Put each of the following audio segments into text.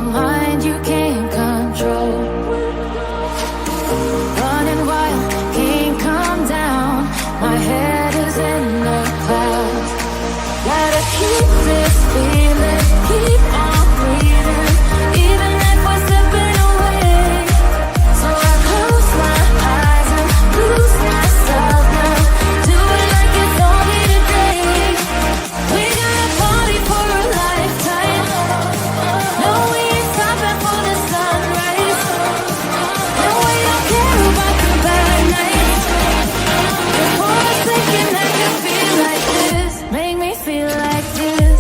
my mind you can't control. Running wild, can't come down. My head is in the clouds. Gotta keep this feeling, keep on breathing, even if we're slipping away. So I close my eyes and lose myself now. Do it like it's only today. We got a party for a lifetime. No, we ain't stopping for the sunrise. No, we don't care about the bad nights. Before I was thinking I could feel like this, make me feel like this.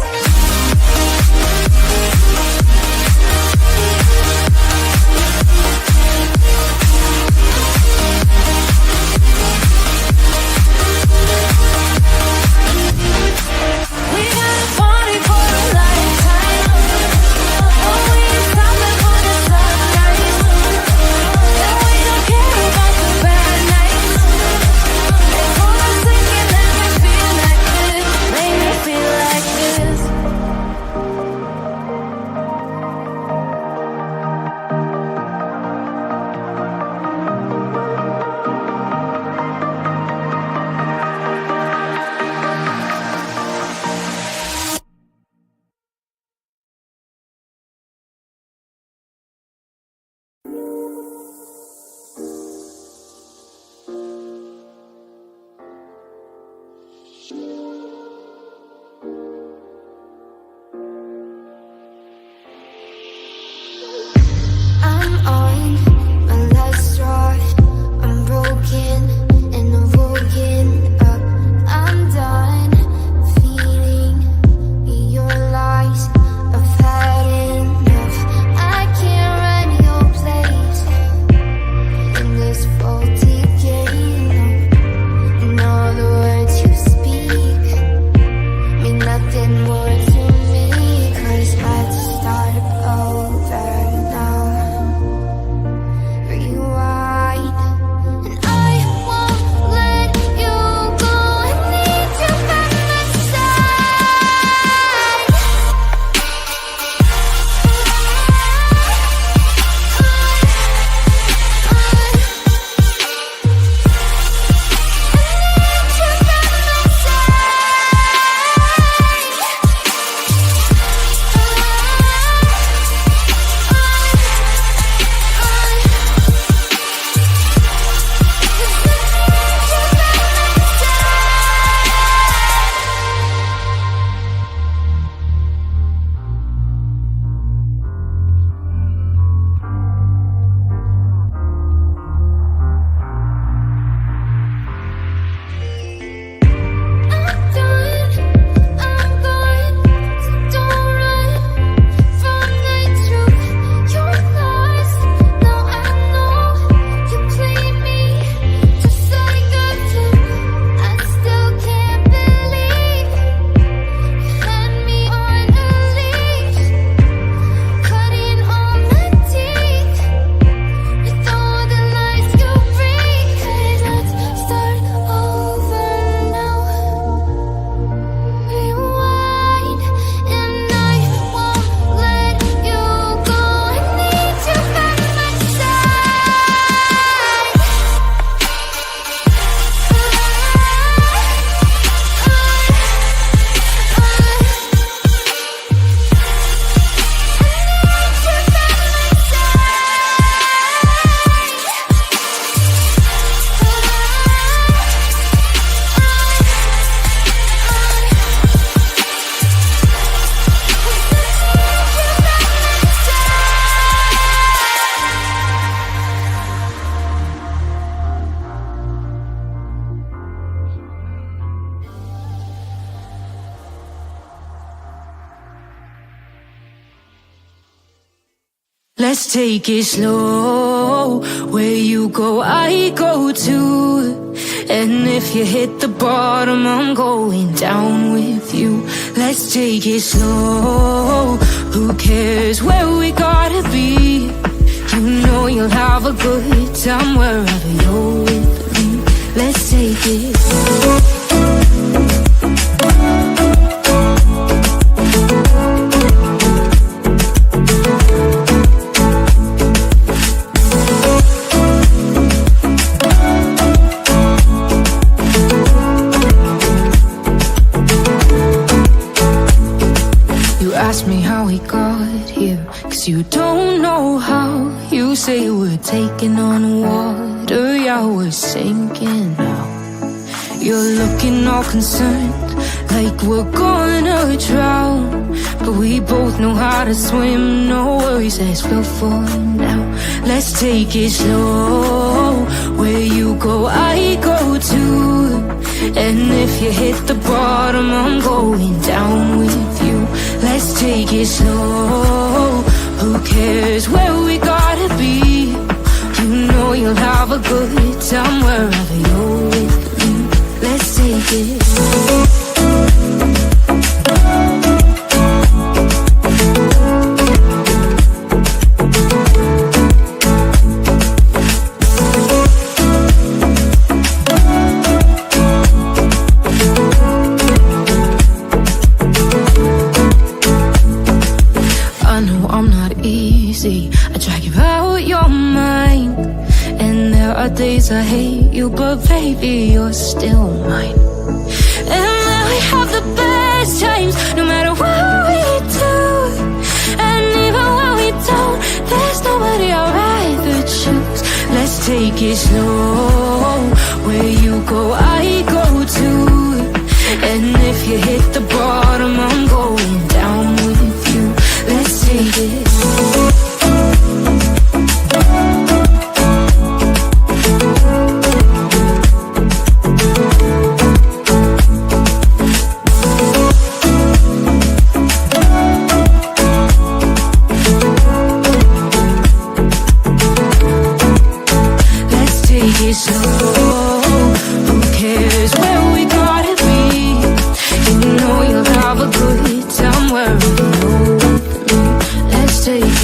We got a party for a lifetime. No, we ain't stopping for the sunrise. No, we don't care about the bad nights. Before I was thinking I could feel like this, make me feel like this. I'm on my last straw. I'm broken and I'm woken up. I'm done feeling your lies. I've had enough. I can't run your place in this faulty game. And all the words you speak mean nothing more to me. 'Cause I had to start over now. Rewind, and I won't let you go. I need you by my side. Let's take it slow. Where you go, I go too. And if you hit the bottom, I'm going down with you. Let's take it slow. Who cares where we gotta be? You know you'll have a good time wherever you're with me. Let's take it slow. ask me how we got here, 'cause you don't know how. You say we're taking on water, yeah, we're sinking now. You're looking all concerned, like we're gonna drown, but we both know how to swim, no worries as we'll fall now. Let's take it slow, where you go I go too, and if you hit the bottom I'm going down with you. Let's take it slow, who cares where we gotta be? You know you'll have a good time wherever you're with me. Let's take it slow. I drag you out your mind, and there are days I hate you, but baby, you're still mine. And then we have the best times, no matter what we do. And even when we don't, there's nobody I'd rather choose. Let's take it slow, where you go I go too, and if you hit the bottom I'm going down with you. Let's take it slow.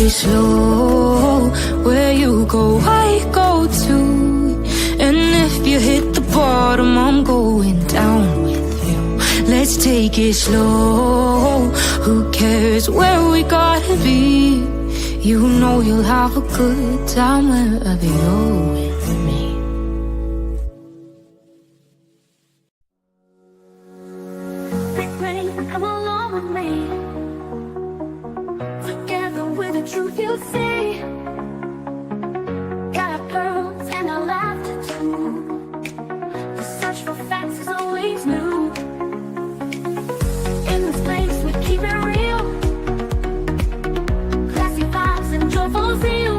Slow, where you go I go too, and if you hit the bottom I'm going down with you. Let's take it slow, who cares where we gotta be? You know you'll have a good time wherever you're with me. Big rain, come along with me. Truth you see, got pearls and a laughter too. The search for facts is always new. In this place we keep it real, classy vibes and joyful zeal.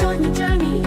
Join the journey,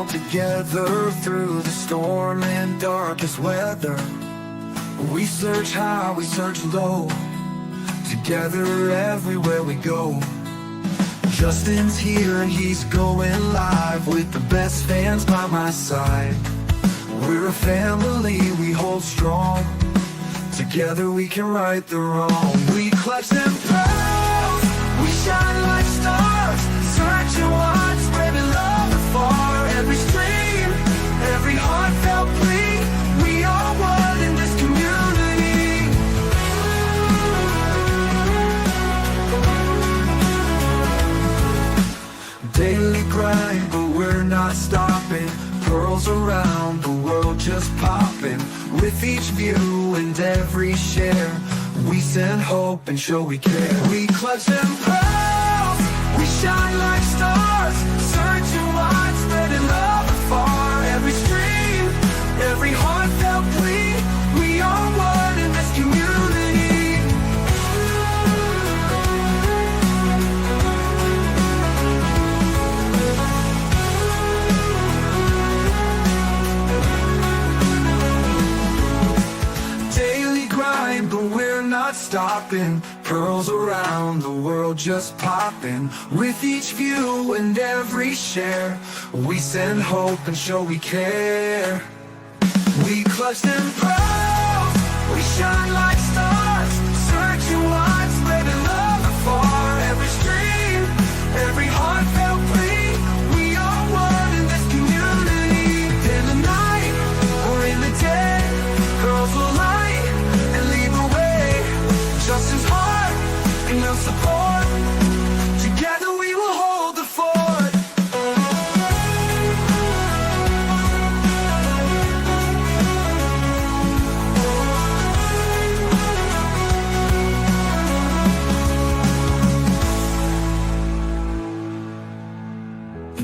smile together through the storm and darkest weather. We search high, we search low, together everywhere we go. Justin's here and he's going live with the best fans by my side. We're a family, we hold strong, together we can right the wrong. We clutch them pearls, we shine like stars, searching wide, spreading love afar. Every stream, every heartfelt plea, we are one in this community. Daily grind, but we're not stopping. Pearls around the world just popping. With each view and every share, we send hope and show we care. We clutch them pearls, we shine like stars, searching wide, spreading love afar. Every stream, every heartfelt plea, we are one in this community. Daily grind, but we're not stopping. Pearls around the world just popping. With each view and every share, we send hope and show we care. We clutch them pearls, we shine like stars, searching wide, spreading love afar. Every stream, every heartfelt plea, we are one in this community. In the night or in the day, girls will light and lead the way. Justin's heart and your support, together we will hold the fort.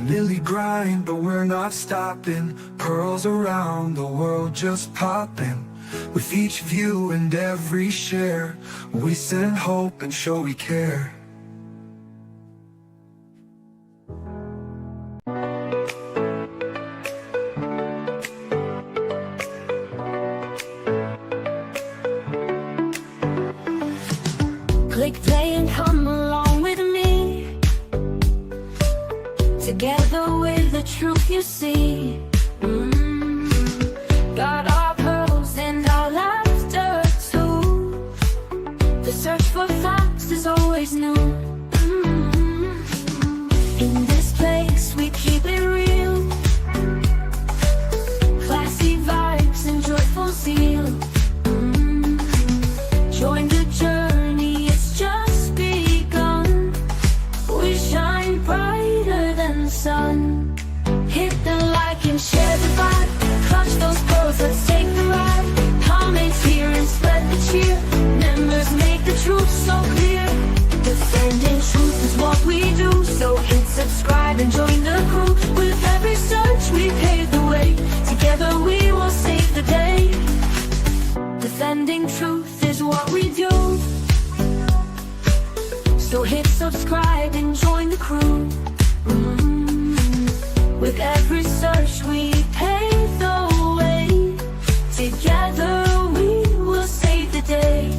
Daily grind, but we're not stopping. Pearls around the world just popping. With each view and every share, we send hope and show we care. Click play and come along with me, together with the truth you see. Got our pearls and our laughter too. The search for facts is always new. In this place we keep it real, classy vibes and joyful zeal. Join the journey, it's just begun. We shine brighter than the sun. Hit the like and share the vibe, clutch those pearls, let's take the ride. Comments here and spread the cheer, members make the truth so clear. Defending truth is what we do, so hit subscribe and join the crew. With every search we pave the way, together we will save the day. Defending truth is what we do, so hit subscribe and join the crew. With every search we pave the way, together we will save the day.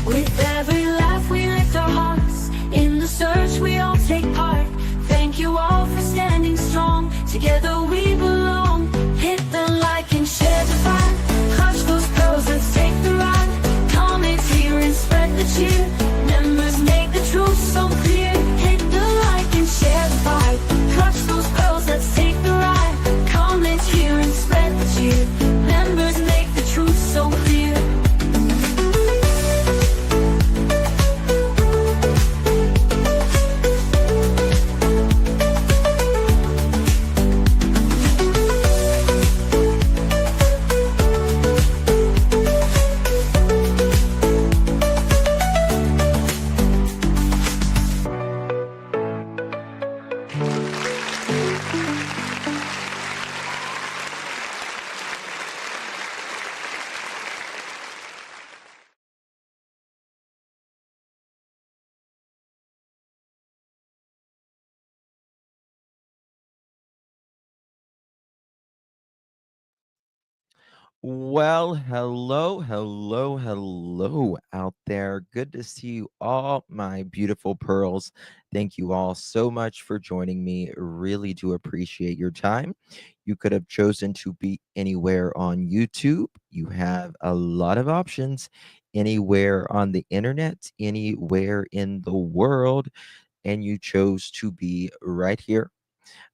With every laugh we lift our hearts, in the search we all take part. Thank you all for standing strong, together we belong. Hit the like and share the vibe, clutch those pearls, let's take the ride. Comments here and spread the cheer, members make the truth so clear. Hit the like and share the vibe, clutch those pearls, let's take the ride. Comment Well, hello out there. Good to see you all, my beautiful pearls. Thank you all so much for joining me. Really do appreciate your time. You could have chosen to be anywhere on YouTube. You have a lot of options anywhere on the internet, anywhere in the world, and you chose to be right here.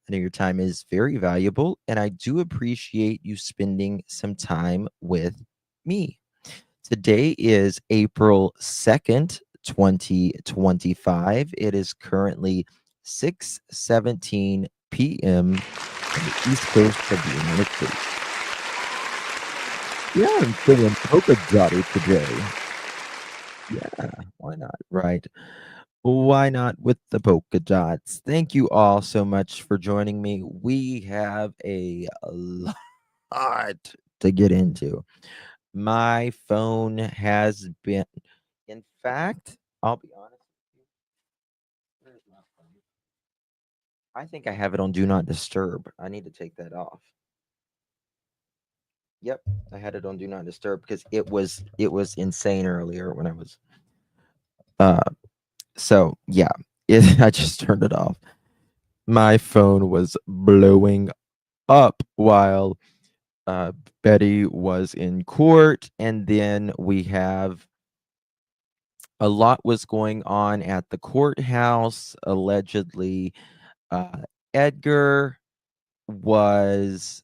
I know your time is very valuable, and I do appreciate you spending some time with me. Today is April 2nd, 2025. It is currently 6:17 p.m. on the East Coast of the United States. Yeah, I'm feeling polka dotty today. Yeah, why not? Right. Why not with the polka dots? Thank you all so much for joining me. We have a lot to get into. My phone has been, in fact, I'll be honest with you. Where's my phone? I think I have it on Do Not Disturb. I need to take that off. Yep, I had it on Do Not Disturb because it was insane earlier when I was uh so yeah, I just turned it off. My phone was blowing up while uh, Betty was in court, and then we have a lot was going on at the courthouse. Allegedly, uh, Edgar was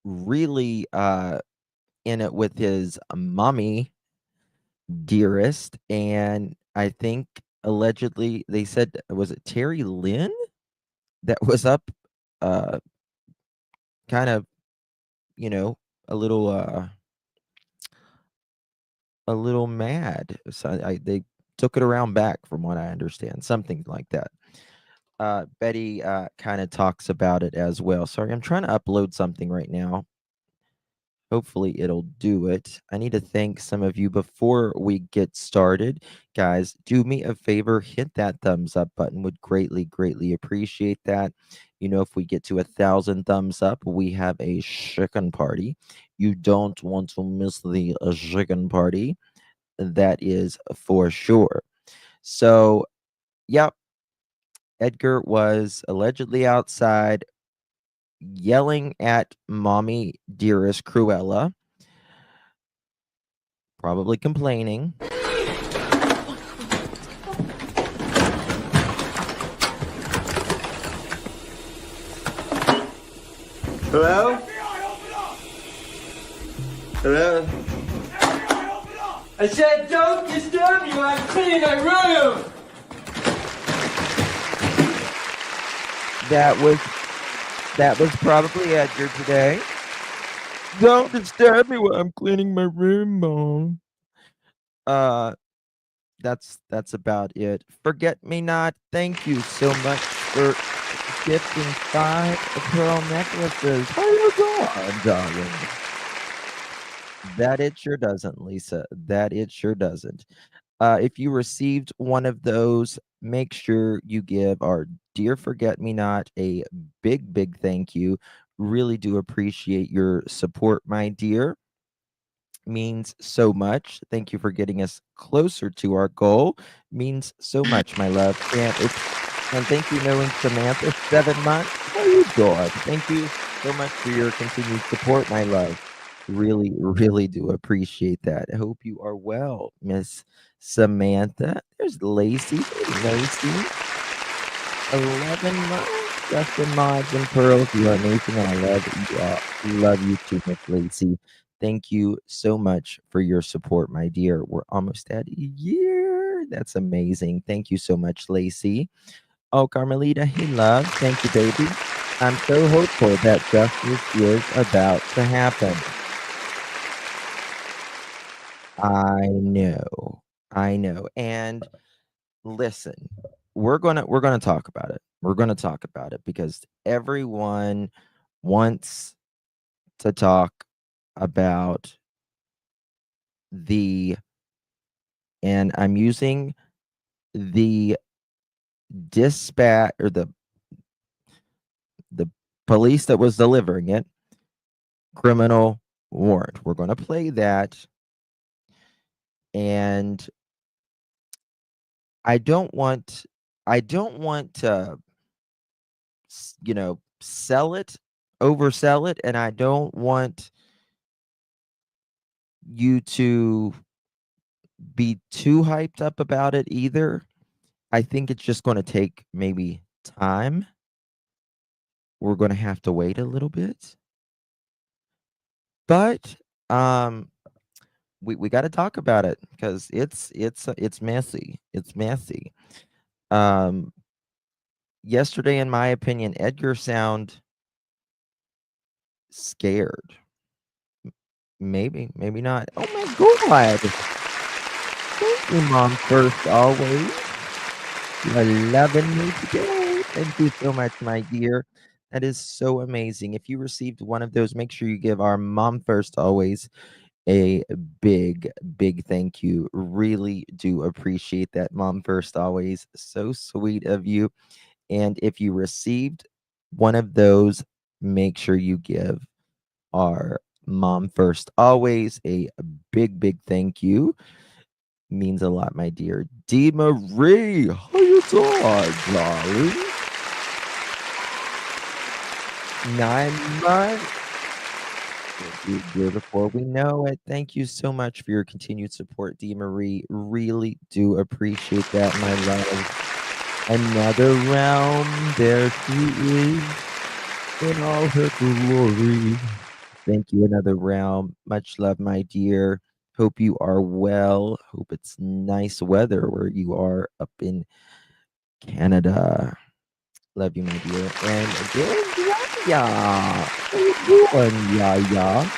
really in it with his mommy, dearest, and I think allegedly they said was it Terry Lynn that was up, uh, kind of you know a little a little mad. So they took it around back from what I understand, something like that. Betty kind of talks about it as well. Sorry, I'm trying to upload something right now. Hopefully it'll do it. I need to thank some of you before we get started. Guys, do me a favor, hit that thumbs up button. Would greatly appreciate that. You know, if we get to 1,000 thumbs up, we have a chicken party. You don't want to miss the chicken party. That is for sure. So, yep, Edgar was allegedly outside yelling at mommy dearest Cruella, probably complaining. Hello? Hello? I said don't disturb me while I'm cleaning my room! That was probably Edgar today. Don't disturb me while I'm cleaning my room, Mom. Uh that's about it. Forget me not. Thank you so much for gifting 5 pearl necklaces. How you doing, darling? That it sure doesn't, Lisa. That it sure doesn't. If you received one of those, make sure you give our dear Forget Me Not a big thank you. Really do appreciate your support, my dear. Means so much. Thank you for getting us closer to our goal. Means so much, my love. And thank you, knowing Samantha, 7 months. How you doing? Thank you so much for your continued support, my love. Really do appreciate that. I hope you are well, Miss Samantha. There's Lacey. Hey, Lacey. 11 months. Justin Mods and Pearls. You are amazing, and I love you all. Love you too, Miss Lacey. Thank you so much for your support, my dear. We're almost at a year. That's amazing. Thank you so much, Lacey. Oh, Carmelita, hey, love. Thank you, baby. I'm so hopeful that justice is about to happen. I know. I know. And listen, we're gonna talk about it. We're gonna talk about it because everyone wants to talk about the and I'm using the dispatch or the police that was delivering it. criminal warrant. We're going to play that. And I don't want to sell it, oversell it, and I don't want you to be too hyped up about it either. I think it's just going to take maybe time. We're going to have to wait a little bit. But we got to talk about it because it's messy. It's messy. Yesterday, in my opinion, Edgar sound scared. Maybe not. Oh my god! Thank you, Mom. First, always. You are loving me today. Thank you so much, my dear. That is so amazing. If you received one of those, make sure you give our Mom First Always a big thank you. Really do appreciate that, Mom First Always. So sweet of you. And if you received one of those, make sure you give our Mom First Always a big thank you. Means a lot, my dear. D. Marie, how you doing, darling? 9 months. You're beautiful. We know it. Thank you so much for your continued support, D. Marie. Really do appreciate that, my love. Another realm. There she is in all her glory. Thank you, another realm. Much love, my dear. Hope you are well. Hope it's nice weather where you are up in Canada. Love you, my dear. And there's Yaya. How you doing, Yaya?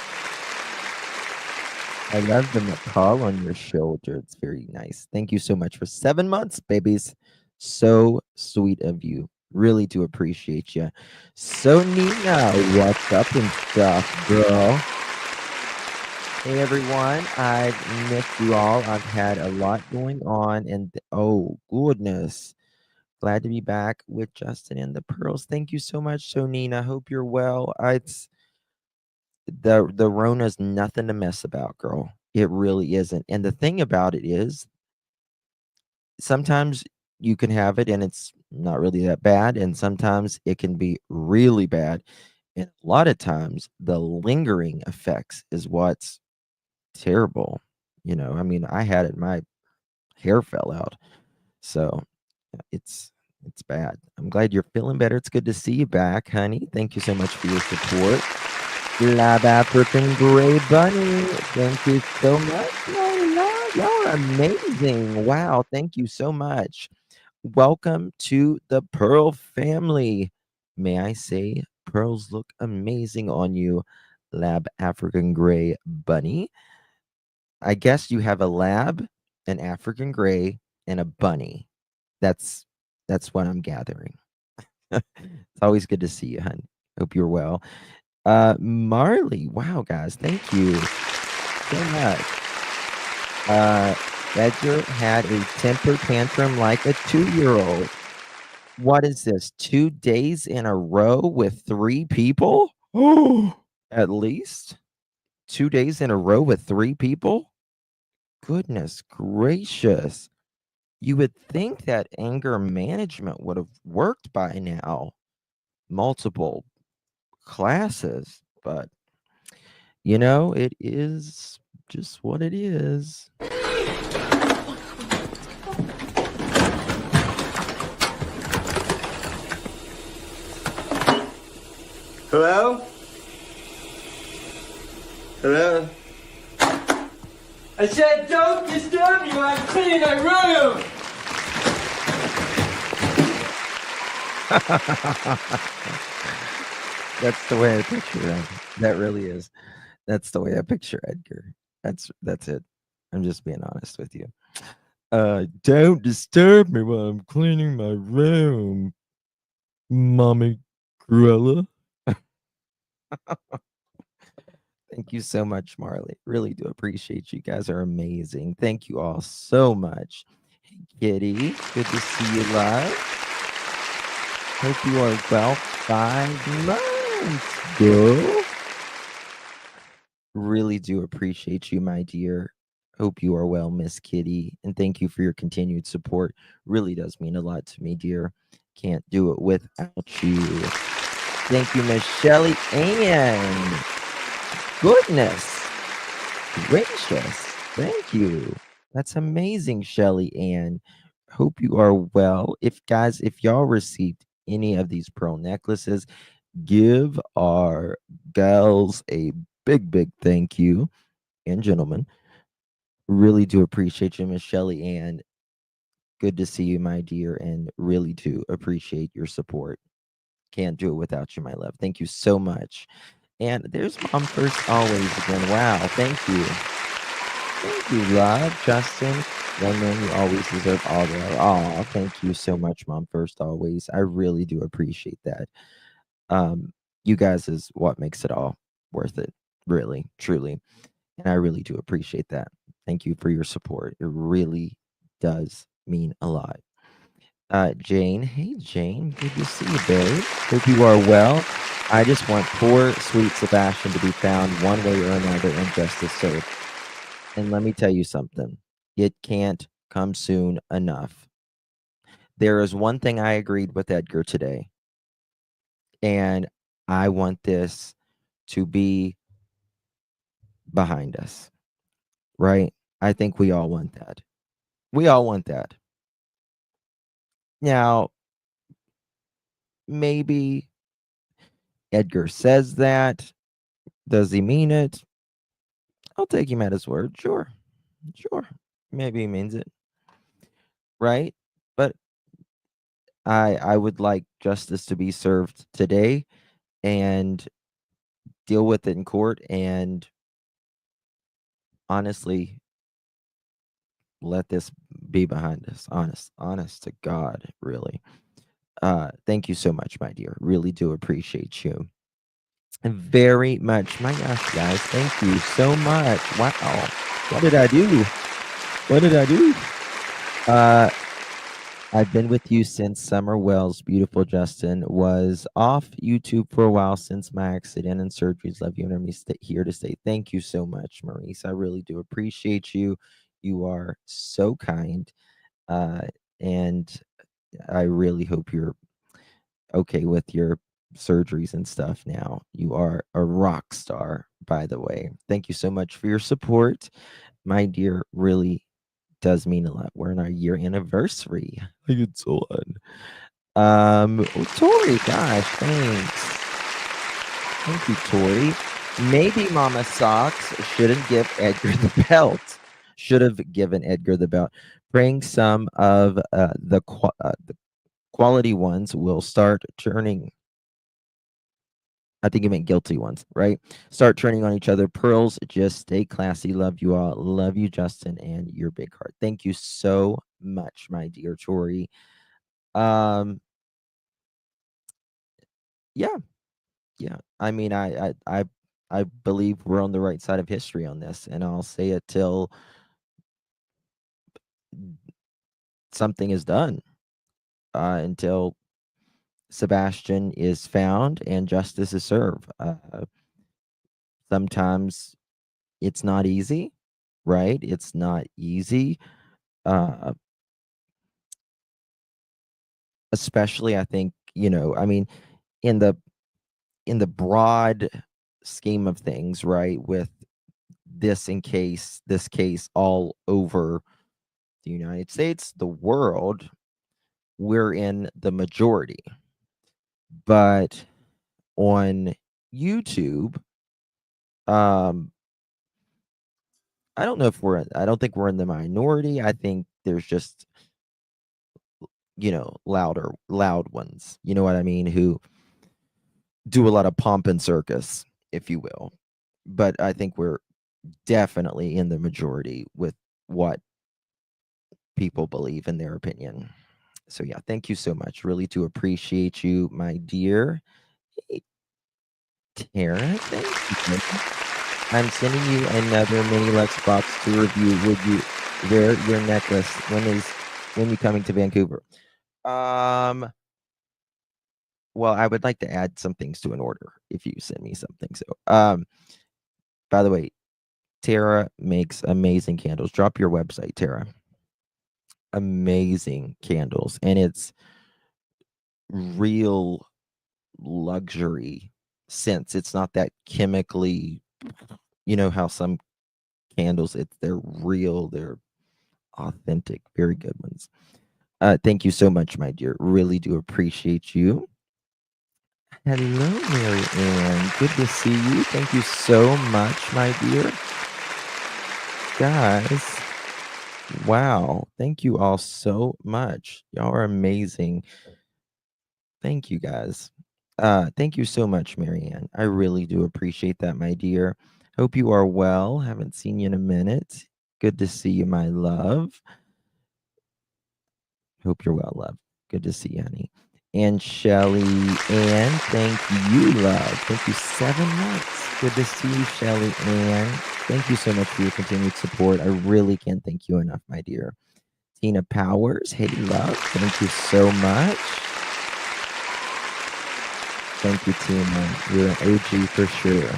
I love the macaw on your shoulder. It's very nice. Thank you so much for 7 months, babies. So sweet of you. Really do appreciate you. So Nina, what's up and stuff, girl? Hey everyone, I've missed you all. I've had a lot going on, and oh goodness, glad to be back with Justin and the Pearls. Thank you so much, So Nina. Hope you're well. It's the Rona's nothing to mess about, girl. It really isn't. And the thing about it is, sometimes you can have it and it's not really that bad, and sometimes it can be really bad. And a lot of times, the lingering effects is what's terrible. I mean, I had it, my hair fell out. So it's bad. I'm glad you're feeling better. It's good to see you back, honey. Thank you so much for your support. Lab African Gray Bunny. Thank you so much. Y'all are amazing. Wow. Thank you so much. Welcome to the Pearl family. May I say, pearls look amazing on you, Lab African Gray Bunny. I guess you have a lab, an African gray, and a bunny. That's what I'm gathering. It's always good to see you, hun. Hope you're well. Marley, wow, guys, thank you so much. Edgar had a temper tantrum like a 2-year-old. What is this? 2 days in a row with 3 people? Oh, at least 2 days in a row with 3 people? Goodness gracious. You would think that anger management would have worked by now. Multiple classes, but it is just what it is. Hello? Hello? I said don't disturb you, I'm cleaning my room! That's the way I picture him. That really is. That's the way I picture Edgar. That's it. I'm just being honest with you. Don't disturb me while I'm cleaning my room, Mommy Cruella. Thank you so much, Marley. Really do appreciate you. You guys are amazing. Thank you all so much. Hey, Kitty, good to see you live. Hope you are well. 5 months, girl. Really do appreciate you, my dear. Hope you are well, Miss Kitty. And thank you for your continued support. Really does mean a lot to me, dear. Can't do it without you. Thank you, Miss Shelly Ann. Goodness gracious. Thank you. That's amazing, Shelly Ann. Hope you are well. If y'all received any of these pearl necklaces, give our gals a big thank you. And gentlemen, really do appreciate you, Miss Shelly Ann. Good to see you, my dear, and really do appreciate your support. Can't do it without you, my love. Thank you so much. And there's Mom First Always again. Wow, thank you. Thank you, love. Justin, young man, you always deserve all the love. Oh, thank you so much, Mom First Always. I really do appreciate that. You guys is what makes it all worth it, really, truly. And I really do appreciate that. Thank you for your support. It really does mean a lot. Jane, hey Jane, good to see you, babe. Hope you are well. I just want poor, sweet Sebastian to be found one way or another and justice served. And let me tell you something, it can't come soon enough. There is one thing I agreed with Edgar today, and I want this to be behind us, right? I think we all want that. We all want that. Now, maybe Edgar says that. Does he mean it? I'll take him at his word. Sure. Sure. Maybe he means it. Right? But I would like justice to be served today and deal with it in court and honestly let this be behind us. Honest to God, really. Thank you so much, my dear. Really do appreciate you very much. My gosh, guys, thank you so much. Wow. What did I do? What did I do? I've been with you since Summer Wells, beautiful Justin, was off YouTube for a while since my accident and surgeries. Love you and I'm here to say thank you so much, Maurice. I really do appreciate you. You are so kind. And I really hope you're okay with your surgeries and stuff now. You are a rock star, by the way. Thank you so much for your support. My dear, really does mean a lot. We're in our year anniversary. I get so on. Tori, gosh, thanks. Thank you, Tori. Maybe Mama Socks shouldn't give Edgar the belt. Should have given Edgar the belt. Praying some of the quality ones will start turning. I think you meant guilty ones, right? Start turning on each other. Pearls, just stay classy. Love you all. Love you, Justin, and your big heart. Thank you so much, my dear Tori. Yeah, yeah. I mean, I believe we're on the right side of history on this, and I'll say it till something is done. Until Sebastian is found and justice is served. Sometimes it's not easy, right? It's not easy. Especially I think, I mean, in the broad scheme of things, right? With this case all over the United States, the world, we're in the majority. But on YouTube, I don't know if I don't think we're in the minority. I think there's just, loud ones, you know what I mean, who do a lot of pomp and circus, if you will. But I think we're definitely in the majority with what people believe in their opinion. So yeah, thank you so much. Really do appreciate you, my dear. Hey, Tara, thank you. I'm sending you another mini Lux box to review. Would you wear your necklace? When you coming to Vancouver? Well, I would like to add some things to an order if you send me something. So By the way, Tara makes amazing candles. Drop your website, Tara. Amazing candles, and it's real luxury scents. It's not that chemically, how some candles, they're real, they're authentic, very good ones. Thank you so much, my dear. Really do appreciate you. Hello, Mary Ann. Good to see you. Thank you so much, my dear. Guys, wow. Thank you all so much. Y'all are amazing. Thank you, guys. Thank you so much, Mary Ann. I really do appreciate that, my dear. Hope you are well. Haven't seen you in a minute. Good to see you, my love. Hope you're well, love. Good to see you, honey. And Shelly Ann, thank you, love. Thank you, 7 months. Good to see you, Shelly Ann. Thank you so much for your continued support. I really can't thank you enough, my dear. Tina Powers, hey, love. Thank you so much. Thank you, Tina. You're an OG for sure.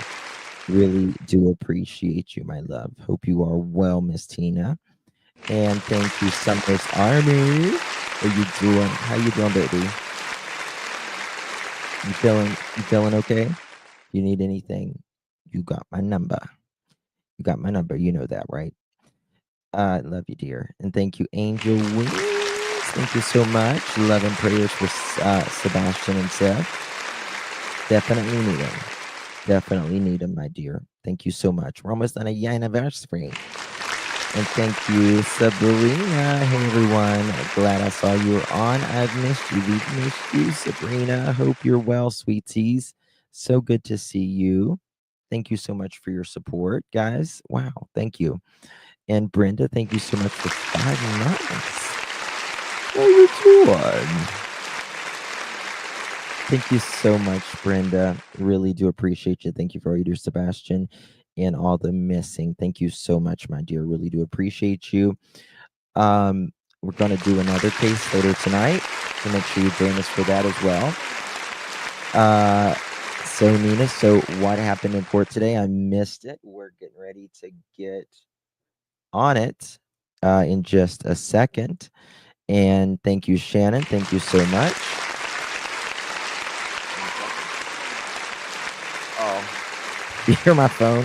Really do appreciate you, my love. Hope you are well, Miss Tina. And thank you, Summer's Army. How you doing? How you doing, baby? You feeling okay? You need anything? You got my number. You got my number. You know that, right? I love you, dear. And thank you, Angel Wings. Thank you so much. Love and prayers for Sebastian and Seth. Definitely need them. Definitely need them, my dear. Thank you so much. We're almost on a year anniversary. And thank you, Sabrina. Hey, everyone. Glad I saw you were on. I've missed you. We've missed you, Sabrina. Hope you're well, sweeties. So good to see you. Thank you so much for your support, guys. Wow. Thank you. And Brenda, thank you so much for 5 months. How you doing? Thank you so much, Brenda. Really do appreciate you. Thank you for all you do, Sebastian, and all the missing. Thank you so much, my dear. Really do appreciate you. We're going to do another case later tonight, so make sure you join us for that as well. So Nina, so what happened in court today? I missed it. We're getting ready to get on it in just a second. And thank you, Shannon. Thank you so much. Oh, you hear my phone?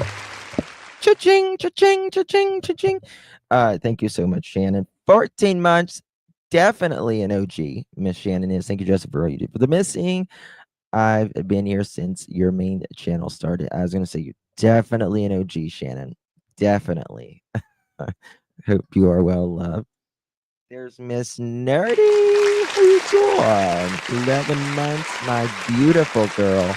Cha-ching, cha-ching, cha-ching, cha-ching. Thank you so much, Shannon. 14 months. Definitely an OG, Miss Shannon is. Thank you, Joseph, for all you do for the missing. I've been here since your main channel started. I was going to say you're definitely an OG, Shannon. Definitely. Hope you are well, love. There's Miss Nerdy. How you doing? 11 months, my beautiful girl.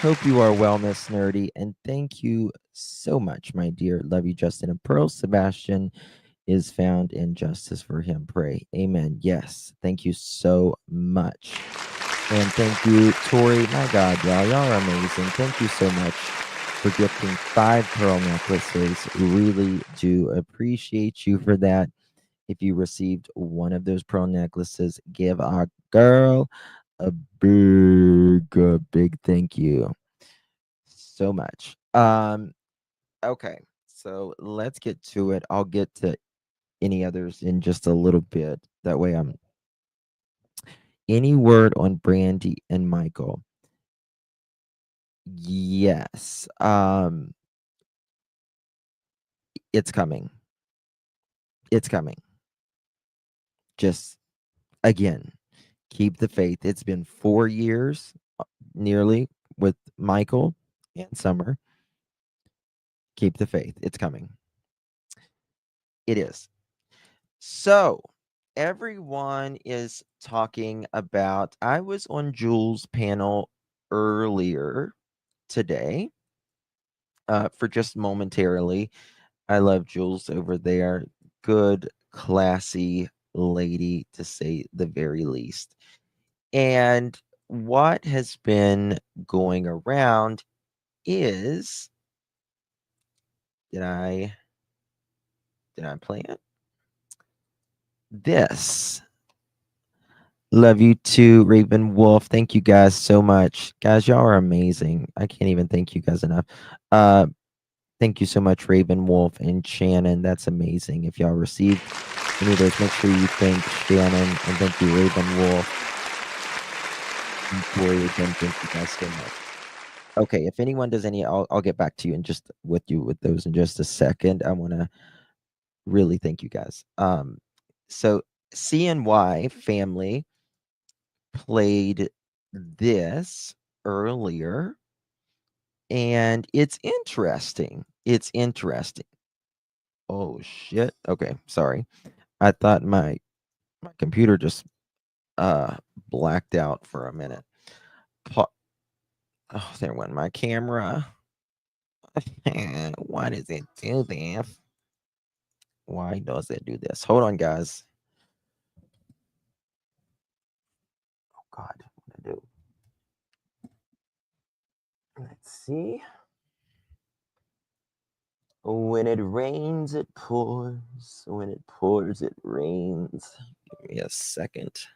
Hope you are well, Miss Nerdy. And thank you so much, my dear. Love you, Justin and Pearl. Sebastian is found in justice for him. Pray. Amen. Yes. Thank you so much. And thank you, Tori. My God, y'all are amazing. Thank you so much for gifting 5 pearl necklaces. Really do appreciate you for that. If you received one of those pearl necklaces, give our girl a big thank you so much. Okay, so let's get to it. I'll get to any others in just a little bit. That way I'm any word on Brandy and Michael. Yes. It's coming. It's coming. Just again, keep the faith. It's been 4 years nearly with Michael and Summer. Keep the faith. It's coming. It is. So, everyone is talking about I was on Jules' panel earlier today for just momentarily. I love Jules over there. Good, classy lady, to say the very least. And what has been going around is did I play it? This Love you too, Raven Wolf. Thank you guys so much. Guys, y'all are amazing. I can't even thank you guys enough. Thank you so much, Raven Wolf and Shannon. That's amazing. If y'all received any of those, make sure you thank Shannon and thank you, Raven Wolf. And Corey again, thank you guys so much. Okay, if anyone does any, I'll get back to you and just with those in just a second. I want to really thank you guys. So CNY family played this earlier, and it's interesting. It's interesting. Oh shit. Okay, sorry. I thought my computer just blacked out for a minute. Oh, there went my camera. Why does it do this? Why does it do this? Hold on, guys. Oh God, what do I do? Let's see. When it rains, it pours. When it pours, it rains. Give me a second. It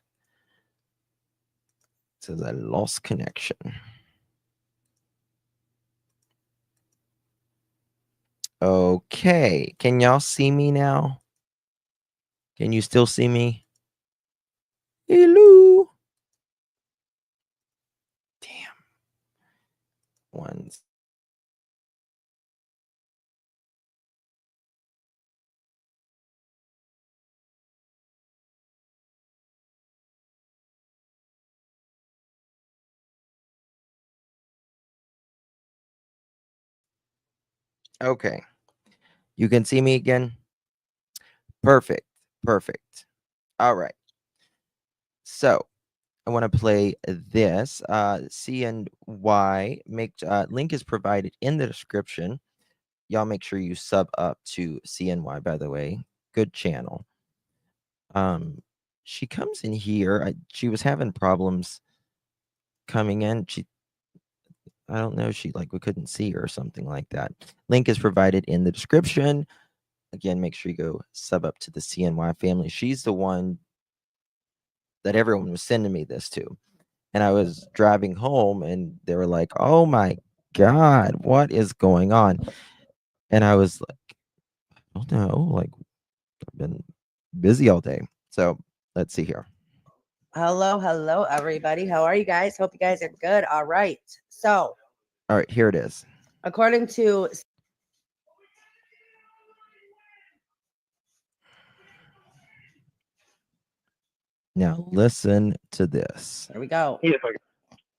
says I lost connection. Okay. Can y'all see me now? Can you still see me? Hello. Damn. Ones. Okay. You can see me again? Perfect. Perfect. All right. So I want to play this. C and Y link is provided in the description. Y'all make sure you sub up to CNY, by the way. Good channel. She comes in here. She was having problems coming in. I don't know. We couldn't see her or something like that. Link is provided in the description. Again, make sure you go sub up to the CNY family. She's the one that everyone was sending me this to. And I was driving home and they were like, oh my God, what is going on? And I was like, I don't know. Like, I've been busy all day. So let's see here. Hello, everybody. How are you guys? Hope you guys are good. All right. So, All right, here it is. according to Now listen to this. there we go.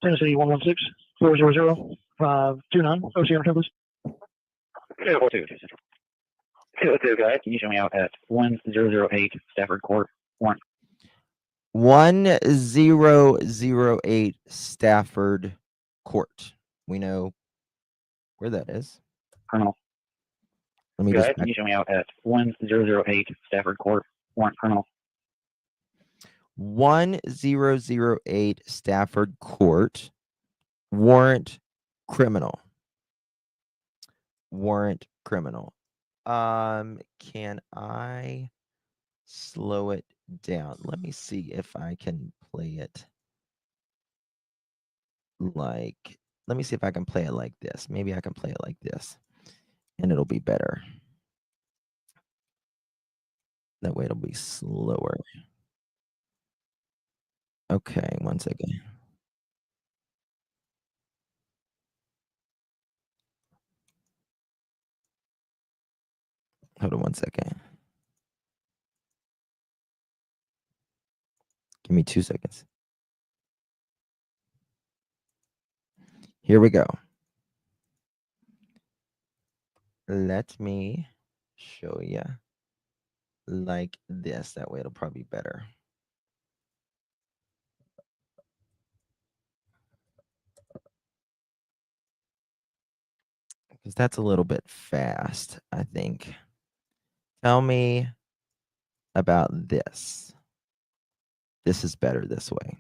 Tennessee 116 400 529. OCR Tempest. 242. 202, guys. Can you show me out at 1008 Stafford Court, Warren? 1008 Stafford Court. We know where that is. Criminal. Let me Guys, just can you show me out at 1008 Stafford Court, Warrant criminal? 1008 Stafford Court. Warrant criminal. Warrant criminal. Can I slow it down? Let me see if I can play it like, let me see if I can play it like this. Maybe I can play it like this and it'll be better. That way it'll be slower. Okay, one second. Hold on one second. Give me 2 seconds. Here we go. Let me show you like this. That way it'll probably be better. Because that's a little bit fast, I think. Tell me about this. This is better this way.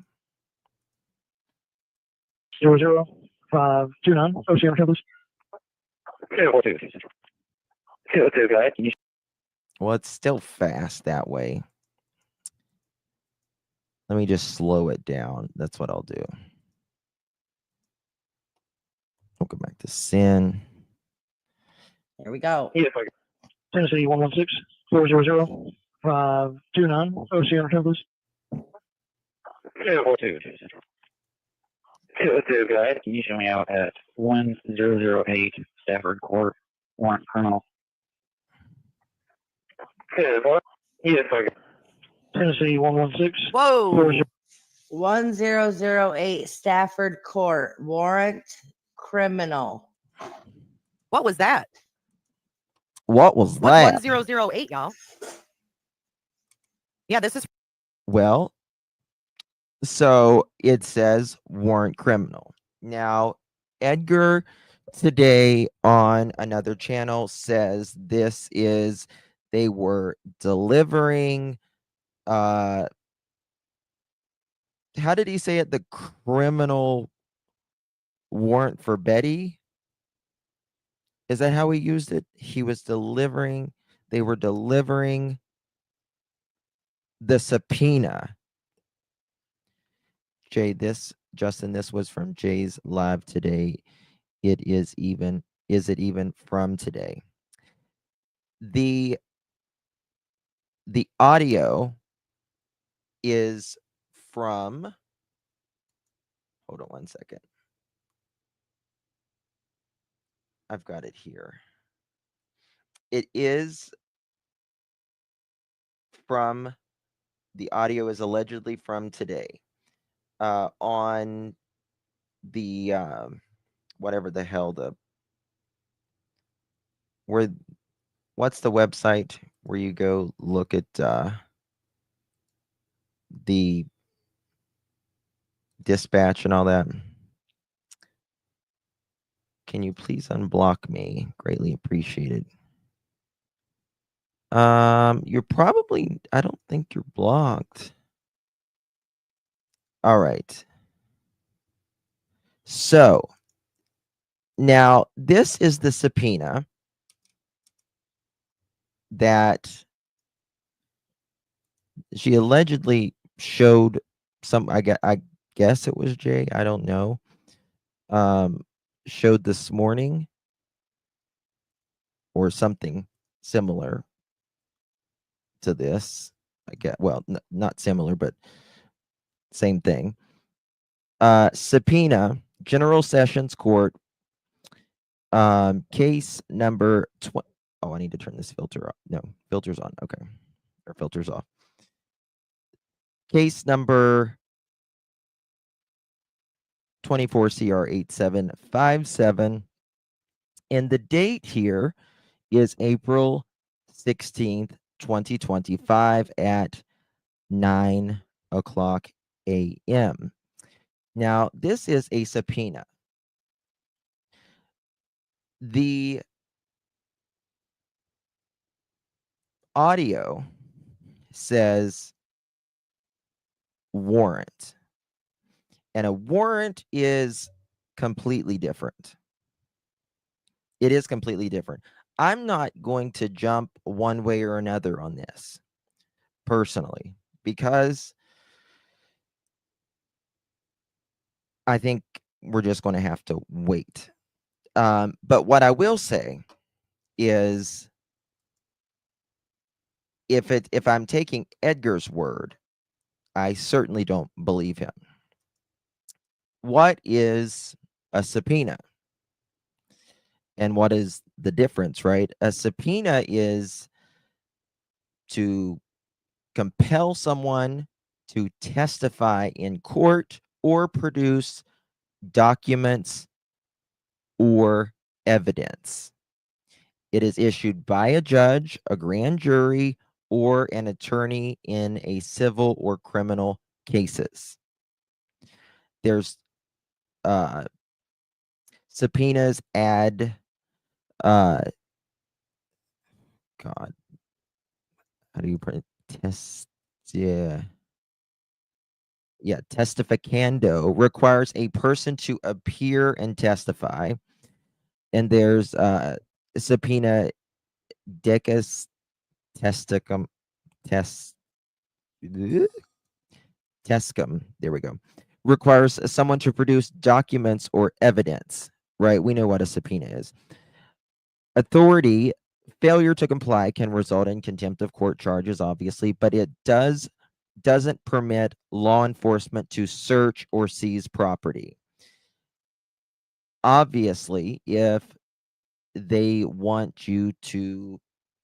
00 529. OCR Tempest. 242. 202, guys. Can you Well, it's still fast that way. Let me just slow it down. That's what I'll do. We'll go back to sin. Here we go. Tennessee 116 400 529 OC on Courthouse. 242 Central. 202 guys, can you show me out at 1008 Stafford Court, warrant criminal? Tennessee 116 Whoa. 1008 Stafford Court, warrant criminal. What was that? What was What's that? 1008, y'all? Yeah, this is Well, so it says warrant criminal. Now, Edgar today on another channel says this is they were delivering how did he say it? The criminal warrant for Betty? Is that how he used it? He was delivering, they were delivering the subpoena. Jay, Justin, this was from Jay's live today. Is it even from today? The audio is from, hold on one second. I've got it here. It is from, the audio is allegedly from today. On the whatever the hell what's the website where you go look at the dispatch and all that? Can you please unblock me? Greatly appreciated. You're probably, I don't think you're blocked. All right. So now this is the subpoena that she allegedly showed some, I guess it was Jay, I don't know, showed this morning or something similar to this. I get, well, not similar, but same thing. Subpoena, General Sessions Court, case number 20. Oh, I need to turn this filter off. No, filter's on. Okay. Or filter's off. Case number 24 CR 8757. And the date here is April 16th, 2025 at 9 o'clock a.m. Now, this is a subpoena. The audio says warrant, and a warrant is completely different. It is completely different. I'm not going to jump one way or another on this personally, because I think we're just going to have to wait. But what I will say is, if I'm taking Edgar's word, I certainly don't believe him. What is a subpoena? And what is the difference, right? A subpoena is to compel someone to testify in court or produce documents or evidence. It is issued by a judge, a grand jury, or an attorney in a civil or criminal cases. There's subpoenas add God, how do you put it? Testificando requires a person to appear and testify. And there's subpoena decus testicum Tescum, there we go, requires someone to produce documents or evidence, right? We know what a subpoena is. Authority failure to comply can result in contempt of court charges, obviously, but it doesn't permit law enforcement to search or seize property. Obviously, if they want you to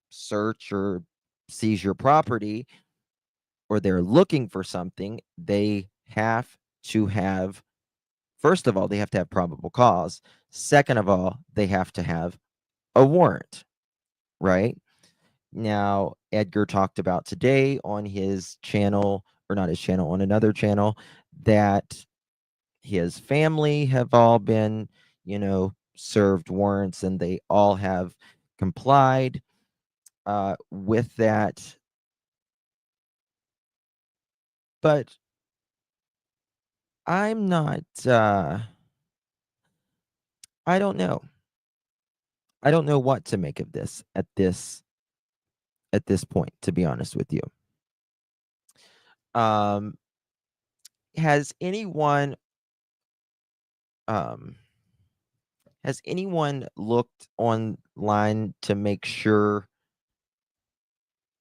search or seize your property, or they're looking for something, they have to have, first of all, they have to have probable cause. Second of all, they have to have a warrant, right? Now, Edgar talked about today on his channel, or not his channel, on another channel, that his family have all been, served warrants, and they all have complied with that. But I'm not, I don't know. I don't know what to make of this at this point, to be honest with you. Has anyone looked online to make sure,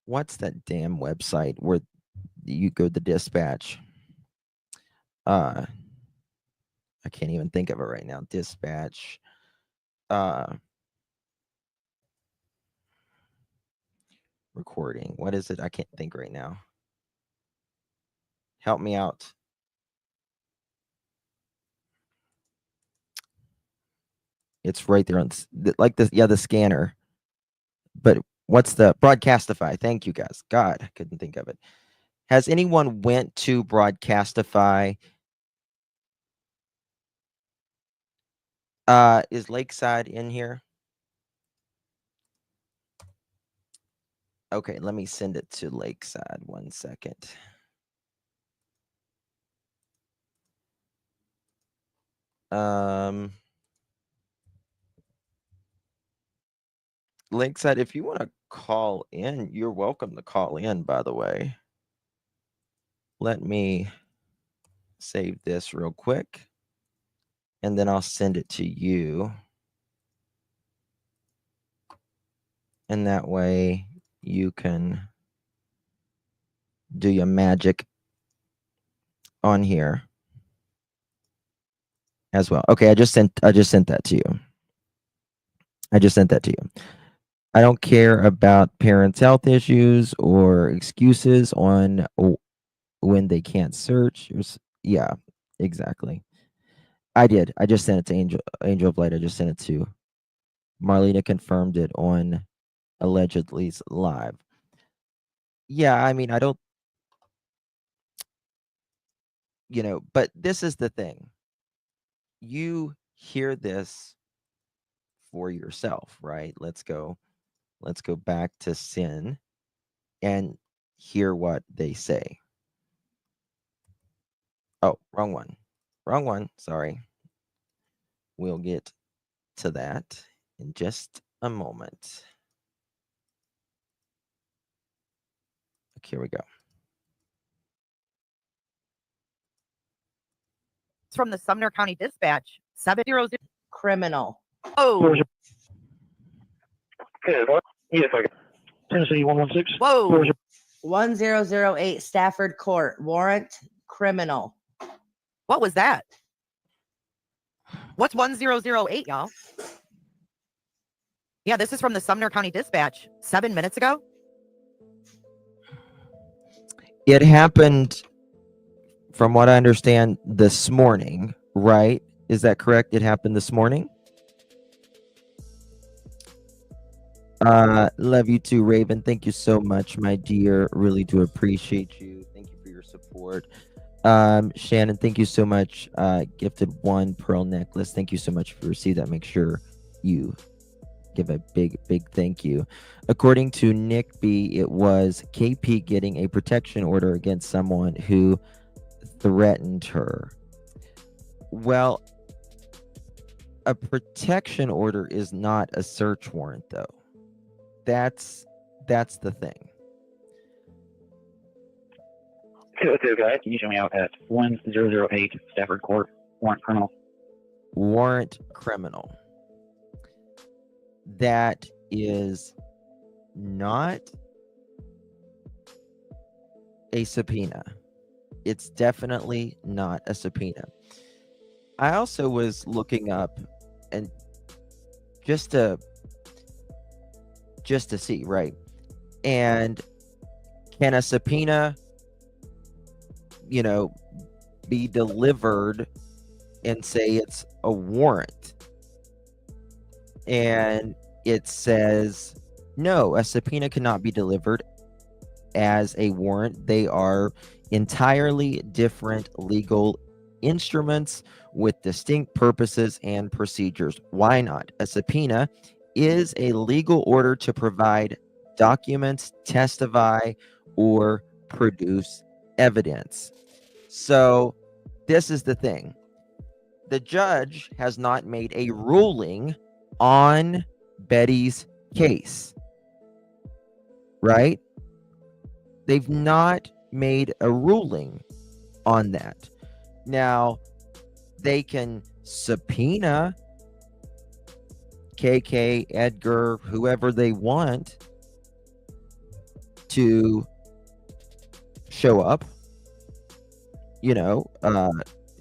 what's that damn website where you go to dispatch? I can't even think of it right now. Dispatch. Recording. What is it? I can't think right now. Help me out. It's right there on the scanner. But what's the Broadcastify? Thank you, guys. God, I couldn't think of it. Has anyone went to Broadcastify? Is Lakeside in here? Okay, let me send it to Lakeside. 1 second. Lakeside, if you want to call in, you're welcome to call in, by the way. Let me save this real quick, and then I'll send it to you. And that way you can do your magic on here as well. Okay, I just sent that to you. I don't care about parents' health issues or excuses on when they can't search. Yeah, exactly. I did. I just sent it to Angel of Light. I just sent it to Marlena. Confirmed it on Allegedly's live. Yeah, I mean, I don't, but this is the thing. You hear this for yourself, right? Let's go back to Sin and hear what they say. Oh, wrong one. Sorry. We'll get to that in just a moment. Okay, here we go. It's from the Sumner County Dispatch. 700. Criminal. Oh, Yes, I Tennessee 116. whoa. 1008 Stafford Court. Warrant criminal. What was that? What's 1008, y'all? Yeah, this is from the Sumner County Dispatch 7 minutes ago. It happened, from what I understand, this morning, right? Is that correct? It happened this morning? Love you too, Raven. Thank you so much, my dear. Really do appreciate you. Thank you for your support. Shannon, thank you so much. Gifted 1 pearl necklace. Thank you so much for receiving that. Make sure you give a big thank you. According to Nick B, it was KP getting a protection order against someone who threatened her. Well, a protection order is not a search warrant, though. That's the thing. 202 guy, can you show me out at 1008 Stafford Court, warrant criminal? Warrant criminal. That is not a subpoena. It's definitely not a subpoena. I also was looking up and just to see, right? And can a subpoena, be delivered and say it's a warrant? And it says, no, a subpoena cannot be delivered as a warrant. They are entirely different legal instruments with distinct purposes and procedures. Why not? A subpoena is a legal order to provide documents, testify, or produce evidence. So this is the thing. The judge has not made a ruling on Betty's case, right? They've not made a ruling on that. Now, they can subpoena KK, Edgar, whoever they want to show up,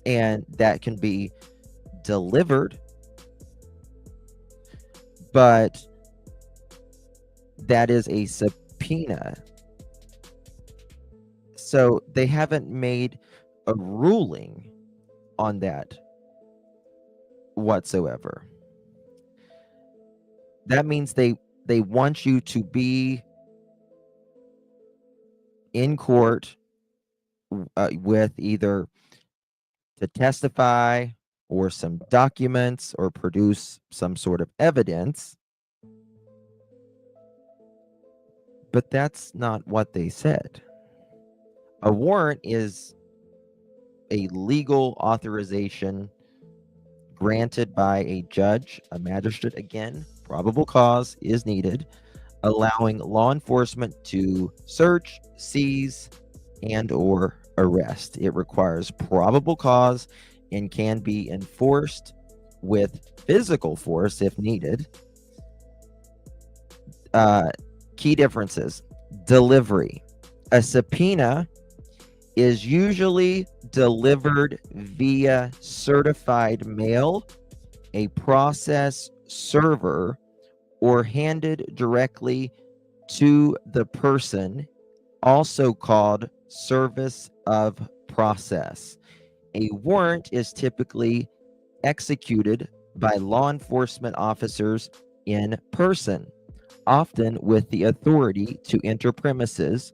and that can be delivered. But that is a subpoena. So they haven't made a ruling on that whatsoever. That means they want you to be in court with either to testify or some documents or produce some sort of evidence. But that's not what they said. A warrant is a legal authorization granted by a judge, a magistrate. Again, probable cause is needed, allowing law enforcement to search, seize, and or arrest. It requires probable cause and can be enforced with physical force if needed. Key differences. Delivery. A subpoena is usually delivered via certified mail, a process server, or handed directly to the person, also called service of process. A warrant is typically executed by law enforcement officers in person, often with the authority to enter premises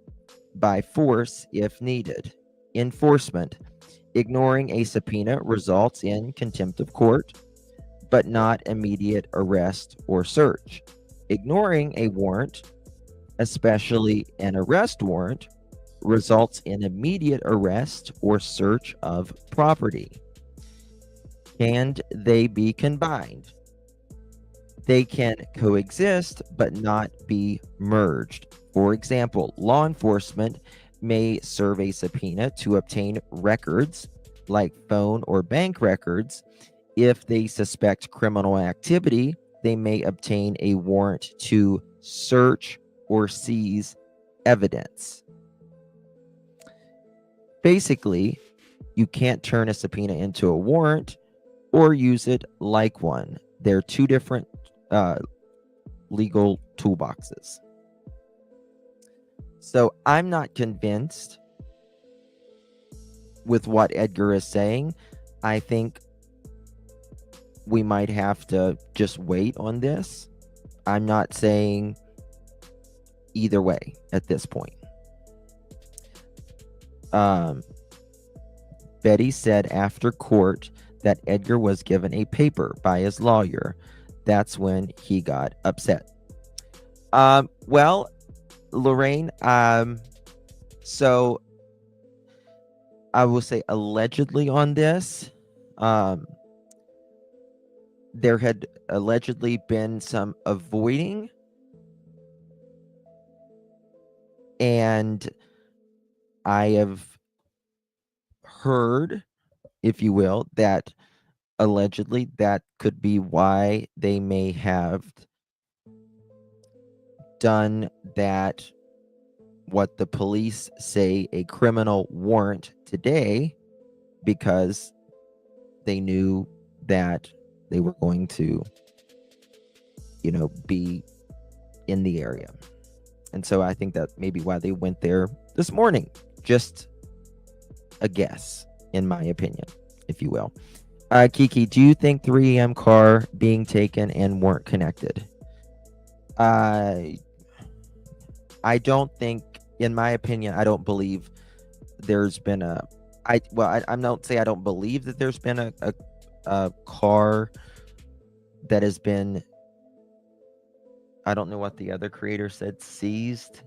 by force if needed. Enforcement. Ignoring a subpoena results in contempt of court, but not immediate arrest or search. Ignoring a warrant, especially an arrest warrant, results in immediate arrest or search of property. Can they be combined? They can coexist but not be merged. For example, law enforcement may serve a subpoena to obtain records like phone or bank records. If they suspect criminal activity, they may obtain a warrant to search or seize evidence. Basically, you can't turn a subpoena into a warrant or use it like one. They're two different legal toolboxes. So I'm not convinced with what Edgar is saying. I think we might have to just wait on this. I'm not saying either way at this point. Betty said after court that Edgar was given a paper by his lawyer. That's when he got upset. Well, Lorraine, so I will say allegedly on this, there had allegedly been some avoiding, and I have heard, if you will, that allegedly that could be why they may have done that, what the police say a criminal warrant today, because they knew that they were going to, be in the area. And so I think that maybe why they went there this morning. Just a guess, in my opinion, if you will. Kiki, do you think 3 a.m. car being taken and weren't connected? I don't think, in my opinion, I don't believe there's been I'm not say I don't believe that there's been a car that has been, I don't know what the other creator said, seized.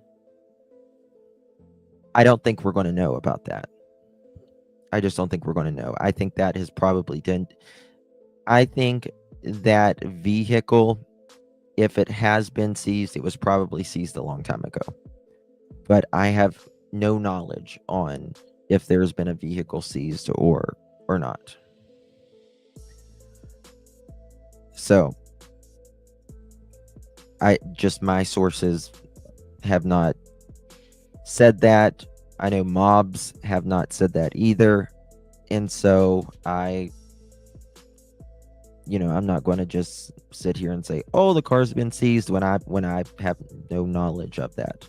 I don't think we're going to know about that. I just don't think we're going to know. I think that has probably done. I think that vehicle, if it has been seized, it was probably seized a long time ago. But I have no knowledge on if there's been a vehicle seized or not. So my sources have not said that. I know mobs have not said that either. And so I'm not going to just sit here and say, oh, the car's been seized when I have no knowledge of that.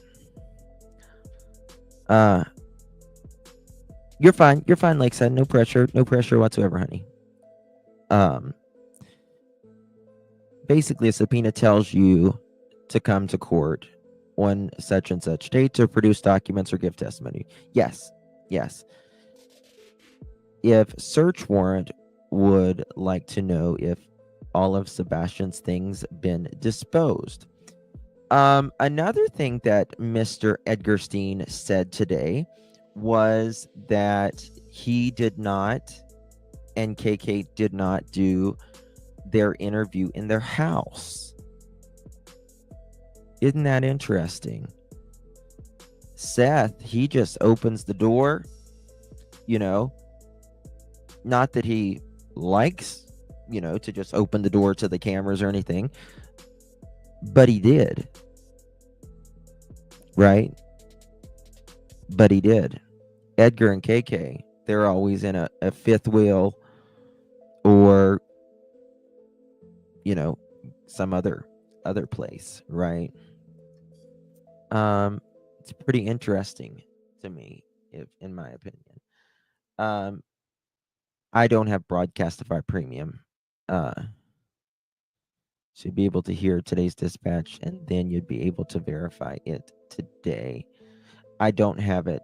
You're fine, Lakeside. No pressure whatsoever, honey. Basically, a subpoena tells you to come to court on such and such date to produce documents or give testimony. Yes. If search warrant would like to know if all of Sebastian's things been disposed. Another thing that Mr. Edgarstein said today was that he did not, and KK did not do their interview in their house. Isn't that interesting? Seth, he just opens the door, not that he likes, to just open the door to the cameras or anything, but he did. Right? But he did. Edgar and KK, they're always in a fifth wheel or, some other place, right? It's pretty interesting to me, in my opinion. I don't have Broadcastify Premium. So you'd be able to hear today's dispatch, and then you'd be able to verify it today. I don't have it.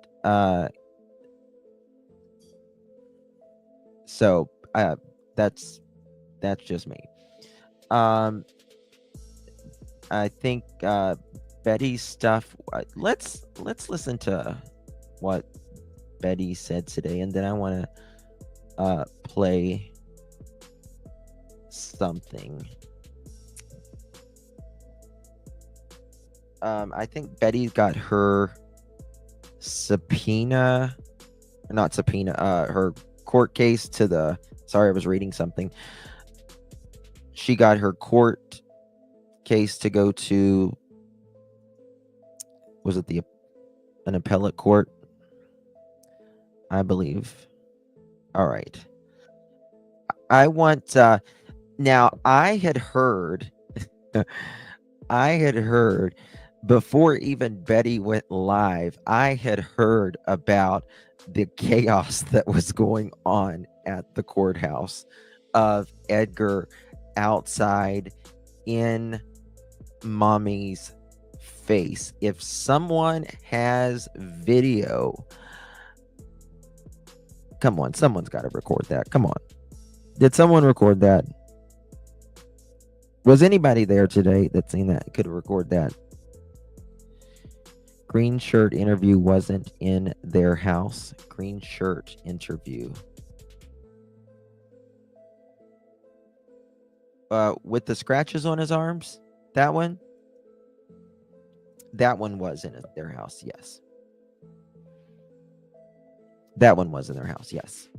So that's just me. I think Betty's stuff. Let's listen to what Betty said today, and then I want to play something. I think Betty got her subpoena, not subpoena, her court case to the, sorry, I was reading something. She got her court case to go to, was it an appellate court? I believe. All right. I want, now I had heard, before even Betty went live, I had heard about the chaos that was going on at the courthouse of Edgar outside in mommy's face. If someone has video, come on, someone's got to record that. Come on. Did someone record that? Was anybody there today that seen that could record that? Green shirt interview wasn't in their house. Green shirt interview. With the scratches on his arms? That one? That one was in their house, yes. That one was in their house, yes.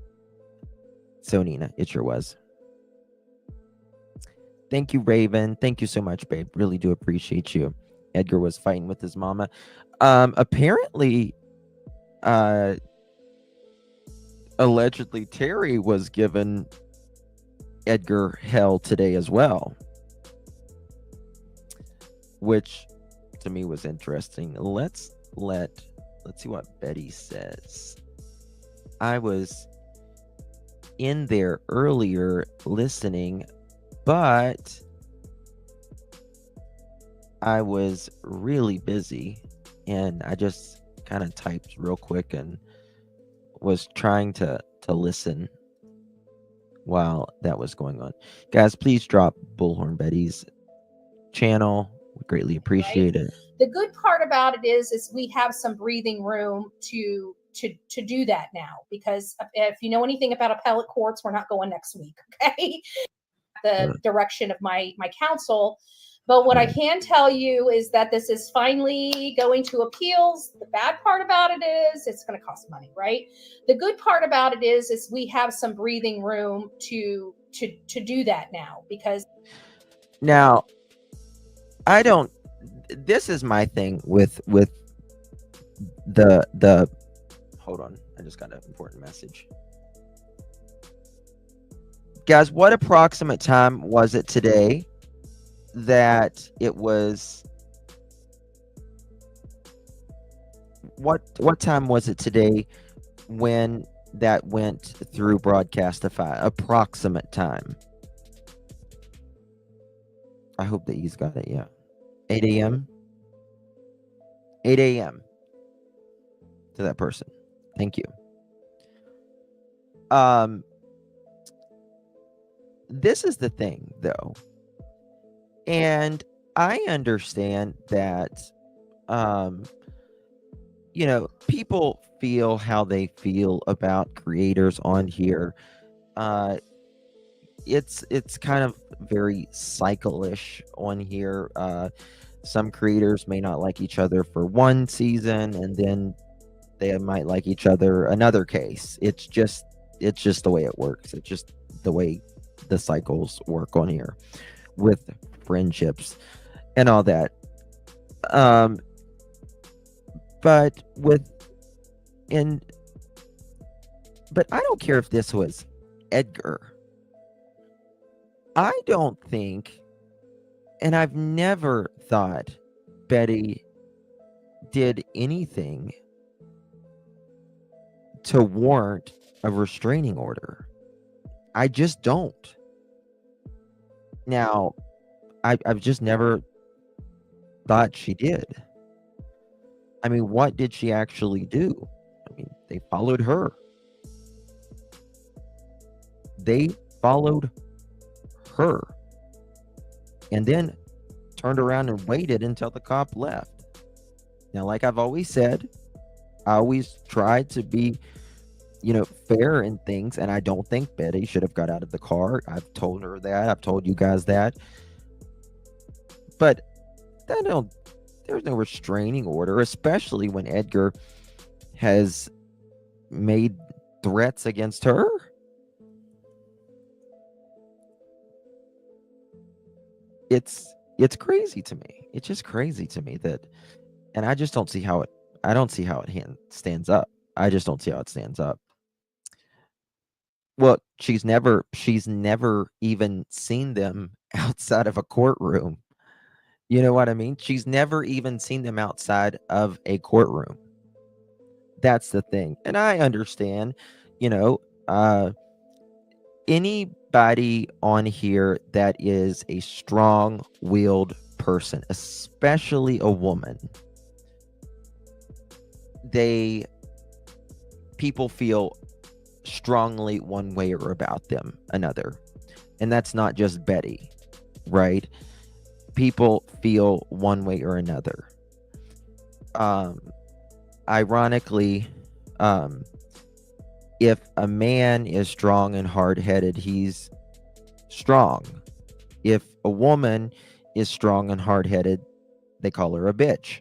So Nina, it sure was. Thank you, Raven. Thank you so much, babe. Really do appreciate you. Edgar was fighting with his mama. Apparently, allegedly Terry was given Edgar hell today as well, which to me was interesting. Let's see what Betty says. I was in there earlier listening, but I was really busy and I just kind of typed real quick and was trying to listen while that was going on. Guys, please drop Bullhorn Betty's channel. We greatly appreciate it. The good part about it is we have some breathing room to do that now, because if you know anything about appellate courts, we're not going next week, okay? The direction of my counsel. But what I can tell you is that this is finally going to appeals. The bad part about it is it's going to cost money, right? The good part about it is we have some breathing room to do that now, because now I don't. This is my thing with the. Hold on, I just got an important message. Guys, what approximate time was it today that it was? What time was it today when that went through Broadcastify? Approximate time. I hope that he's got it. Yeah, 8 a.m. 8 a.m. to that person. Thank you. This is the thing, though, and I understand that, people feel how they feel about creators on here. It's kind of very cycle-ish on here. Some creators may not like each other for one season, and then they might like each other another case. It's just the way it works. It's just the way the cycles work on here with friendships and all that. But I don't care if this was Edgar. I don't think, and I've never thought Betty did anything to warrant a restraining order. I just don't. Now, I've just never thought she did. I mean, what did she actually do? I mean, they followed her. They followed her. And then turned around and waited until the cop left. Now, like I've always said, I always tried to be, fair in things, and I don't think Betty should have got out of the car. I've told her that. I've told you guys that. But there's no restraining order, especially when Edgar has made threats against her. It's crazy to me. It's just crazy to me that, and I just don't see how it. I don't see how it stands up. I just don't see how it stands up. Well, she's never even seen them outside of a courtroom. You know what I mean? She's never even seen them outside of a courtroom. That's the thing. And I understand, anybody on here that is a strong-willed person, especially a woman, people feel strongly one way or about them another. And that's not just Betty, right? People feel one way or another. Ironically, if a man is strong and hard-headed, he's strong. If a woman is strong and hard-headed, they call her a bitch.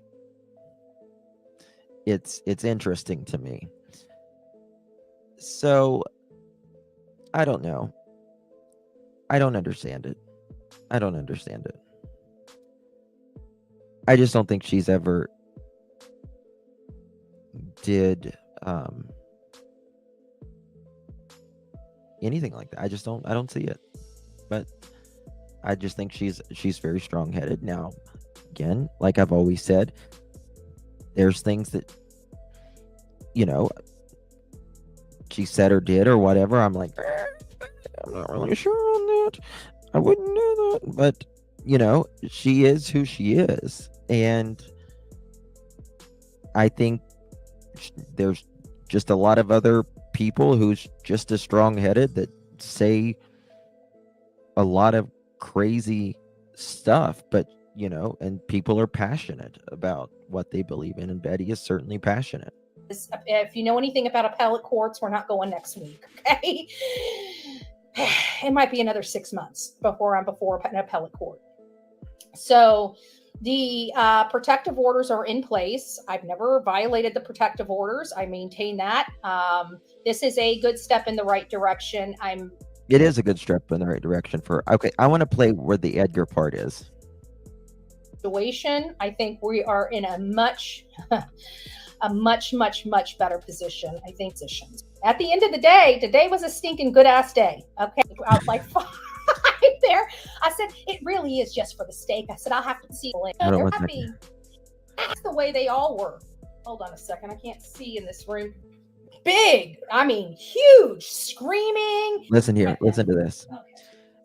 It's interesting to me. So I don't know. I don't understand it. I don't understand it. I just don't think she's ever did anything like that. I don't see it. But I just think she's very strong-headed. Now, again, like I've always said, there's things that, you know, she said or did or whatever. I'm like, I'm not really sure on that. I wouldn't know that. But, you know, she is who she is. And I think there's just a lot of other people who's just as strong-headed that say a lot of crazy stuff, but you know, and people are passionate about what they believe in, and Betty is certainly passionate. If you know anything about appellate courts, we're not going next week. Okay, it might be another 6 months before I'm before an appellate court. So the protective orders are in place. I've never violated the protective orders. I maintain that. This is a good step in the right direction. It is a good step in the right direction for. Okay, I want to play where the Edgar part is. Situation. I think we are in a much better position. I think positions. At the end of the day, today was a stinking good ass day. Okay, I was like there. I said it really is just for the steak. I said I'll have to see. They're happy. That's the way they all were. Hold on a second. I can't see in this room. Big. I mean, huge. Screaming. Listen here. Listen to this. Okay.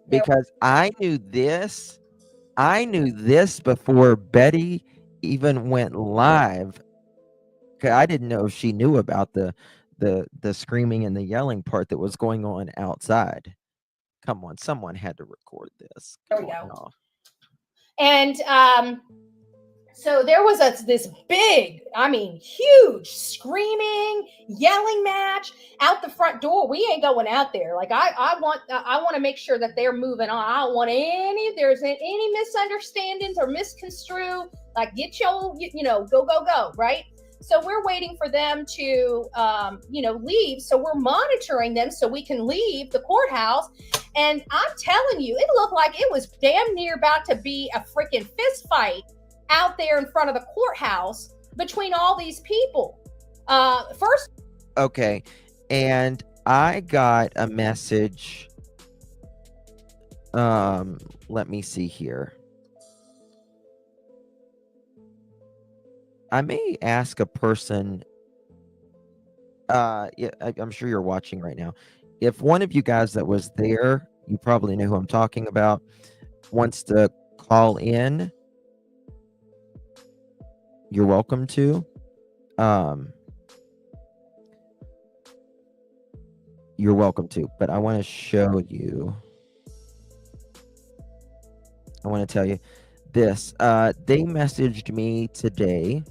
Because I knew this. I knew this before Betty even went live. I didn't know if she knew about the screaming and the yelling part that was going on outside. Come on, someone had to record this. There we go. And so there was this big, I mean, huge screaming, yelling match out the front door. We ain't going out there. Like I want to make sure that they're moving on. I don't want there's any misunderstandings or misconstrue. Like get your, go, right? So we're waiting for them to, leave. So we're monitoring them so we can leave the courthouse. And I'm telling you, it looked like it was damn near about to be a freaking fist fight out there in front of the courthouse between all these people. First. Okay. And I got a message. Let me see here. I may ask a person, yeah, I'm sure you're watching right now. If one of you guys that was there, you probably know who I'm talking about, wants to call in, you're welcome to. You're welcome to, but I want to show you. I want to tell you this. They messaged me today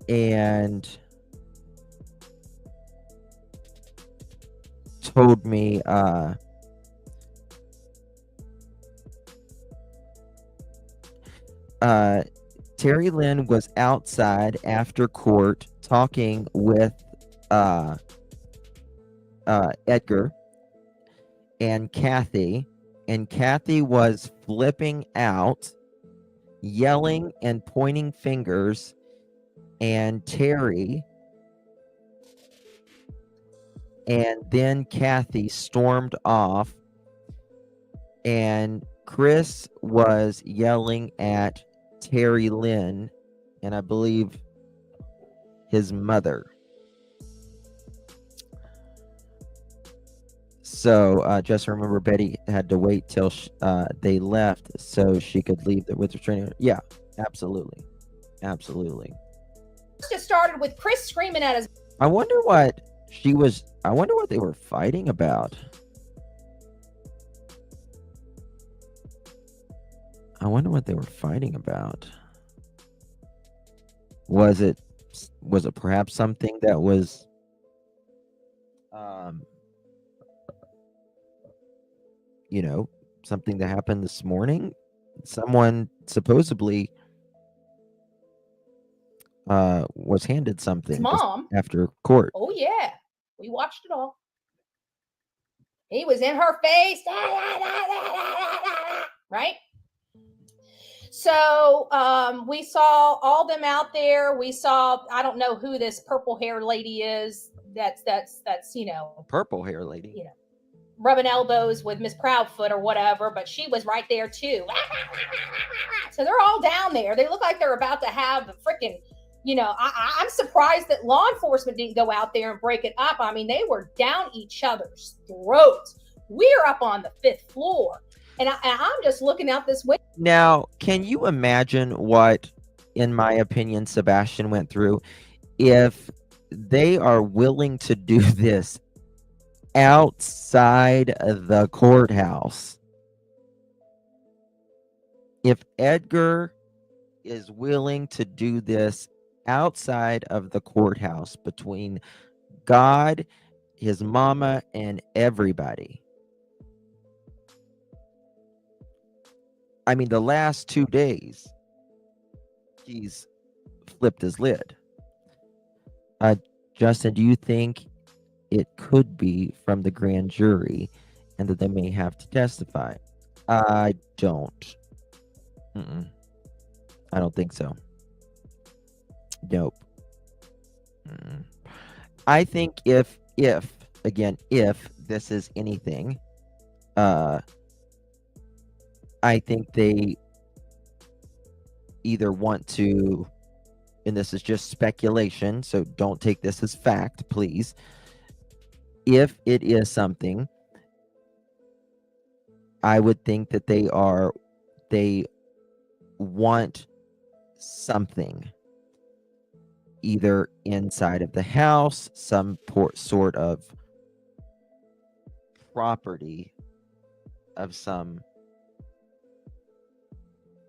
and told me Terry Lynn was outside after court talking with Edgar and Kathy was flipping out, yelling and pointing fingers, and Terry and then Kathy stormed off, and Chris was yelling at Terry Lynn and I believe his mother. So just remember, Betty had to wait till they left so she could leave with the trainer. Yeah, absolutely. Absolutely. Just started with Chris screaming at his. I wonder what I wonder what they were fighting about. I wonder what they were fighting about. Was it perhaps something that was something that happened this morning? Someone supposedly was handed something mom. after court. Oh yeah, we watched it all. He was in her face, right? So we saw all them out there. We saw, I don't know who this purple hair lady is. That's Purple hair lady. Rubbing elbows with Miss Proudfoot or whatever, but she was right there too. So they're all down there. They look like they're about to have the freaking, I'm surprised that law enforcement didn't go out there and break it up. I mean, they were down each other's throats. We're up on the 5th floor. And I'm just looking out this window. Now, can you imagine what, in my opinion, Sebastian went through if they are willing to do this outside of the courthouse? If Edgar is willing to do this outside of the courthouse between God, his mama, and everybody. I mean, the last 2 days, he's flipped his lid. Justin, do you think it could be from the grand jury and that they may have to testify? I don't. I don't think so. Nope. I think if this is anything, I think they either want to, and this is just speculation, so don't take this as fact, please. If it is something, I would think that they want something either inside of the house, some sort of property of some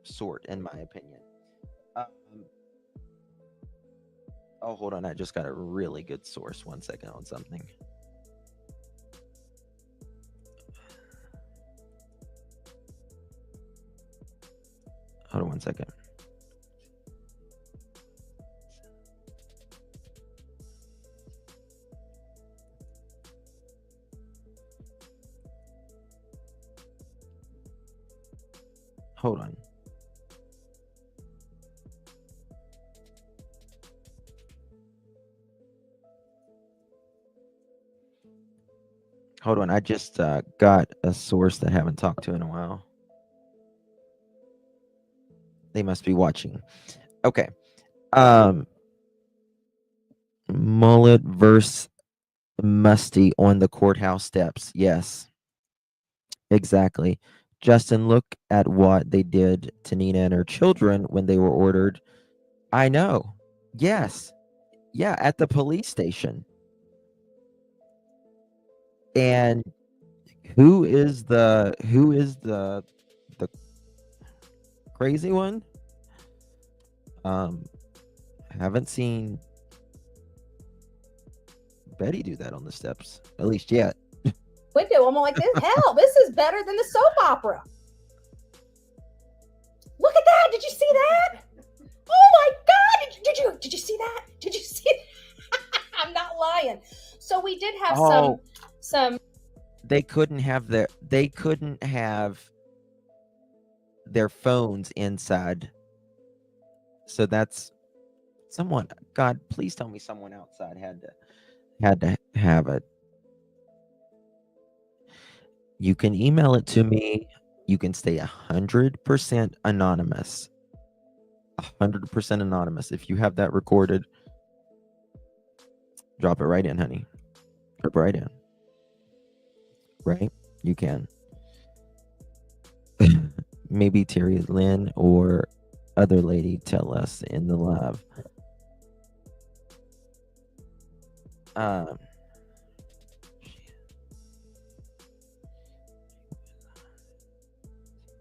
sort, in my opinion. Oh, hold on. I just got a really good source. 1 second on something. Hold on 1 second. Hold on. Hold on. I just got a source that I haven't talked to in a while. They must be watching. Okay. Mullet versus Musty on the courthouse steps. Yes. Exactly. Justin, look at what they did to Nina and her children when they were ordered. I know. Yes. Yeah, at the police station. And who is the crazy one? Haven't seen Betty do that on the steps, at least yet. Window, I'm like, hell, this is better than the soap opera. Look at that! Did you see that? Oh my God! Did you see that? Did you see it? I'm not lying. So we did have some. They couldn't have their phones inside. So that's someone. God, please tell me someone outside had to have it. You can email it to me. You can stay 100% anonymous. 100% anonymous. If you have that recorded, drop it right in, honey. Drop it right in. Right? You can. Maybe Terry Lynn or other lady tell us in the live.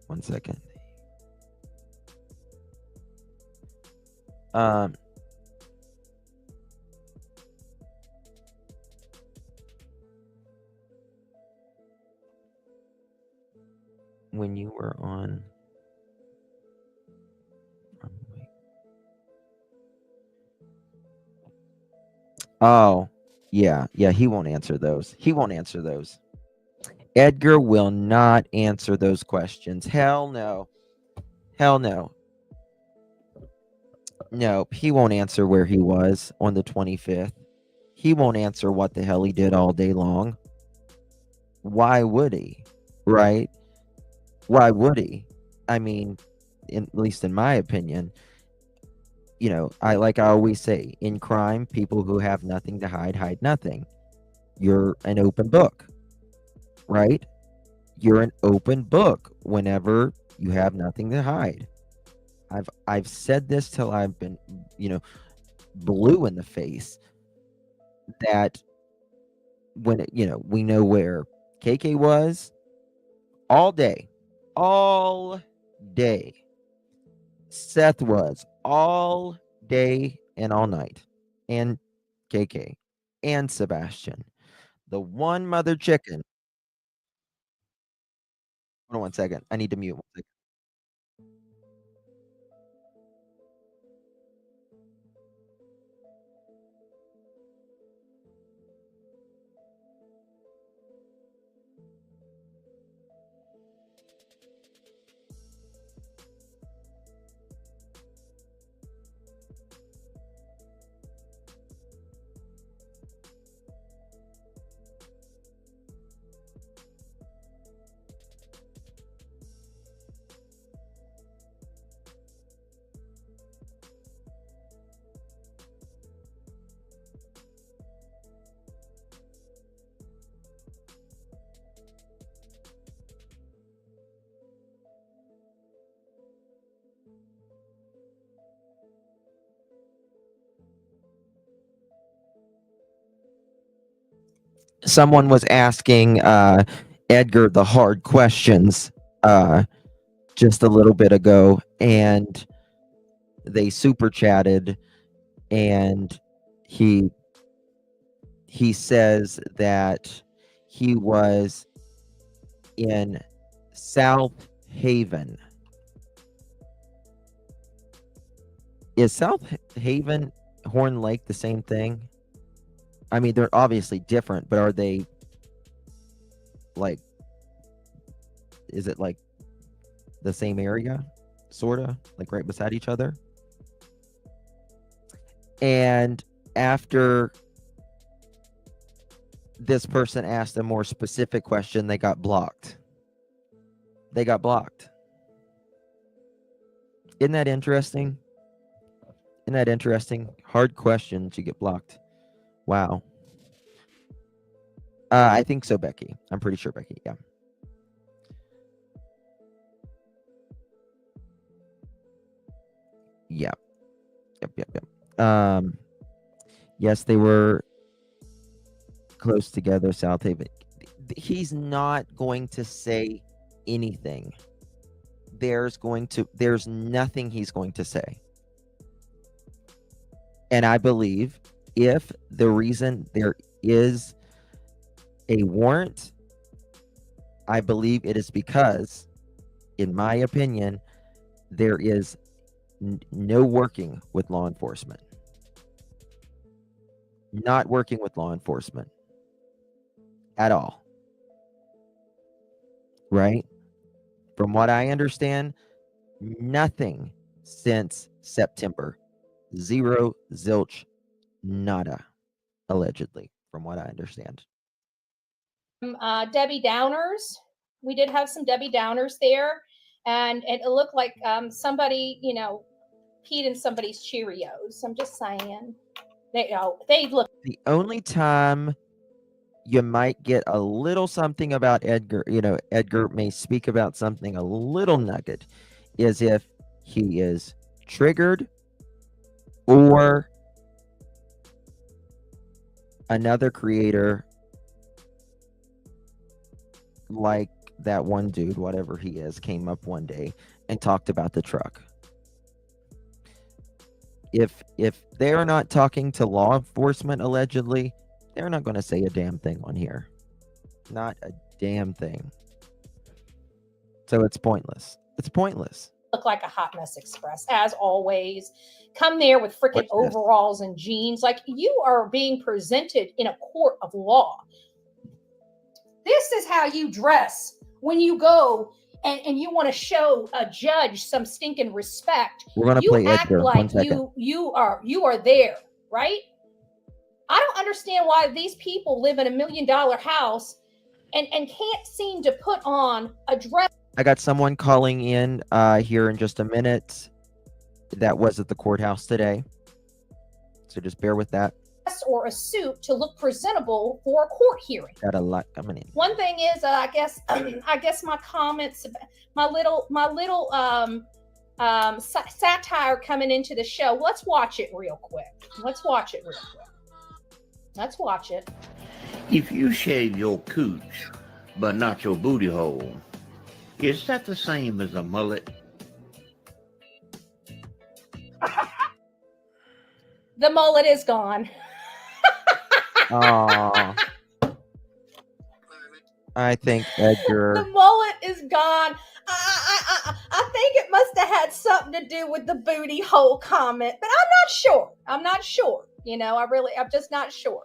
1 second. When you were on, Oh, yeah. He won't answer those. Edgar will not answer those questions. Hell no. No, he won't answer where he was on the 25th. He won't answer what the hell he did all day long. Why would he? Right? Why would he? I mean, at least in my opinion, I always say, in crime, people who have nothing to hide nothing. You're an open book, right? You're an open book whenever you have nothing to hide. I've said this till I've been, blue in the face, that when we know where KK was all day. Seth was all day and all night, and KK and Sebastian, the one mother chicken. Hold on one second. I need to mute 1 second. Someone was asking Edgar the hard questions just a little bit ago, and they super chatted, and he says that he was in South Haven. Is South Haven, Horn Lake the same thing? I mean, they're obviously different, but are they like, is it like the same area, sorta, like right beside each other? And after this person asked a more specific question, they got blocked. Isn't that interesting? Hard questions, you get blocked. Wow. I think so, Becky. I'm pretty sure, Becky. Yeah. Yep. Yes, they were close together, South Haven. He's not going to say anything. There's nothing he's going to say. And I believe if the reason there is a warrant, I believe it is because, in my opinion, there is no working with law enforcement. Not working with law enforcement at all. Right? From what I understand, nothing since September. Zero, zilch, nada, allegedly, from what I understand. Debbie Downers. We did have some Debbie Downers there, and it looked like somebody, peed in somebody's Cheerios. I'm just saying. They look. The only time you might get a little something about Edgar, Edgar may speak about something, a little nugget, is if he is triggered or another creator like that one dude, whatever he is, came up one day and talked about the truck. If they're not talking to law enforcement, allegedly, they're not going to say a damn thing on here. Not a damn thing. So it's pointless. look like a hot mess express, as always. Come there with freaking What's this? overalls and jeans. Like, you are being presented in a court of law. This is how you dress when you go and you want to show a judge some stinking respect. We're gonna You play act Edgar. like 1 second. you are there, right? I don't understand why these people live in $1 million house and can't seem to put on a dress I got someone calling in here in just a minute. That was at the courthouse today. So just bear with that. or a suit to look presentable for a court hearing. Got a lot coming in. One thing is, I guess my comments, my little satire coming into the show. Let's watch it real quick. Let's watch it. If you shave your cooch, but not your booty hole, is that the same as a mullet? The mullet is gone. Oh, I think Edgar. The mullet is gone. I think it must have had something to do with the booty hole comment, but I'm not sure. You know, I'm just not sure.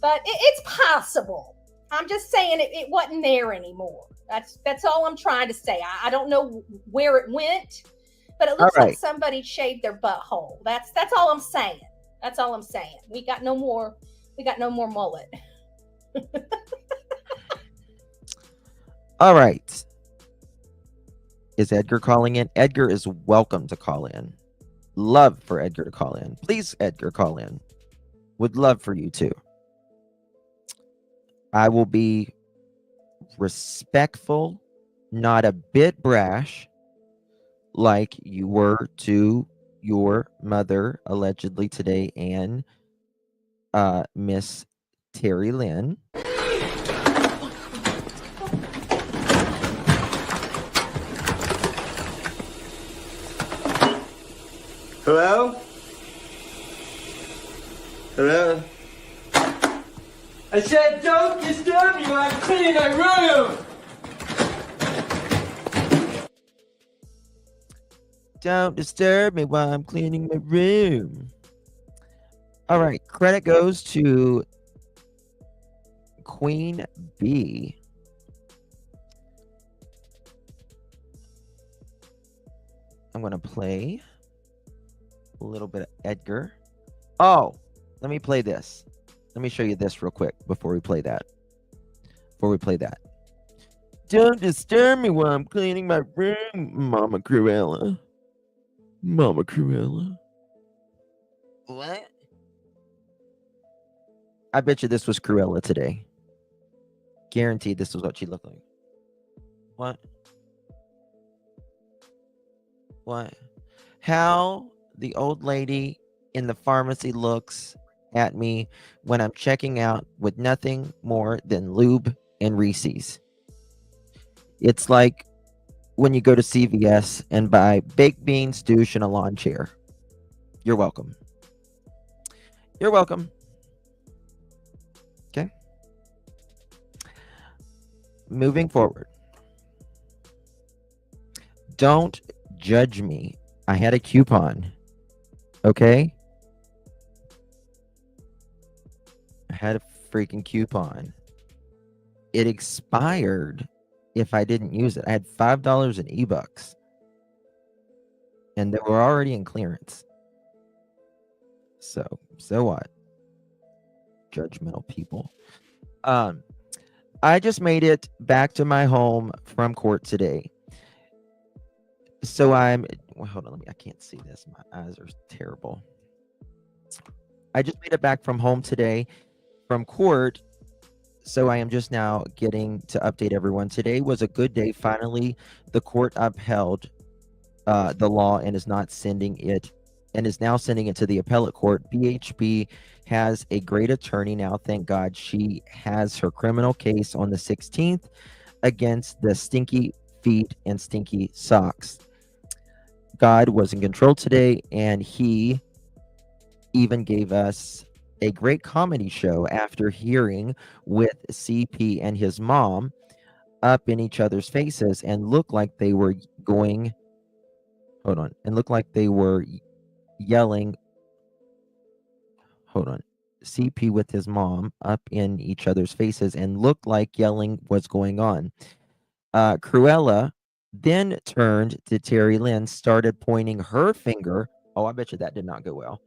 But it's possible. I'm just saying it wasn't there anymore. That's all I'm trying to say. I don't know where it went, but it looks like somebody shaved their butthole. That's all I'm saying. That's all I'm saying. We got no more mullet. All right. Is Edgar calling in? Edgar is welcome to call in. Love for Edgar to call in. Please, Edgar, call in. Would love for you to. I will be respectful, not a bit brash, like you were to your mother allegedly today, and Miss Terry Lynn. Hello? Hello? I said don't disturb me while I'm cleaning my room! Don't disturb me while I'm cleaning my room. All right, credit goes to Queen B. I'm going to play a little bit of Edgar. Oh, let me play this. Let me show you this real quick before we play that. Don't disturb me while I'm cleaning my room, Mama Cruella. What? I bet you this was Cruella today. Guaranteed this was what she looked like. What? How the old lady in the pharmacy looks at me when I'm checking out with nothing more than lube and Reese's. It's like when you go to CVS and buy baked beans, douche, and a lawn chair. You're welcome. Okay. Moving forward. Don't judge me. I had a coupon. Okay? I had a freaking coupon. It expired if I didn't use it. I had $5 in eBucks. And they were already in clearance. So what? Judgmental people. I just made it back to my home from court today. So hold on, I can't see this. My eyes are terrible. I just made it back from home today from court. So I am just now getting to update everyone. Today was a good day. Finally, the court upheld the law and is now sending it to the appellate court. BHP has a great attorney now. Thank God. She has her criminal case on the 16th against the stinky feet and stinky socks. God was in control today, and he even gave us a great comedy show after hearing with CP and his mom up in each other's faces and looked like they were going Hold on. And looked like they were yelling. Hold on. CP with his mom up in each other's faces and looked like yelling what's going on. Cruella then turned to Terry Lynn, started pointing her finger. Oh, I bet you that did not go well.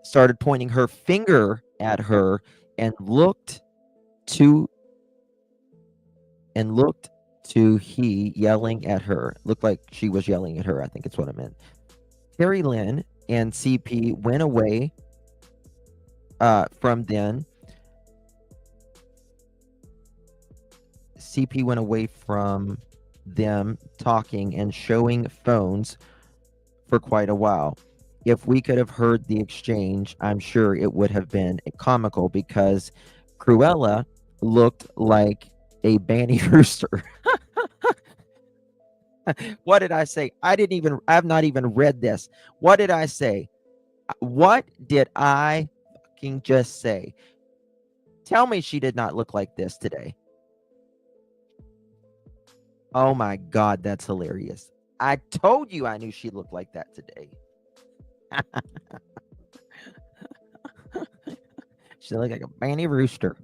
Started pointing her finger at her and looked to he yelling at her. Looked like she was yelling at her. I think it's what I meant. Terry Lynn and CP went away from then. CP went away from them talking and showing phones for quite a while. If we could have heard the exchange, I'm sure it would have been comical because Cruella looked like a banny rooster. What did I say? I've not even read this. What did I say? What did I fucking just say? Tell me she did not look like this today. Oh my God, that's hilarious. I told you I knew she looked like that today. She looked like a banny rooster.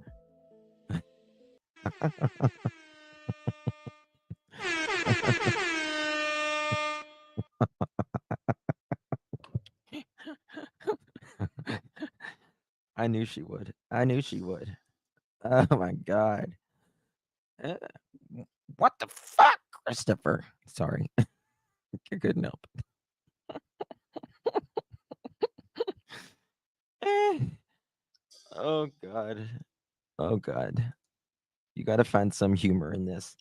I knew she would. I knew she would. Oh my God. What the fuck, Christopher? Sorry. I couldn't help it. Oh God. Oh God. You got to find some humor in this.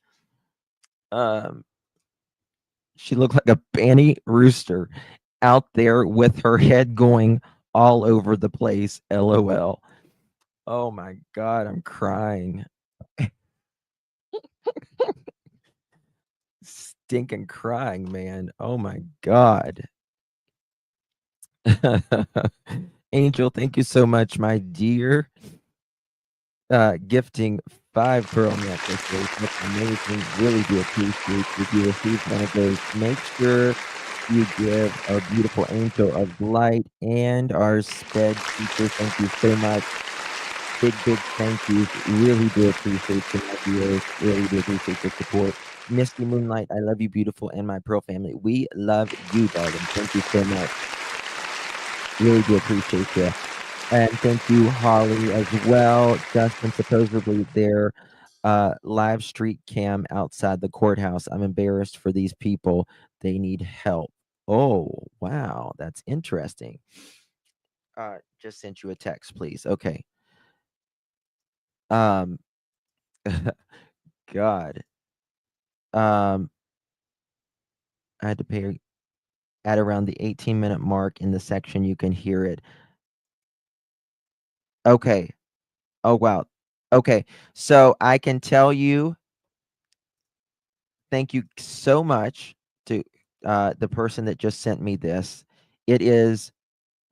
She looked like a banny rooster out there with her head going all over the place. LOL. Oh my God, I'm crying. Stinking crying, man. Oh my God. Angel, thank you so much, my dear. Gifting 5 pearl necklaces. That's amazing. Really do appreciate if you receive one of those. Make sure you give our beautiful Angel of Light and our sped teacher. Thank you so much. Big thank yous. Really do appreciate you, my dears. Really do appreciate the support. Misty Moonlight, I love you, beautiful, and my Pearl family. We love you, darling. Thank you so much. Really do appreciate you. And thank you, Holly, as well. Justin, supposedly their live street cam outside the courthouse. I'm embarrassed for these people. They need help. Oh, wow. That's interesting. Just sent you a text, please. Okay. God. I had to pay at around the 18-minute mark in the section. You can hear it. Okay. Oh, wow. Okay. So I can tell you, thank you so much to the person that just sent me this. It is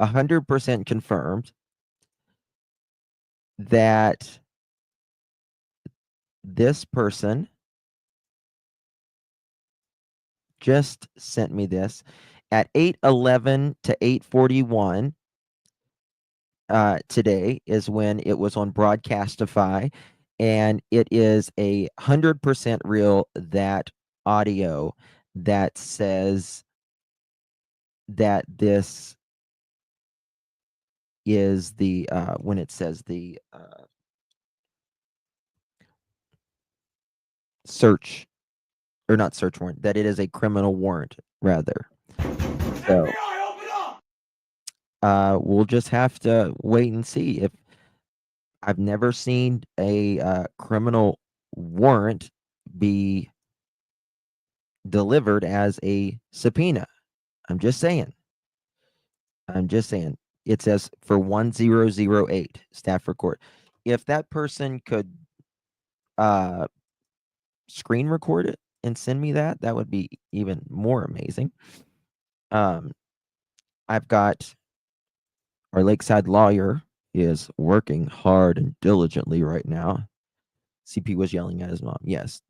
100% confirmed that this person just sent me this at 8:11 to 8:41 today is when it was on Broadcastify, and it is 100% real. That audio that says that this is the when it says the search, or not search warrant, that it is a criminal warrant rather. So we'll just have to wait and see. If I've never seen a criminal warrant be delivered as a subpoena. I'm just saying. It says for 1008 Stafford Court. If that person could screen record it and send me that, that would be even more amazing. I've got our Lakeside lawyer is working hard and diligently right now. CP was yelling at his mom. Yes.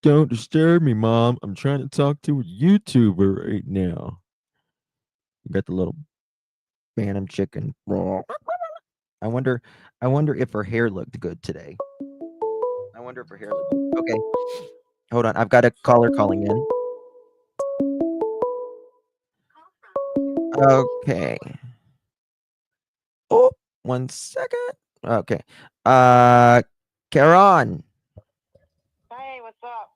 Don't disturb me, Mom. I'm trying to talk to a YouTuber right now. You got the little Phantom chicken. I wonder if her hair looked good today. I wonder if her hair looked good. Okay. Hold on. I've got a caller calling in. Okay. Oh, 1 second. Okay. Karen. Hey, what's up?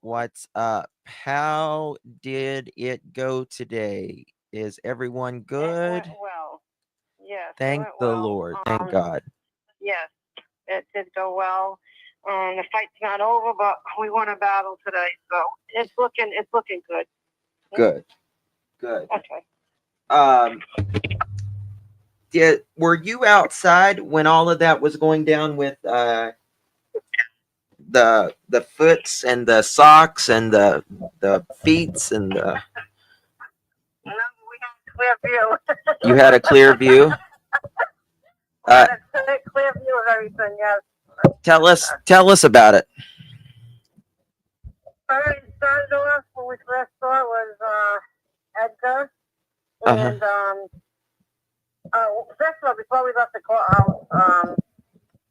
What's up? How did it go today? Is everyone It good? went well. Yes, it Thank went the well. Lord. Thank God. Yes, it did go well. The fight's not over, but we won a battle today, so it's looking good. Good. Good. Okay. Were you outside when all of that was going down with the foots and the socks and the feets and the No, we had a clear view. you had a clear view? We had a clear view of everything. Yes. Tell us about it. All right, started off when we first saw it was Edgar, Uh-huh. and first of all, before we left the courthouse,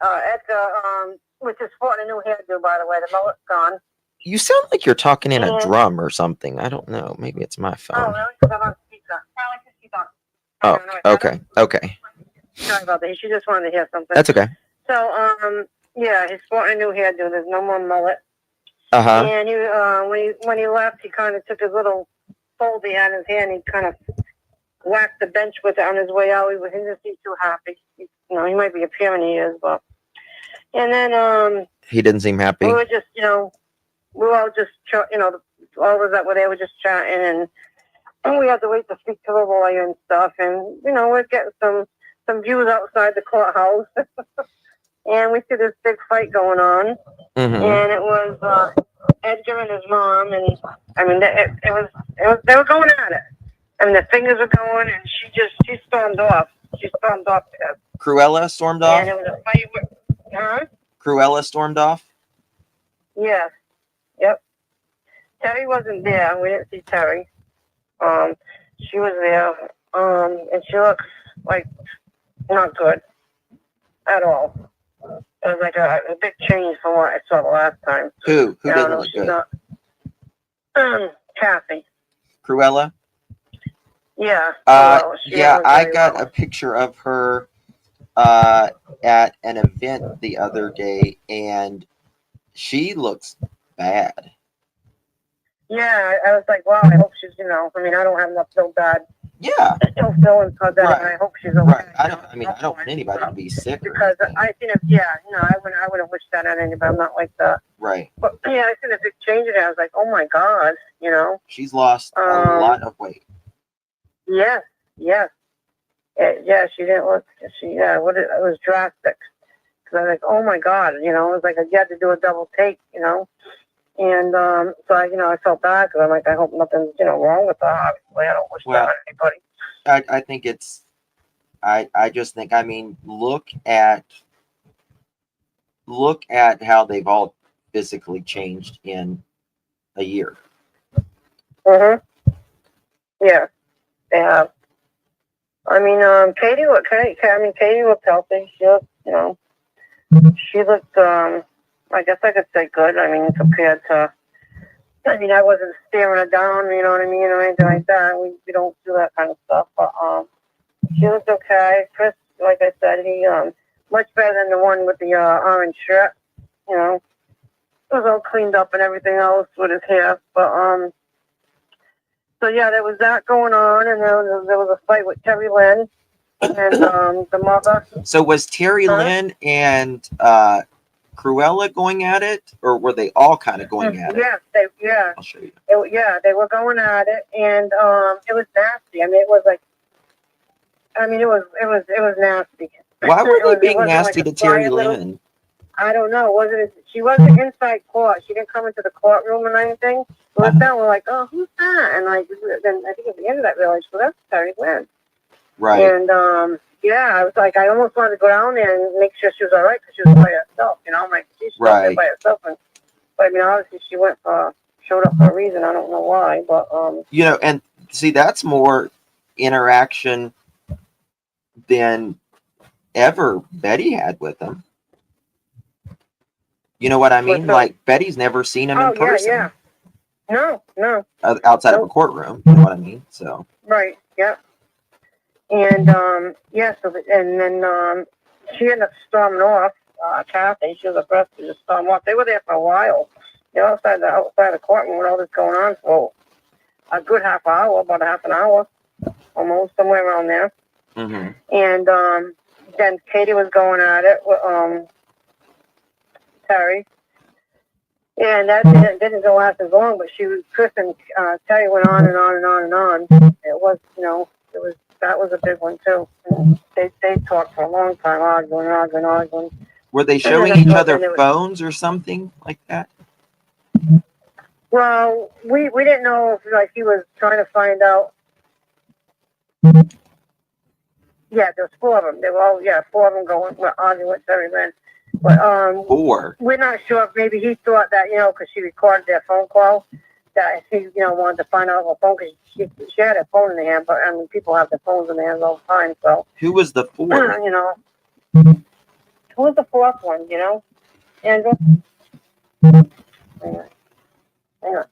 Edgar, which is sporting a new hairdo, by the way, the mullet's gone. You sound like you're talking in a drum or something. I don't know. Maybe it's my Oh, phone. really? Because I'm on speaker. Probably because she's on. Oh, Okay. okay. Sorry about that. She just wanted to hear something. That's okay. So, yeah, he's sporting a new hairdo. There's no more mullet. Uh-huh. And he, when he left, he kind of took his little fold he had in his hand. He kind of whacked the bench with it on his way out. He didn't seem too happy. He might be appearing he is, but. And then, He didn't seem happy. we were just, we were all just, all of us that were there were just chatting, and we had to wait to speak to the lawyer and stuff. And, we're getting some views outside the courthouse. And we see this big fight going on. Mm-hmm. And it was Edgar and his mom. And, I mean, they were going at it. I mean, the fingers were going, and she stormed off. She stormed off. Cruella stormed off? And it was a fight with, huh? Cruella stormed off? Yes. Yep. Terry wasn't there. We didn't see Terry. She was there. And she looks like not good at all. It was like a big change from what I saw the last time. Who doesn't look good? Kathy. Cruella? Yeah. Yeah, I got a picture of her at an event the other day, and she looks bad. Yeah, I was like, wow, I hope she's, I mean, I don't have enough so bad. Yeah. No feelings for that, Right. and I hope she's okay. Right. I don't want anybody to be sick. Because I think I wouldn't wish that on anybody. I'm not like that. Right. But yeah, I seen a big change in her. I was like, oh my God, She's lost a lot of weight. Yes. Yeah, she didn't look. It was drastic. Because I was like, oh my God, it was like you had to do a double take, And so I felt bad because I'm like, I hope nothing's wrong with her. Obviously, I don't wish that on anybody. I think it's. I just think. I mean, look at how they've all physically changed in a year. Mhm. Yeah, they have. I mean, Katie looked healthy. She looked, she looked, I guess I could say good. I mean, compared to, I wasn't staring her down, you know what I mean, or anything like that. We don't do that kind of stuff. But she looked okay. Chris, like I said, he much better than the one with the orange shirt. It was all cleaned up and everything else with his hair. But so yeah, there was that going on, and there was a fight with Terry Lynn and the mother. So was Terry Lynn and Cruella going at it, or were they all kind of going at it? Yeah. I'll show you. They were going at it, and it was nasty. I mean, it was nasty. Why were they being nasty to Terry Lynn? I don't know. She wasn't inside court. She didn't come into the courtroom or anything. But then we're like, oh, who's that? And then I think at the end of that, we realized, well, that's Terry Lynn. Right. And I was like, I almost wanted to go down there and make sure she was all right because she was by herself. I'm like, she's there by herself. I mean, obviously she showed up for a reason. I don't know why, but You know, and see, that's more interaction than ever Betty had with him. You know what I mean? Like Betty's never seen him in person. Yeah. No. Outside of a courtroom. You know what I mean? So. Right. Yeah. And yeah. So and then she ended up storming off. Kathy, she was the first to just storm off. They were there for a while. You know, outside the courtroom with all this going on for a good half hour, about a half an hour, almost somewhere around there. Mm-hmm. And then Katie was going at it with Terry. And that didn't go last as long, but Chris and Terry went on and on and on and on. It was, that was a big one too. And they talked for a long time, arguing. Were they showing each other phones or something like that? Well, we didn't know if like he was trying to find out. Yeah, there's 4 of them. They were all 4 of them arguing with Terry Lynn. But 4. We're not sure if maybe he thought that because she recorded their phone call that he wanted to find out her phone because she had her phone in her hand. But I mean, people have their phones in their hands all the time. So who was the 4th? Who was the 4th one? Andrew. Hang on.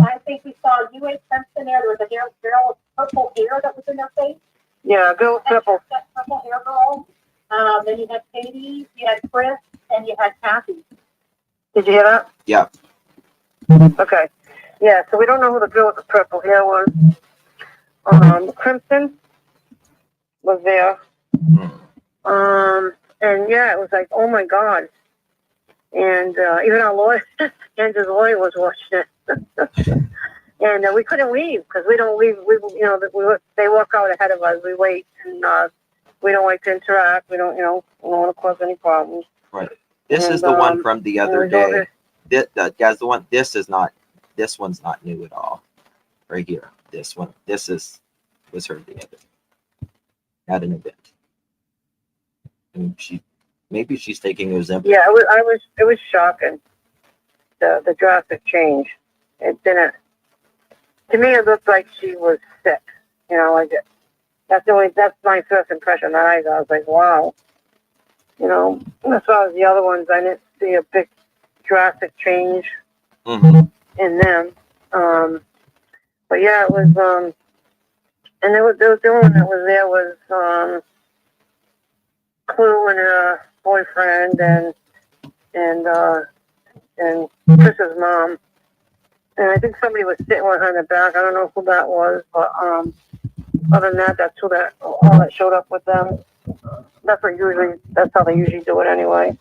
I think we saw U.A. Simpson there. There was a girl with purple hair that was in their face. Yeah, girl purple. That purple hair girl. Then you had Katie, you had Chris, and you had Kathy. Did you hear that? Yeah. Okay. Yeah, so we don't know who the girl with the purple hair was. Crimson was there. And yeah, it was like, oh my God. And even our lawyer, Andrew's lawyer, was watching it. And we couldn't leave because we don't leave. They walk out ahead of us. We wait, and we don't like to interact. We don't want to cause any problems. Right. This is the one from the other day. Guys, the one. This one's not new at all. Right here. This one. Was her the other at an event. And maybe she's taking Ozempic. Yeah, it was shocking. The drastic change. It didn't. To me, it looked like she was sick. That's my first impression that I got. I was like, wow. As far as the other ones, I didn't see a big drastic change in them. But yeah, it was. And there was the one that was there was Clue and her boyfriend and Chris's mom. And I think somebody was sitting with her in the back. I don't know who that was, but other than that, that's all that showed up with them. That's how they usually do it anyway.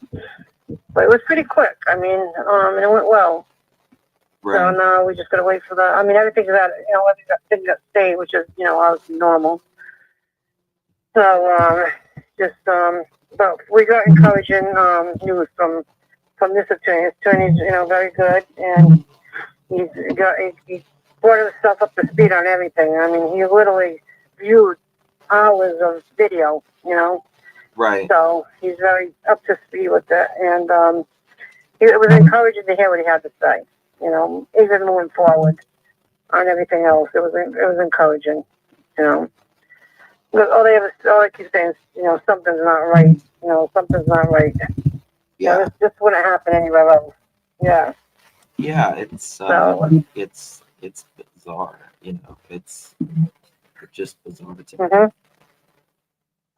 But it was pretty quick. I mean, and it went well. Right. So now we just gotta wait for that. I mean, everything got stayed, which is obviously normal. So but we got encouraging news from this attorney. His attorney's very good, and he brought himself up to speed on everything. I mean, he literally viewed hours of video, Right. So he's very up to speed with that, and it was encouraging to hear what he had to say. Even moving forward on everything else, it was encouraging. But all they keep saying is, something's not right. Something's not right. Yeah. This wouldn't happen anywhere else. Yeah. Yeah, it's bizarre. It's just bizarre to me.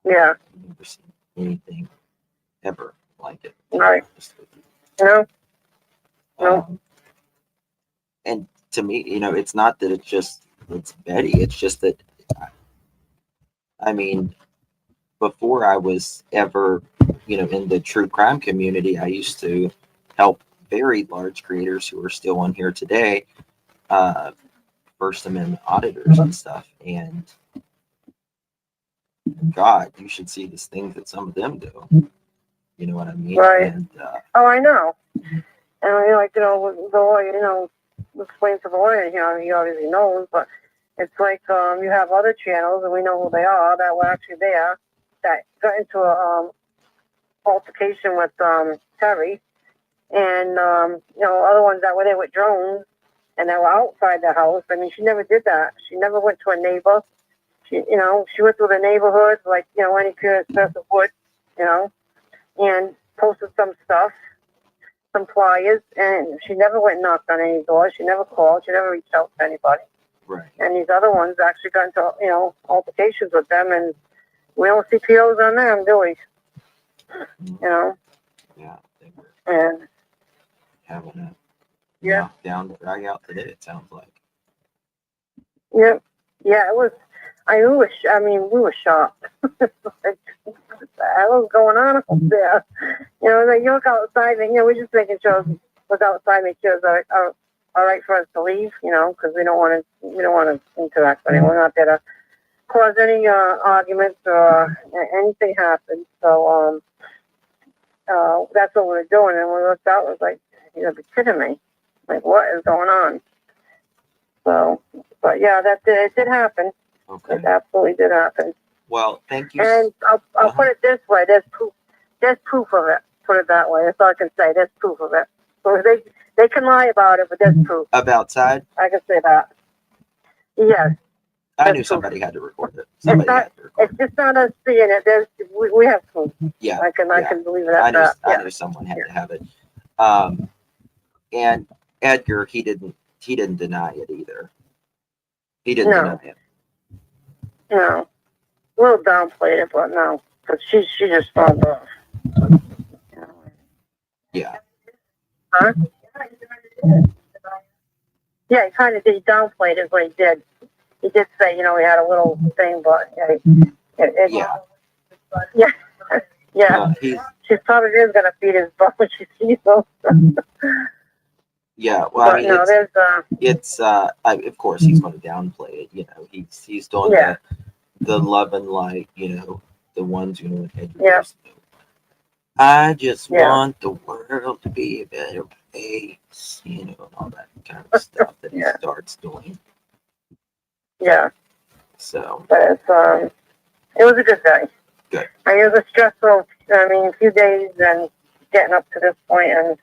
Yeah. I've never seen anything ever like it. Right. No. And to me, it's not that it's Betty. It's just that, I mean, before I was ever, in the true crime community, I used to help very large creators who are still on here today, First Amendment auditors and stuff. And God, you should see these things that some of them do. You know what I mean? Right. And, I know. And the lawyer, explain to the lawyer, he obviously knows, but it's like you have other channels, and we know who they are that were actually there, that got into a altercation with Terry, and other ones that were there with drones, and they were outside the house. I mean, she never did that. She never went to a neighbor. She went through the neighborhood like any curious person would, and posted some stuff, some flyers, and she never went and knocked on any doors. She never called. She never reached out to anybody. Right. And these other ones actually got into altercations with them, and we don't see POs on them, do we? Yeah. They were And having a yeah, knockdown drag out today. It sounds like. yeah, it was. We were shocked. Like, what the hell is going on up there? Like you look outside, and we're just making sure look outside, make sure it's all right for us to leave, because we don't want to interact with anyone. We're not there to cause any arguments or anything happen. So that's what we were doing, and when we looked out, it was like, you gotta be kidding me! Like, what is going on? So, but yeah, it did happen. Okay. It absolutely did happen. Well, thank you. And I'll put it this way: there's proof of it. Put it that way. That's all I can say. There's proof of it. So they can lie about it, but there's proof. Up outside? I can say that. Yes. I knew somebody had to record it. It's just not us seeing it. We have proof. Yeah. I can believe it at that. I knew someone had to have it. And Edgar, he didn't deny it either. He didn't deny it. No. A little downplayed it, but no. Because she just found off. Yeah. Huh? Yeah, he kind of did. He downplayed it, what he did. He did say, he had a little thing, but yeah. She probably is going to feed his butt when she sees him. Yeah, well, but, of course he's going to downplay it. He's doing the love and light, the ones with Edgar's. I just want the world to be a better place, and all that kind of stuff that he starts doing. Yeah. So. But it was a good day. Good. It was a stressful, few days and getting up to this point and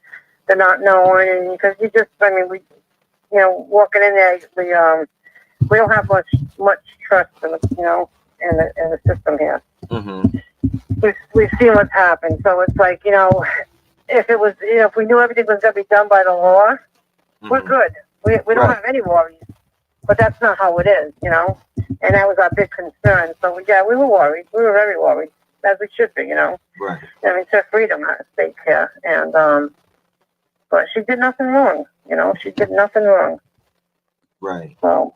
the not knowing, and because we walking in there, we don't have much trust in the system here. Mm-hmm. We've seen what's happened, so it's like, if it was, if we knew everything was going to be done by the law, we're good. We don't have any worries, but that's not how it is, and that was our big concern. So yeah, we were worried. We were very worried, as we should be, Right. It's her freedom at stake here, and but she did nothing wrong, she did nothing wrong. Right. So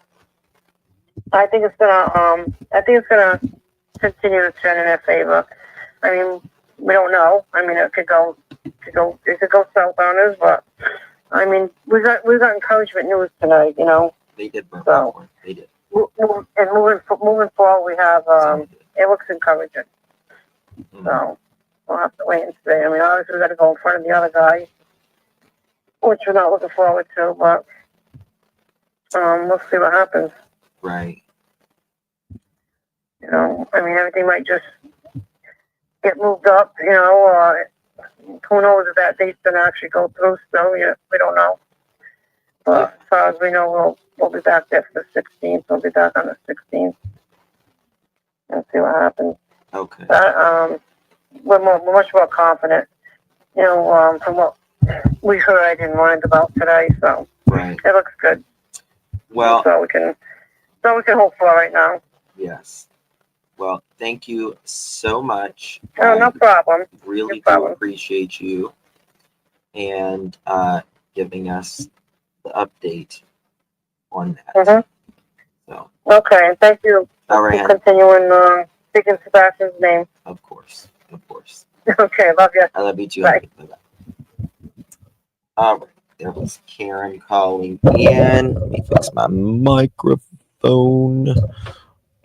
I think it's gonna continue to turn in their favor. We don't know. It could go south on us, but we got encouragement news tonight. They did. So they did. And moving forward, we have it looks encouraging. Mm-hmm. So we'll have to wait and see. Obviously we got to go in front of the other guy, which we're not looking forward to, but we'll see what happens. Right. Everything might just get moved up, or who knows if that date's going to actually go through still. We don't know. But as far as we know, we'll be back there for the 16th. We'll be back on the 16th and see what happens. Okay. We're much more confident, from what we heard and learned about today. So right. It looks good. Well, so we can hope for right now. Yes. Well, thank you so much. Oh, no problem. Really do appreciate you and giving us the update on that. Mm-hmm. So. Okay, thank you. All right. Continuing speaking Sebastian's name. Of course. Okay, love you. I love you too. Bye. All right. There was Karen calling in. Let me fix my microphone.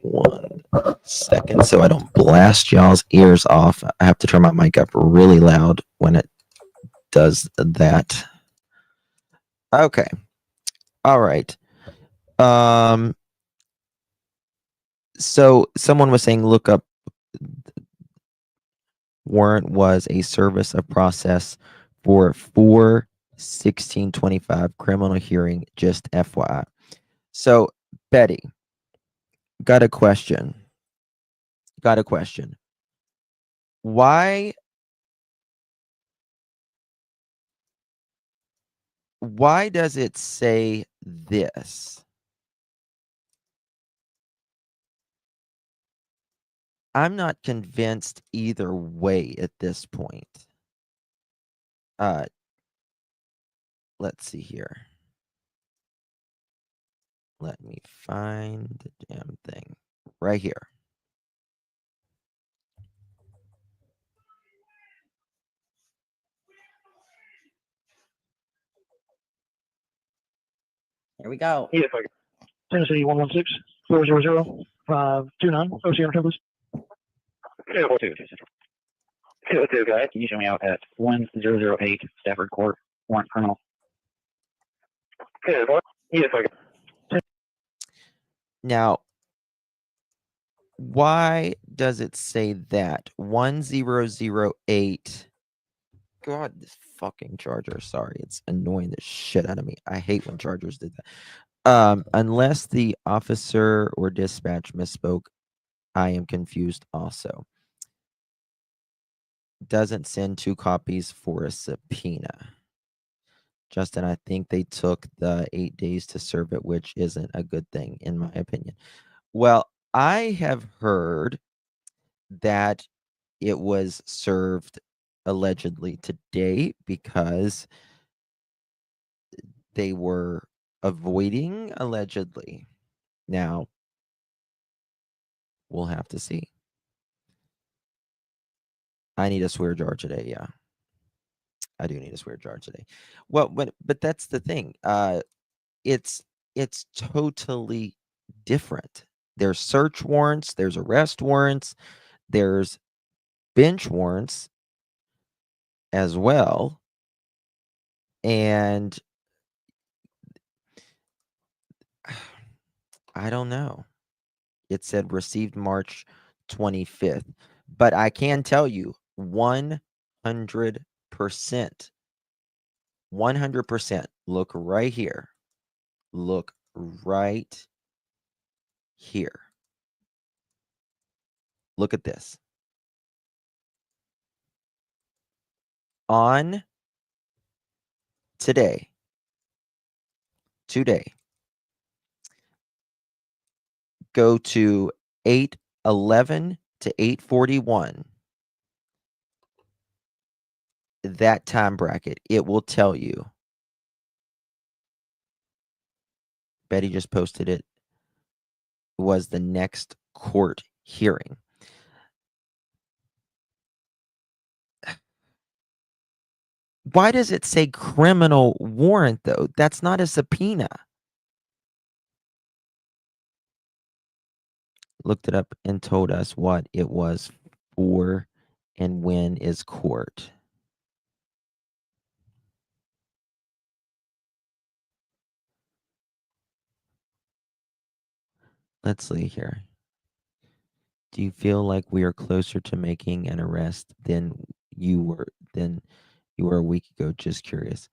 1 second so I don't blast y'all's ears off. I have to turn my mic up really loud when it does that. Okay. All right. So someone was saying look up warrant was a service of process for 4/16/25 criminal hearing, just FYI. So, Betty, got a question. Why does it say this? I'm not convinced either way at this point. Let's see here. Let me find the damn thing right here. Here we go. Yes, sir. Tennessee 116-400-529. OC on please. 242. 202, guys. Can you show me out at 1008 Stafford Court, warrant criminal? Yes, sir. Now, why does it say that? 1008. God, this fucking charger. Sorry, it's annoying the shit out of me. I hate when chargers do that. Unless the officer or dispatch misspoke, I am confused also. Doesn't send 2 copies for a subpoena. Justin, I think they took the 8 days to serve it, which isn't a good thing, in my opinion. Well, I have heard that it was served allegedly today because they were avoiding allegedly. Now, we'll have to see. I need a swear jar today, yeah. I do need a swear jar today. Well, but that's the thing. It's totally different. There's search warrants, there's arrest warrants, there's bench warrants as well. And I don't know. It said received March 25th. But I can tell you 100%. 100%. Look right here. Look right here. Look at this. On today, go to 8:11 to 8:41. That time bracket, it will tell you. Betty just posted it. Was the next court hearing. Why does it say criminal warrant, though? That's not a subpoena. Looked it up and told us what it was for and when is court. Let's see here. Do you feel like we are closer to making an arrest than you were a week ago? Just curious.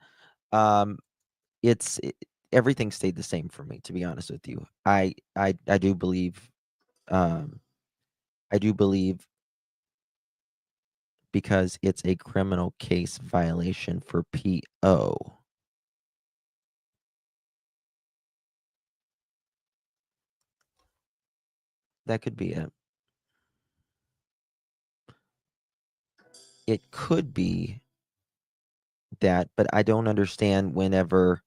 Everything stayed the same for me, to be honest with you. I do believe because it's a criminal case violation for PO. That could be it. It could be that, but I don't understand whenever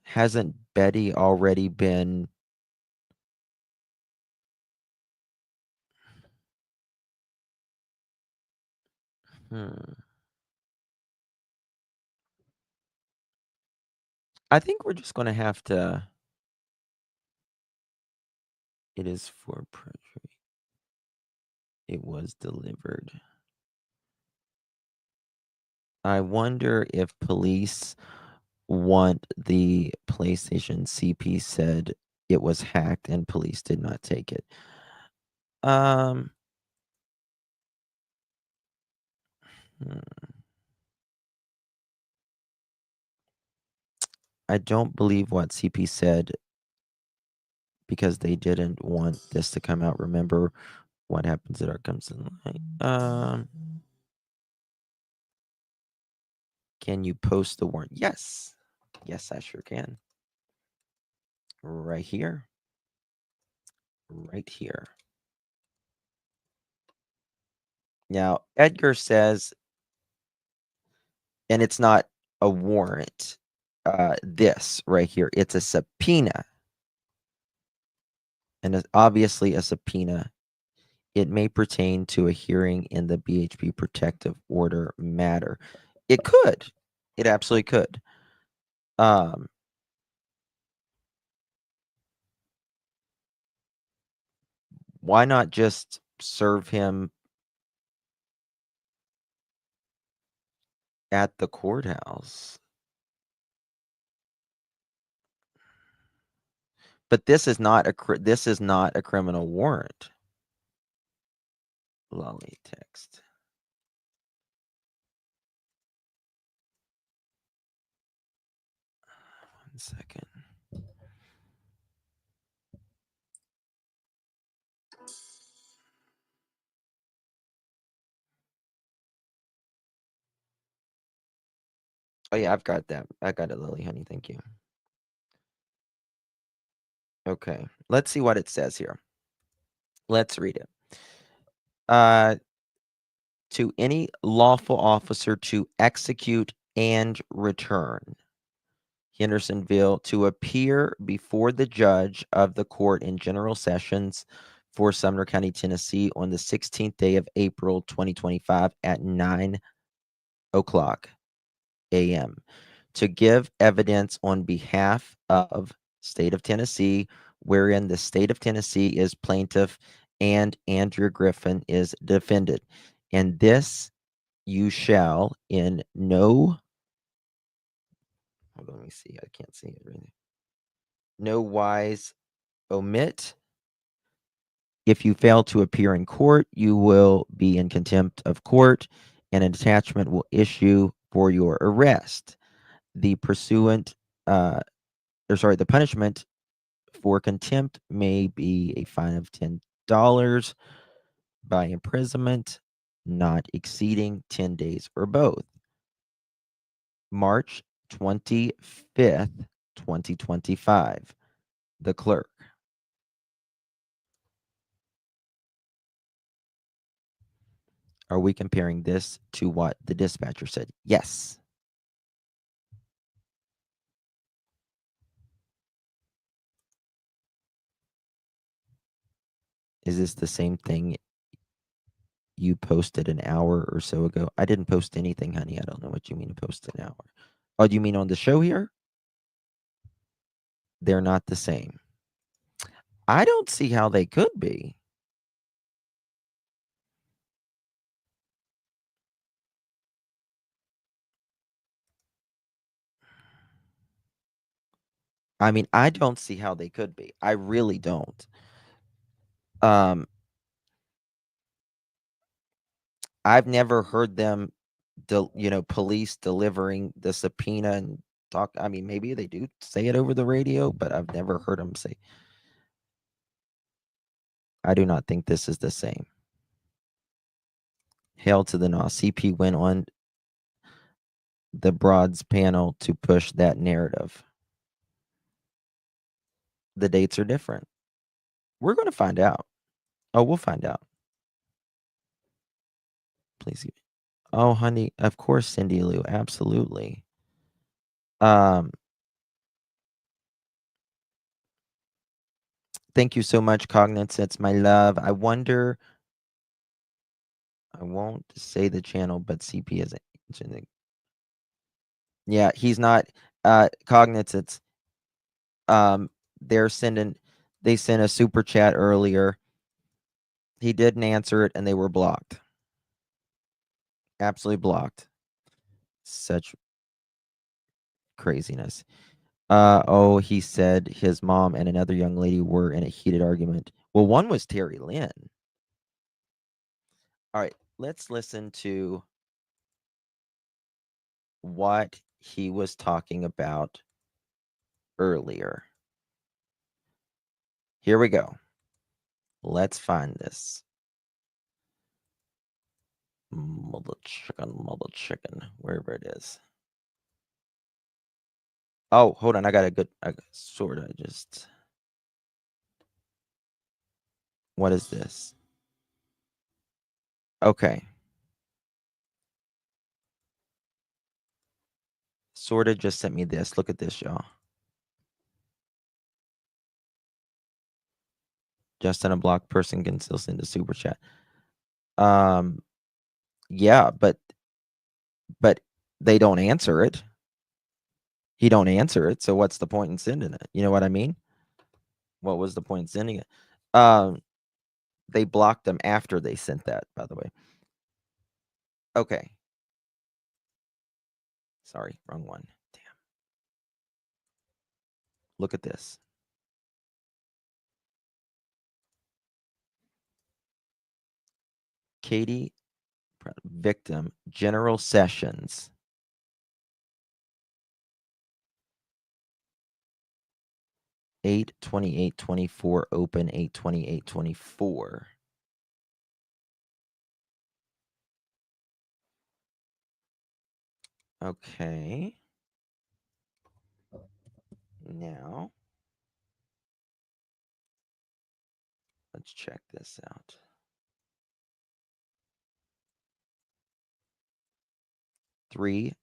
hasn't Betty already been I think we're just going to have to. It is for perjury. It was delivered. I wonder if police want the PlayStation CP said it was hacked and police did not take it. I don't believe what CP said because they didn't want this to come out. Remember what happens at our comes in light. Can you post the warrant? Yes. Yes, I sure can. Right here. Right here. Now, Edgar says, and it's not a warrant, this right here, it's a subpoena. And obviously a subpoena, it may pertain to a hearing in the BHP protective order matter. It could. It absolutely could. Why not just serve him at the courthouse? But this is not a criminal warrant. Lolly text. One second. Oh yeah, I've got that. I got it, Lily, honey. Thank you. Okay, let's see what it says here. Let's read it. To any lawful officer to execute and return. Hendersonville to appear before the judge of the court in general sessions for Sumner County, Tennessee on the 16th day of April 2025 at 9:00 a.m. to give evidence on behalf of state of Tennessee, wherein the state of Tennessee is plaintiff and Andrew Griffin is defendant. And this you shall in no, hold on, let me see, I can't see it really. No wise omit. If you fail to appear in court, you will be in contempt of court, and an attachment will issue for your arrest. The the punishment for contempt may be a fine of $10 by imprisonment, not exceeding 10 days or both. March 25th, 2025. The clerk. Are we comparing this to what the dispatcher said? Yes. Is this the same thing you posted an hour or so ago? I didn't post anything, honey. I don't know what you mean post an hour. Oh, do you mean on the show here? They're not the same. I don't see how they could be. I mean, I don't see how they could be. I really don't. I've never heard them, police delivering the subpoena and talk. I mean, maybe they do say it over the radio, but I've never heard them say. I do not think this is the same. Hail to the no. CP went on the Broads panel to push that narrative. The dates are different. We're going to find out. Oh, we'll find out. Please. Oh, honey, of course, Cindy Lou, absolutely. Thank you so much, Cognizance, my love. I wonder. I won't say the channel, but CP is. Yeah, he's not. Cognizance. They sent a super chat earlier. He didn't answer it, and they were blocked. Absolutely blocked. Such craziness. Oh, he said his mom and another young lady were in a heated argument. Well, one was Terry Lynn. All right, let's listen to what he was talking about earlier. Here we go. Let's find this. Mother chicken, wherever it is. Oh, hold on. I got sort of just. What is this? Okay. Sort of just sent me this. Look at this, y'all. Just an unblocked person can still send a super chat. Yeah, but they don't answer it. He don't answer it, so what's the point in sending it? You know what I mean? What was the point in sending it? They blocked them after they sent that, by the way. Okay. Sorry, wrong one. Damn. Look at this. Katie, victim, General Sessions. (8/28/24) open 8/28/24. Okay. Now, let's check this out. Three.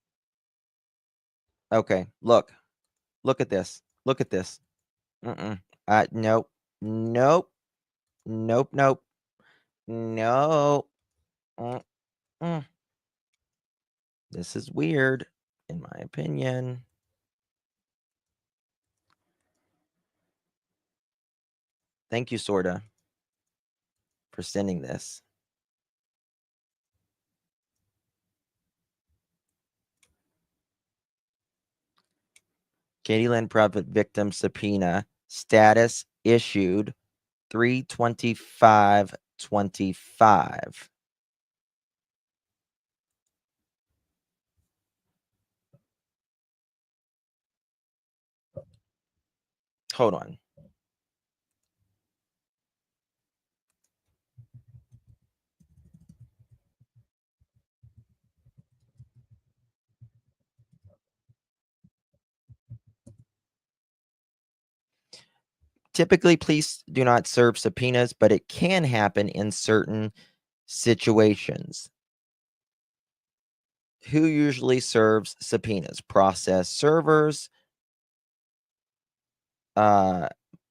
Okay, look. Look at this. Look at this. Nope. Nope. Nope. Nope. No. This is weird, in my opinion. Thank you, Sorta, for sending this. Katie Lynn Profit victim subpoena status issued 3/25/25. Hold on. Typically, police do not serve subpoenas, but it can happen in certain situations. Who usually serves subpoenas? Process servers,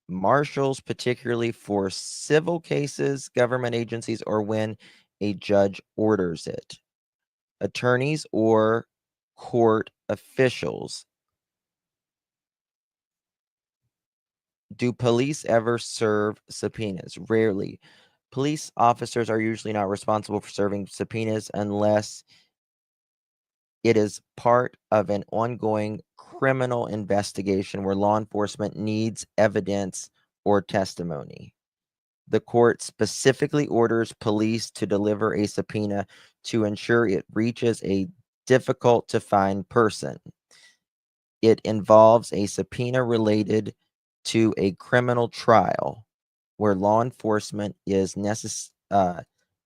marshals, particularly for civil cases, government agencies, or when a judge orders it. Attorneys or court officials. Do police ever serve subpoenas? Rarely. Police officers are usually not responsible for serving subpoenas unless it is part of an ongoing criminal investigation where law enforcement needs evidence or testimony. The court specifically orders police to deliver a subpoena to ensure it reaches a difficult to find person. It involves a subpoena related to a criminal trial where law enforcement is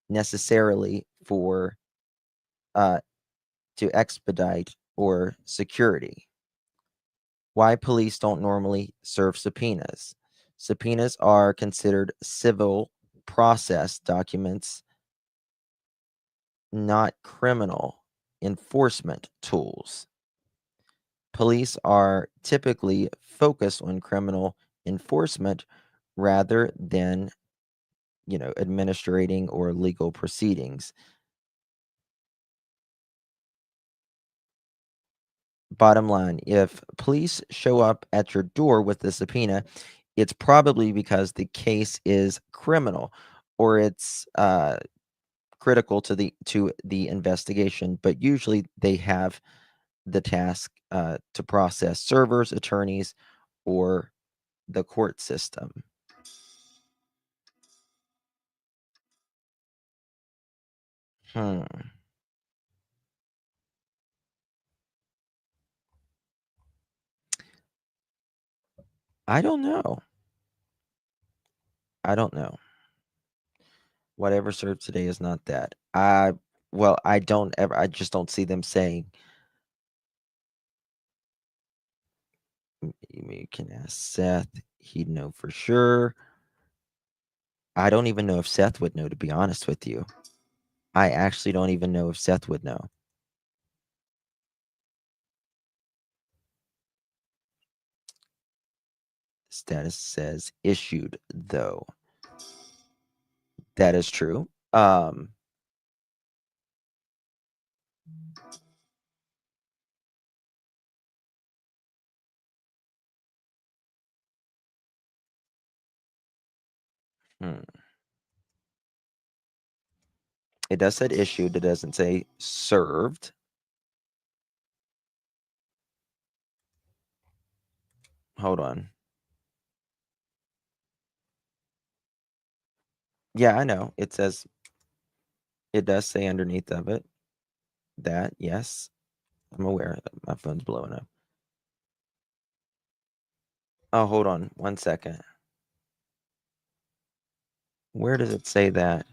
necessarily for to expedite or security. Why police don't normally serve subpoenas? Subpoenas are considered civil process documents, not criminal enforcement tools. Police are typically focused on criminal enforcement rather than, administrating or legal proceedings. Bottom line, if police show up at your door with a subpoena, it's probably because the case is criminal or it's critical to the investigation, but usually they have the task to process servers, attorneys, or the court system. I don't know. I don't know. Whatever served today is not that. I just don't see them saying, you can ask Seth, he'd know for sure. I don't even know if Seth would know, to be honest with you. I actually don't even know if Seth would know. Status says issued, though. That is true. It does say issued. It doesn't say served. Hold on. Yeah, I know. It says, it does say underneath of it that, yes, I'm aware. My phone's blowing up. Oh, hold on 1 second. Where does it say that?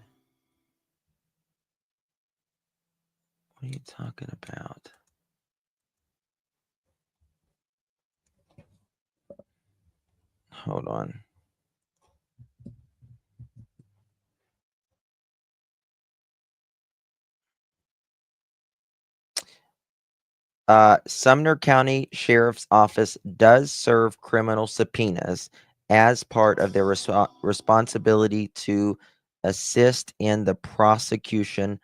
What are you talking about? Hold on. Sumner County Sheriff's Office does serve criminal subpoenas as part of their responsibility to assist in the prosecution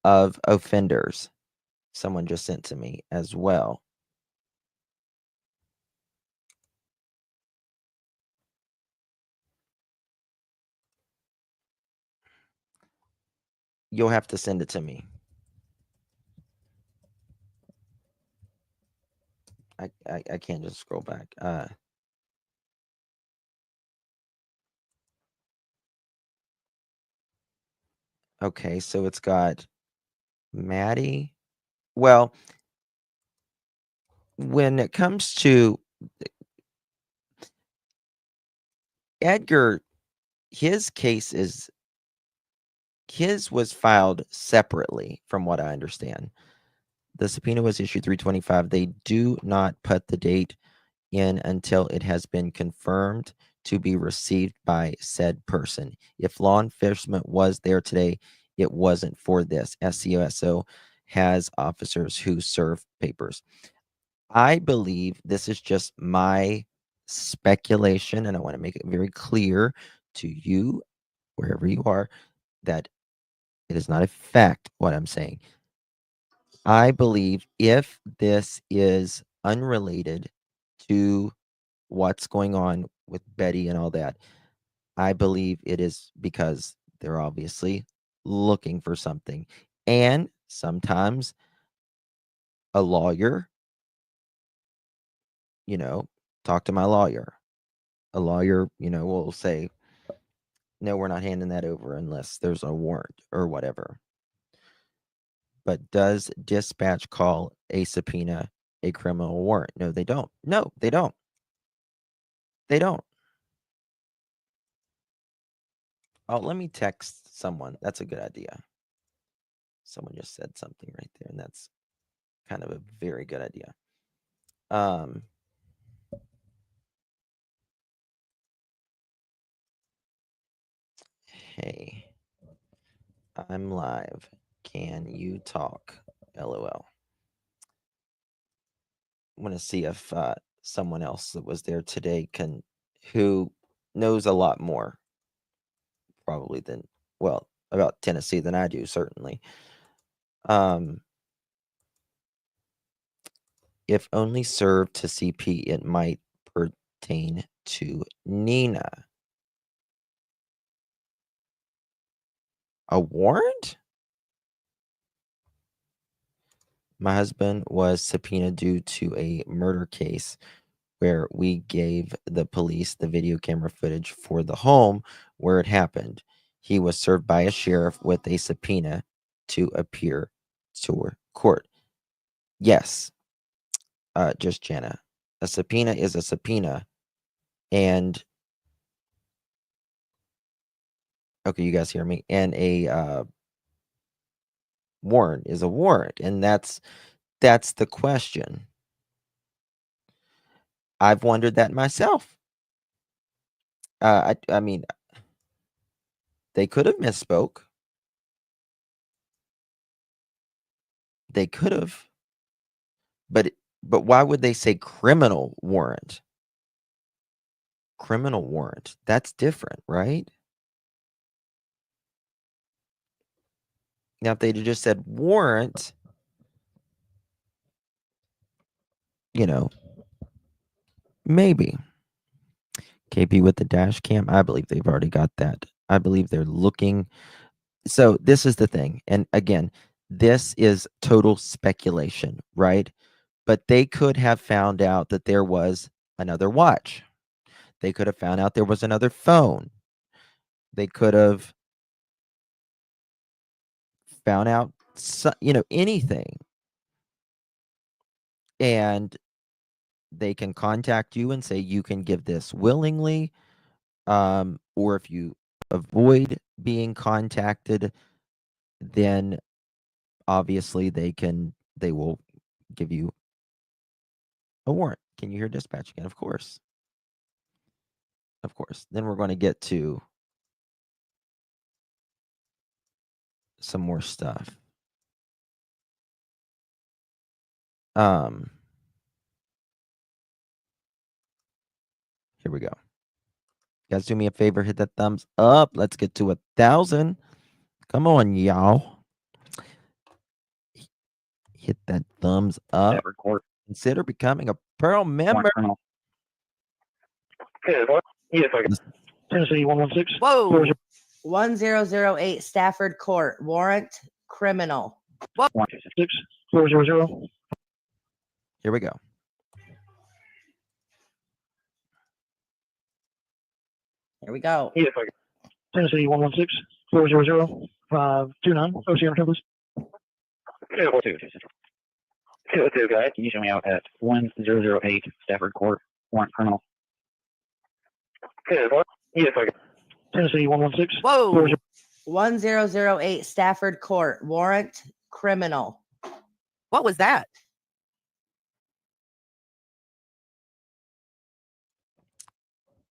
of offenders. Someone just sent to me as well. You'll have to send it to me. I can't just scroll back. Okay, so it's got Maddie. Well, when it comes to Edgar, his was filed separately from what I understand. The subpoena was issued 3/25. They do not put the date in until it has been confirmed to be received by said person. If law enforcement was there today, it wasn't for this. SCOSO has officers who serve papers. I believe this is just my speculation, and I want to make it very clear to you, wherever you are, that it is not a fact what I'm saying. I believe if this is unrelated to what's going on with Betty and all that, I believe it is because they're obviously looking for something. And sometimes a lawyer, talk to my lawyer. A lawyer, will say, no, we're not handing that over unless there's a warrant or whatever. But does dispatch call a subpoena a criminal warrant? No, they don't. No, they don't. They don't. Oh, let me text someone. That's a good idea. Someone just said something right there, and that's kind of a very good idea. Hey, I'm live. Can you talk? LOL. I want to see if someone else that was there today who knows a lot more probably about Tennessee than I do, certainly. If only served to CP, it might pertain to Nina. A warrant? My husband was subpoenaed due to a murder case where we gave the police the video camera footage for the home where it happened. He was served by a sheriff with a subpoena to appear to court. Yes, just Jana. A subpoena is a subpoena. And okay, you guys hear me? And a warrant is a warrant. And that's the question. I've wondered that myself. I mean, they could have misspoke. They could have. But why would they say criminal warrant? Criminal warrant. That's different, right? Now, if they'd just said warrant, you know, maybe. KP with the dash cam. I believe they've already got that. I believe they're looking. So this is the thing. And again, this is total speculation, right? But they could have found out that there was another watch. They could have found out there was another phone. They could have found out, anything. And they can contact you and say you can give this willingly. Or if you avoid being contacted, then obviously they will give you a warrant. Can you hear dispatch again? Of course. Of course. Then we're going to get to some more stuff. Here we go. Guys, do me a favor, hit that thumbs up. Let's get to 1,000. Come on, y'all. Hit that thumbs up. Consider becoming a Pearl member. Tennessee 116. Whoa. 1008 Stafford Court. Warrant criminal. 126 400. Here we go. Here we go. Tennessee 116 400 529. OCR Tempest. 202, guys. Can you show me out at 1008 Stafford Court? Warrant criminal. Tennessee 116. Whoa. 1008 Stafford Court. Warrant criminal. What was that?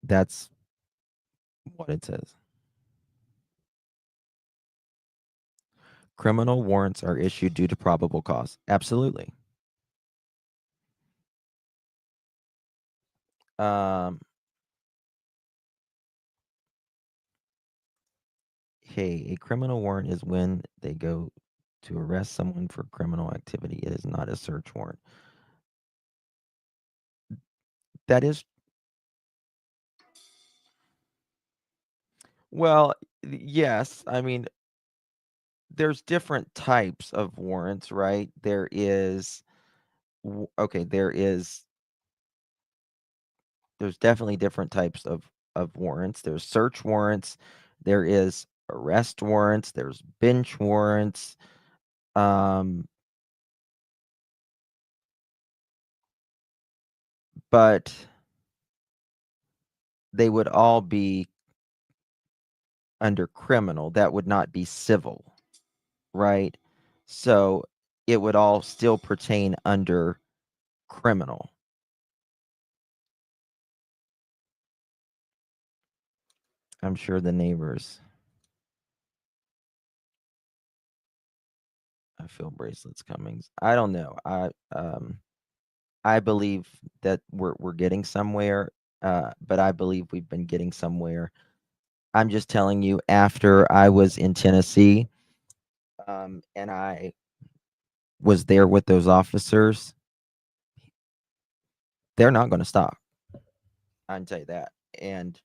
That's what it says. Criminal warrants are issued due to probable cause. Absolutely. Hey, a criminal warrant is when they go to arrest someone for criminal activity. It is not a search warrant. That is. Well, yes. I mean, there's different types of warrants, right? There is. Okay, there's definitely different types of warrants. There's search warrants. There is arrest warrants. There's bench warrants. But they would all be under criminal. That would not be civil, right? So it would all still pertain under criminal. I'm sure the neighbors. I feel bracelets coming. I don't know. I believe that we're getting somewhere, but I believe we've been getting somewhere. I'm just telling you, after I was in Tennessee, and I was there with those officers, they're not going to stop. I can tell you that. And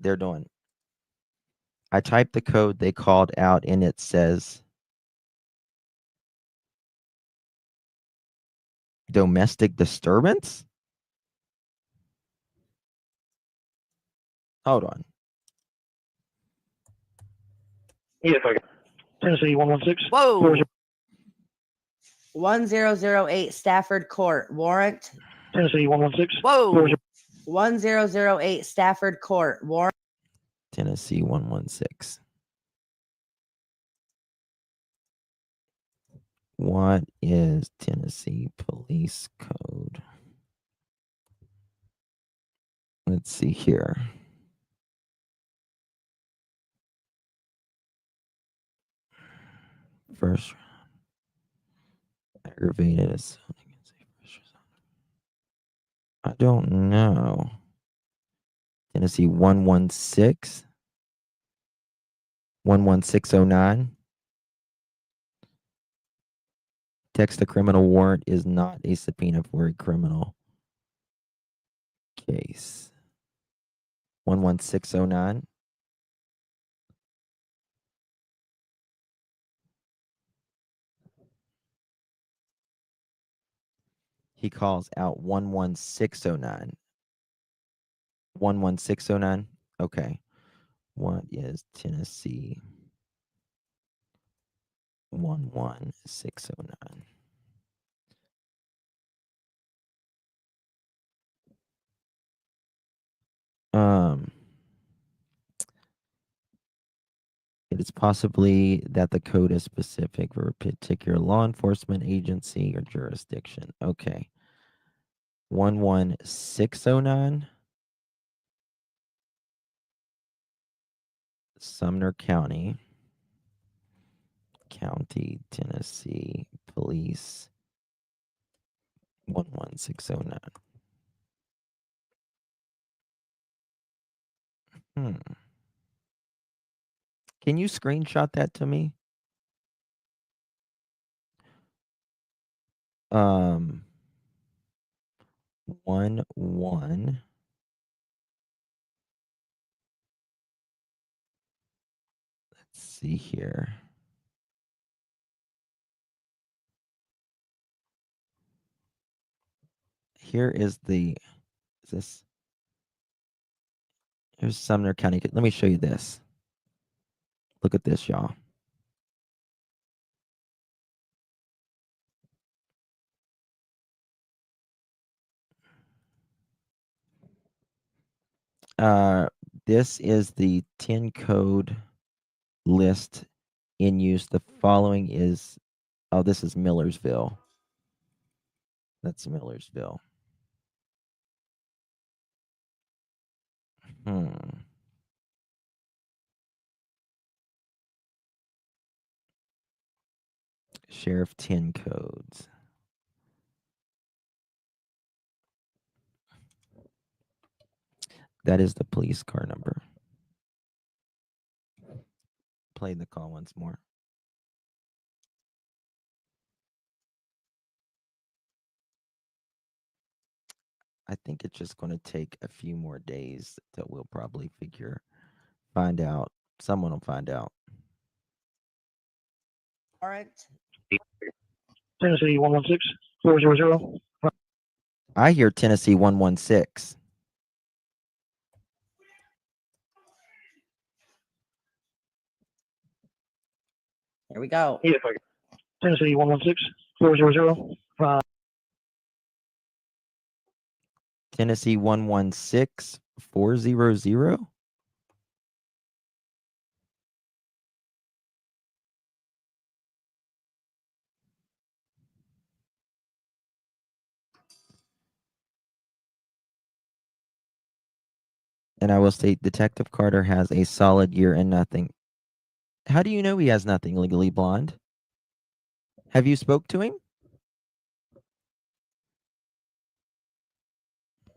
they're doing. I typed the code they called out, and it says Domestic disturbance? Hold on. Yes, I Tennessee 116. Whoa. 1008 Stafford Court. Warrant. Tennessee 116. Whoa. 1008 Stafford Court. Warrant. Tennessee 116. What is Tennessee Police Code? Let's see here. First aggravated assault. I don't know. Tennessee 116. 11609. Text a criminal warrant is not a subpoena for a criminal case. 11609. He calls out 11609. 11609. Okay. What is Tennessee 11609? It is possibly that the code is specific for a particular law enforcement agency or jurisdiction. Okay. 11609. Sumner County, Tennessee Police 11609. Can you screenshot that to me? 1. Let's see here. Here is the, is this? Here's Sumner County. Let me show you this. Look at this, y'all. This is the 10 code list in use. The following is, oh, this is Millersville. That's Millersville. Sheriff 10 codes. That is the police car number. Play the call once more. I think it's just going to take a few more days that we'll probably find out. Someone will find out. Warrant. Tennessee 116 400. I hear Tennessee 116. Here we go. Yes, I Tennessee 116 400. Tennessee 116 400. And I will state Detective Carter has a solid year and nothing. How do you know he has nothing, Legally Blonde? Have you spoke to him?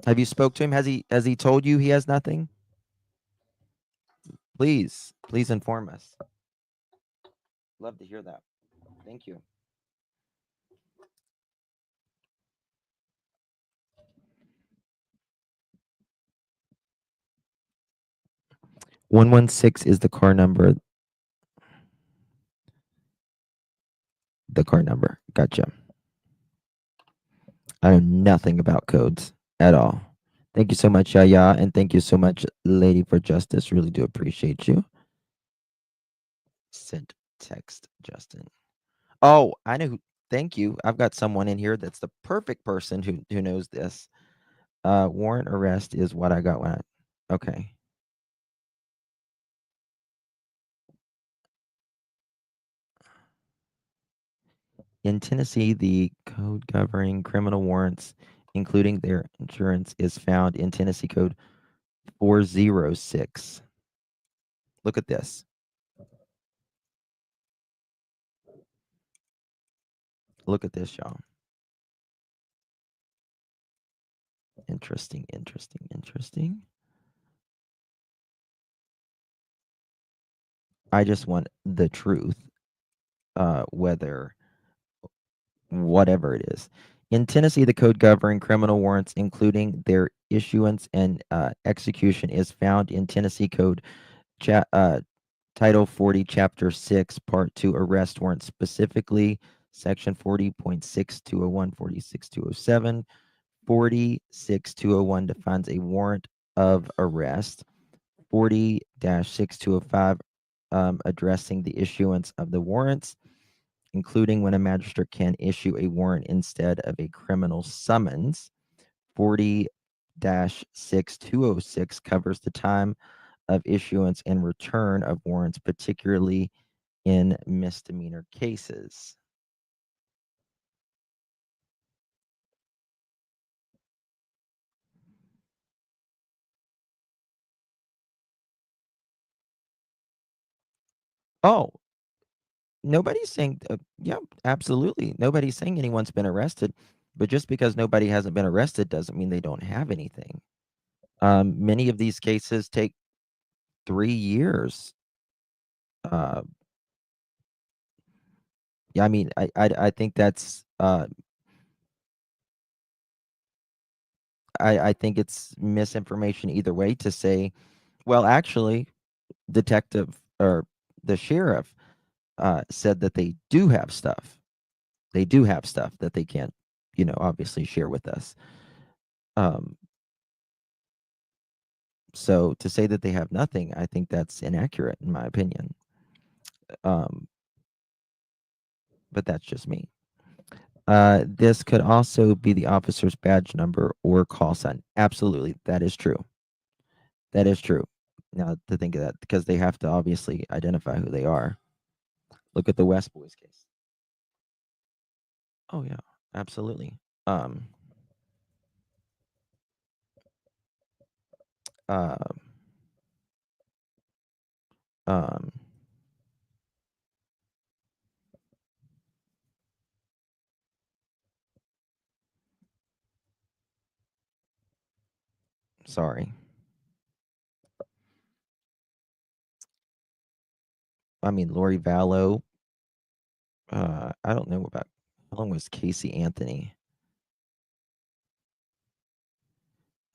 Have you spoke to him? Has he told you he has nothing? Please inform us. Love to hear that. Thank you. $116 is the car number. The car number. Gotcha. I know nothing about codes at all. Thank you so much, Yaya, and thank you so much, Lady for Justice. Really do appreciate you. Sent text, Justin. Oh, I know who. Thank you. I've got someone in here that's the perfect person who knows this. Warrant arrest is what I got when I. Okay. In Tennessee, the code governing criminal warrants, including their insurance, is found in Tennessee Code 406. Look at this. Look at this, y'all. Interesting, interesting, interesting. I just want the truth, whatever it is. In Tennessee, the code governing criminal warrants, including their issuance and execution, is found in Tennessee Code Title 40, Chapter 6, Part 2, Arrest Warrant, specifically Section 40.6201, 46207. 46201 defines a warrant of arrest. 40-6205 addressing the issuance of the warrants, including when a magistrate can issue a warrant instead of a criminal summons. 40-6206 covers the time of issuance and return of warrants, particularly in misdemeanor cases. Oh, nobody's saying, yeah, absolutely. Nobody's saying anyone's been arrested, but just because nobody hasn't been arrested doesn't mean they don't have anything. Many of these cases take 3 years. Yeah, I mean, I think that's, I think it's misinformation either way to say, well, actually, detective or the sheriff said that they do have stuff. They do have stuff that they can't, obviously share with us. So to say that they have nothing, I think that's inaccurate in my opinion. But that's just me. This could also be the officer's badge number or call sign. Absolutely, that is true. That is true. Now to think of that, because they have to obviously identify who they are. Look at the West Boys case. Oh yeah, absolutely. Um, um, sorry. I mean, Lori Vallow. I don't know about how long was Casey Anthony.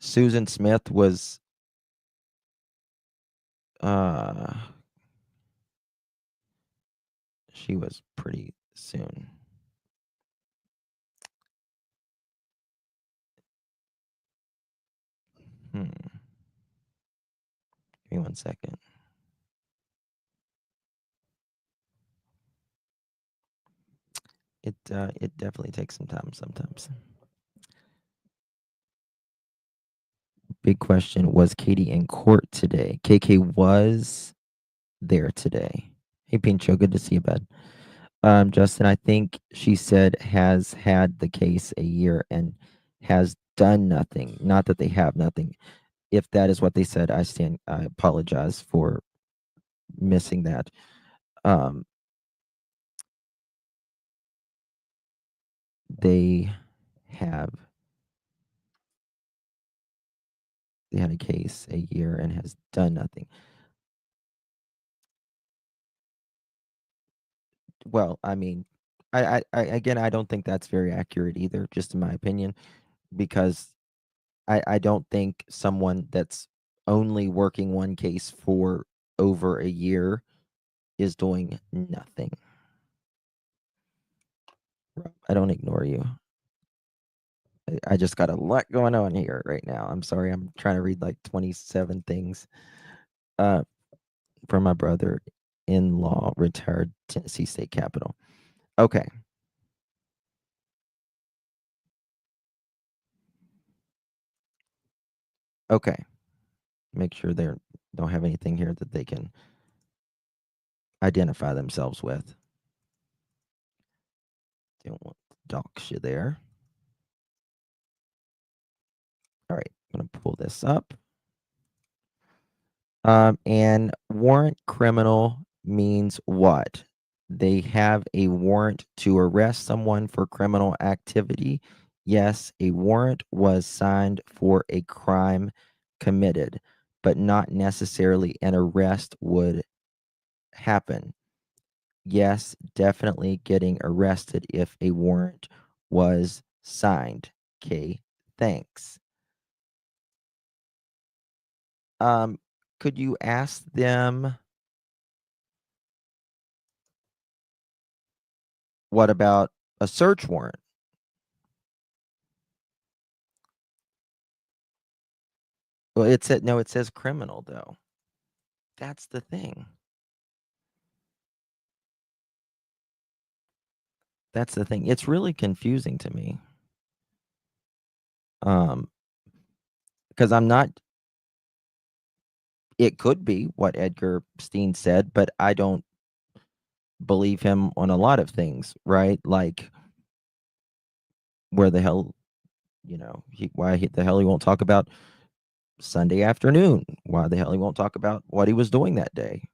Susan Smith was she was pretty soon. Give me 1 second. It definitely takes some time sometimes. Big question, was Katie in court today? KK was there today. Hey Pincho, good to see you, bud. Justin, I think she said has had the case a year and has done nothing. Not that they have nothing. If that is what they said, I apologize for missing that. They had a case a year and has done nothing. Well, I mean, I again, I don't think that's very accurate either, just in my opinion, because I don't think someone that's only working one case for over a year is doing nothing. I don't ignore you. I just got a lot going on here right now. I'm sorry. I'm trying to read like 27 things from my brother-in-law, retired Tennessee State Capitol. Okay. Okay. Make sure they don't have anything here that they can identify themselves with. Don't want to dox you there. All right, I'm going to pull this up. And warrant criminal means what? They have a warrant to arrest someone for criminal activity. Yes, a warrant was signed for a crime committed, but not necessarily an arrest would happen. Yes, definitely getting arrested if a warrant was signed. Okay, thanks. Could you ask them what about a search warrant? Well, it said no, it says criminal though. That's the thing. That's the thing. It's really confusing to me. Because I'm not, it could be what Edgar Steen said, but I don't believe him on a lot of things, right? Like where the hell, you know, the hell he won't talk about Sunday afternoon? Why the hell he won't talk about what he was doing that day?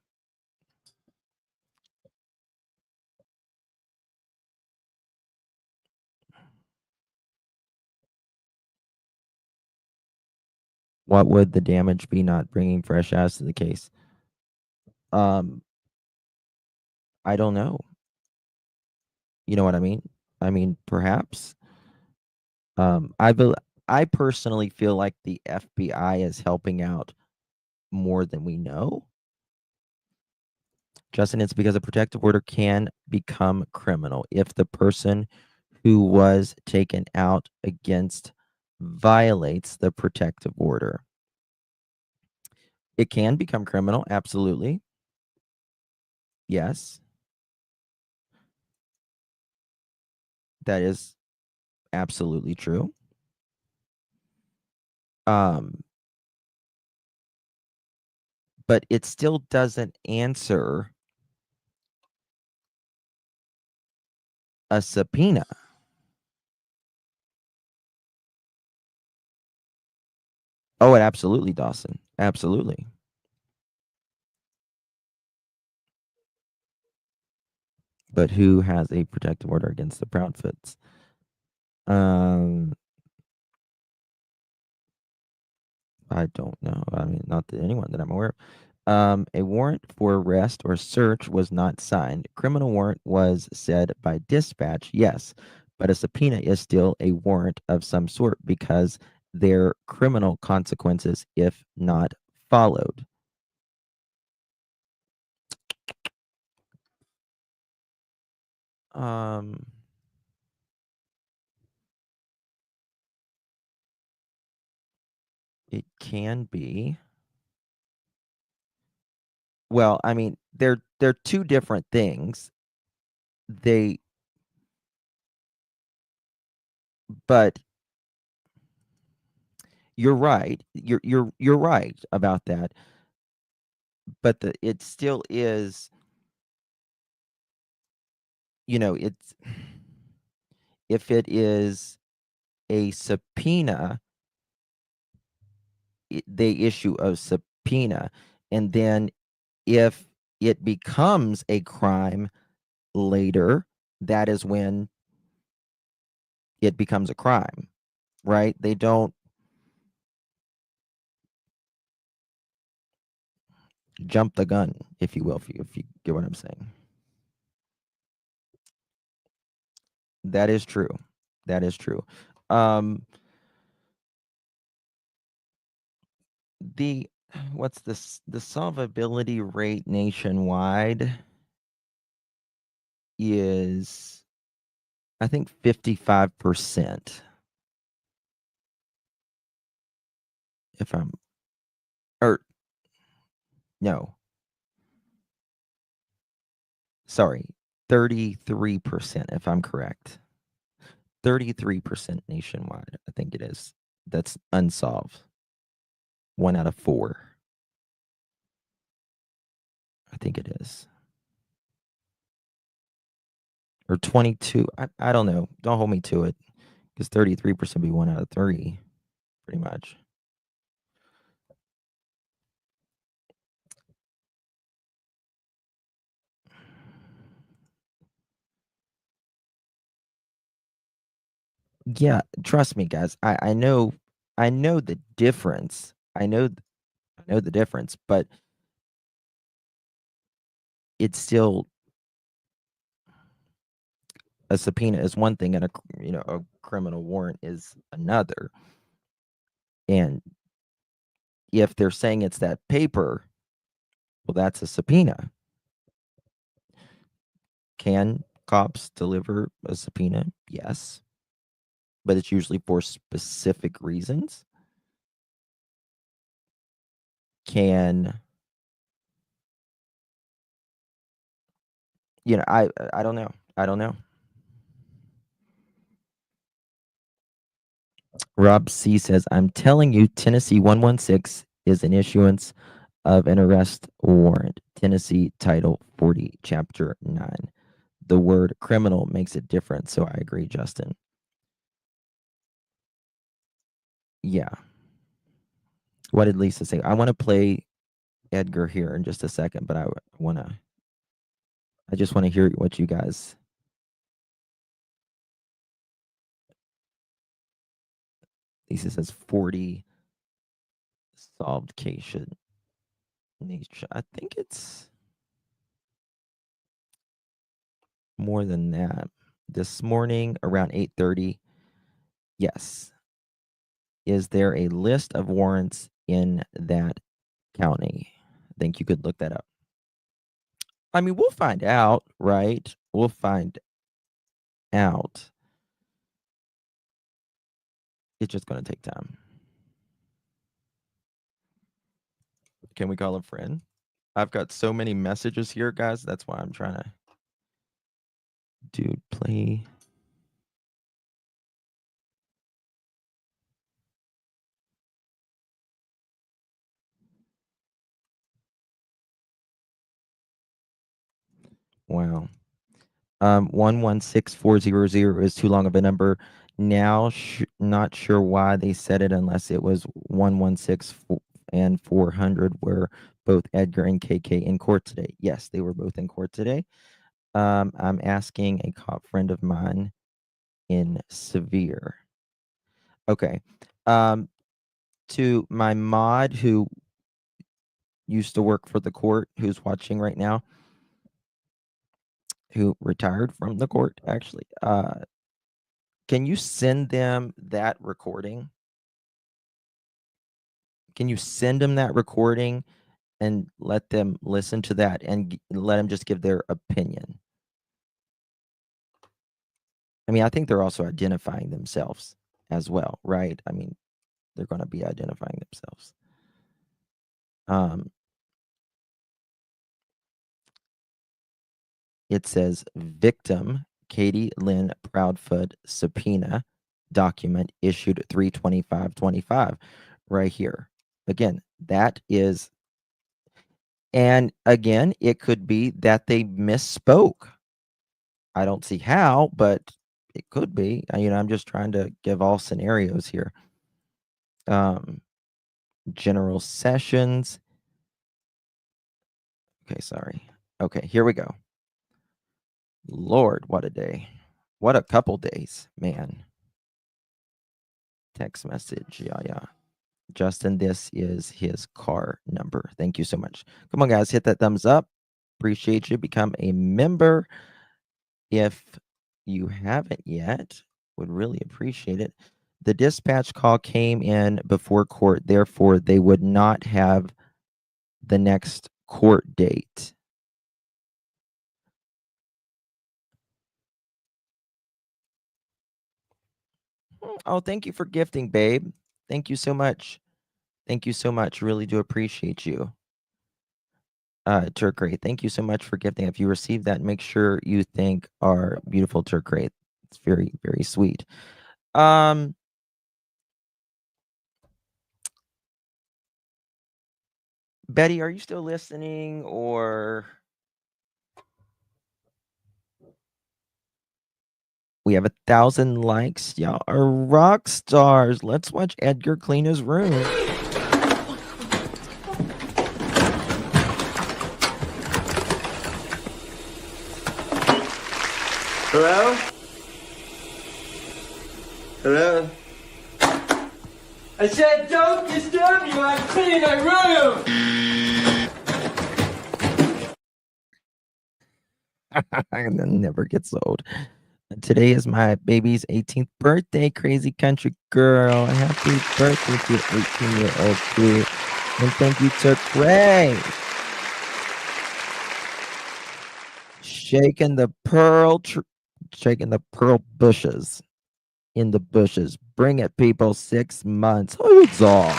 What would the damage be not bringing fresh eyes to the case? I don't know. You know what I mean? I mean, perhaps. I personally feel like the FBI is helping out more than we know. Justin, it's because a protective order can become criminal if the person who was taken out against violates the protective order. It can become criminal, absolutely. Yes. That is absolutely true. But it still doesn't answer a subpoena. Oh, it absolutely, Dawson. Absolutely. But who has a protective order against the Proudfoots? I don't know. I mean, not to anyone that I'm aware of. A warrant for arrest or search was not signed. Criminal warrant was said by dispatch, yes, but a subpoena is still a warrant of some sort because there are criminal consequences if not followed. It can be. Well, I mean, they're two different things. But you're right. You're right about that. But it still is, you know, it's if it is a subpoena, they issue a subpoena, and then if it becomes a crime later, that is when it becomes a crime, right? They don't jump the gun, if you will, if you get what I'm saying. That is true. That is true. What's this? The solvability rate nationwide is, I think, 55%. if I'm, or no, sorry, 33% if I'm correct. 33% nationwide, I think it is. That's unsolved. 1 out of 4. I think it is. Or 22. I don't know. Don't hold me to it. Because 33% would be 1 out of 3, pretty much. Yeah, trust me, guys. I know the difference. I know the difference, but it's still a subpoena is one thing and a criminal warrant is another. And if they're saying it's that paper, well, that's a subpoena. Can cops deliver a subpoena? Yes. But it's usually for specific reasons. Can I don't know. I don't know. Rob C says, I'm telling you, Tennessee 116 is an issuance of an arrest warrant. Tennessee Title 40, Chapter 9. The word criminal makes it different, so I agree, Justin. Yeah. What did Lisa say? I want to play Edgar here in just a second, but I just want to hear what you guys. Lisa says 40 solved cases. I think it's more than that. This morning around 8:30. Yes. Is there a list of warrants in that county? I think you could look that up. I mean, we'll find out, right? We'll find out. It's just going to take time. Can we call a friend? I've got so many messages here, guys. That's why I'm trying to. Dude, play. Wow. 116400 is too long of a number. Now, not sure why they said it unless it was 116 and 400 were both Edgar and KK in court today. Yes, they were both in court today. I'm asking a cop friend of mine in Severe. Okay. To my mod who used to work for the court, who's watching right now, who retired from the court, actually. Can you send them that recording? Can you send them that recording and let them listen to that and let them just give their opinion? I mean, I think they're also identifying themselves as well, right? I mean, they're going to be identifying themselves. It says victim Katie Lynn Proudfoot subpoena document issued 3/25/25 right here. Again, that is, and again, it could be that they misspoke. I don't see how, but it could be. I'm just trying to give all scenarios here. General Sessions. Okay, sorry. Okay, here we go. Lord, what a day. What a couple days, man. Text message. Yeah. Justin, this is his car number. Thank you so much. Come on, guys, hit that thumbs up. Appreciate you. Become a member if you haven't yet. Would really appreciate it. The dispatch call came in before court, therefore they would not have the next court date. Oh, thank you for gifting, babe. Thank you so much. Thank you so much. Really do appreciate you. Turk rate. Thank you so much for gifting. If you receive that, make sure you thank our beautiful Turk rate. It's very, very sweet. Betty, are you still listening, or we have 1,000 likes? Y'all are rock stars. Let's watch Edgar clean his room. Hello? Hello? I said don't disturb you, I'm cleaning my room! That never gets old. Today is my baby's 18th birthday, crazy country girl. Happy birthday to your 18-year-old kid. And thank you to Ray. Shaking the pearl bushes. In the bushes. Bring it, people. 6 months. Oh, it's on.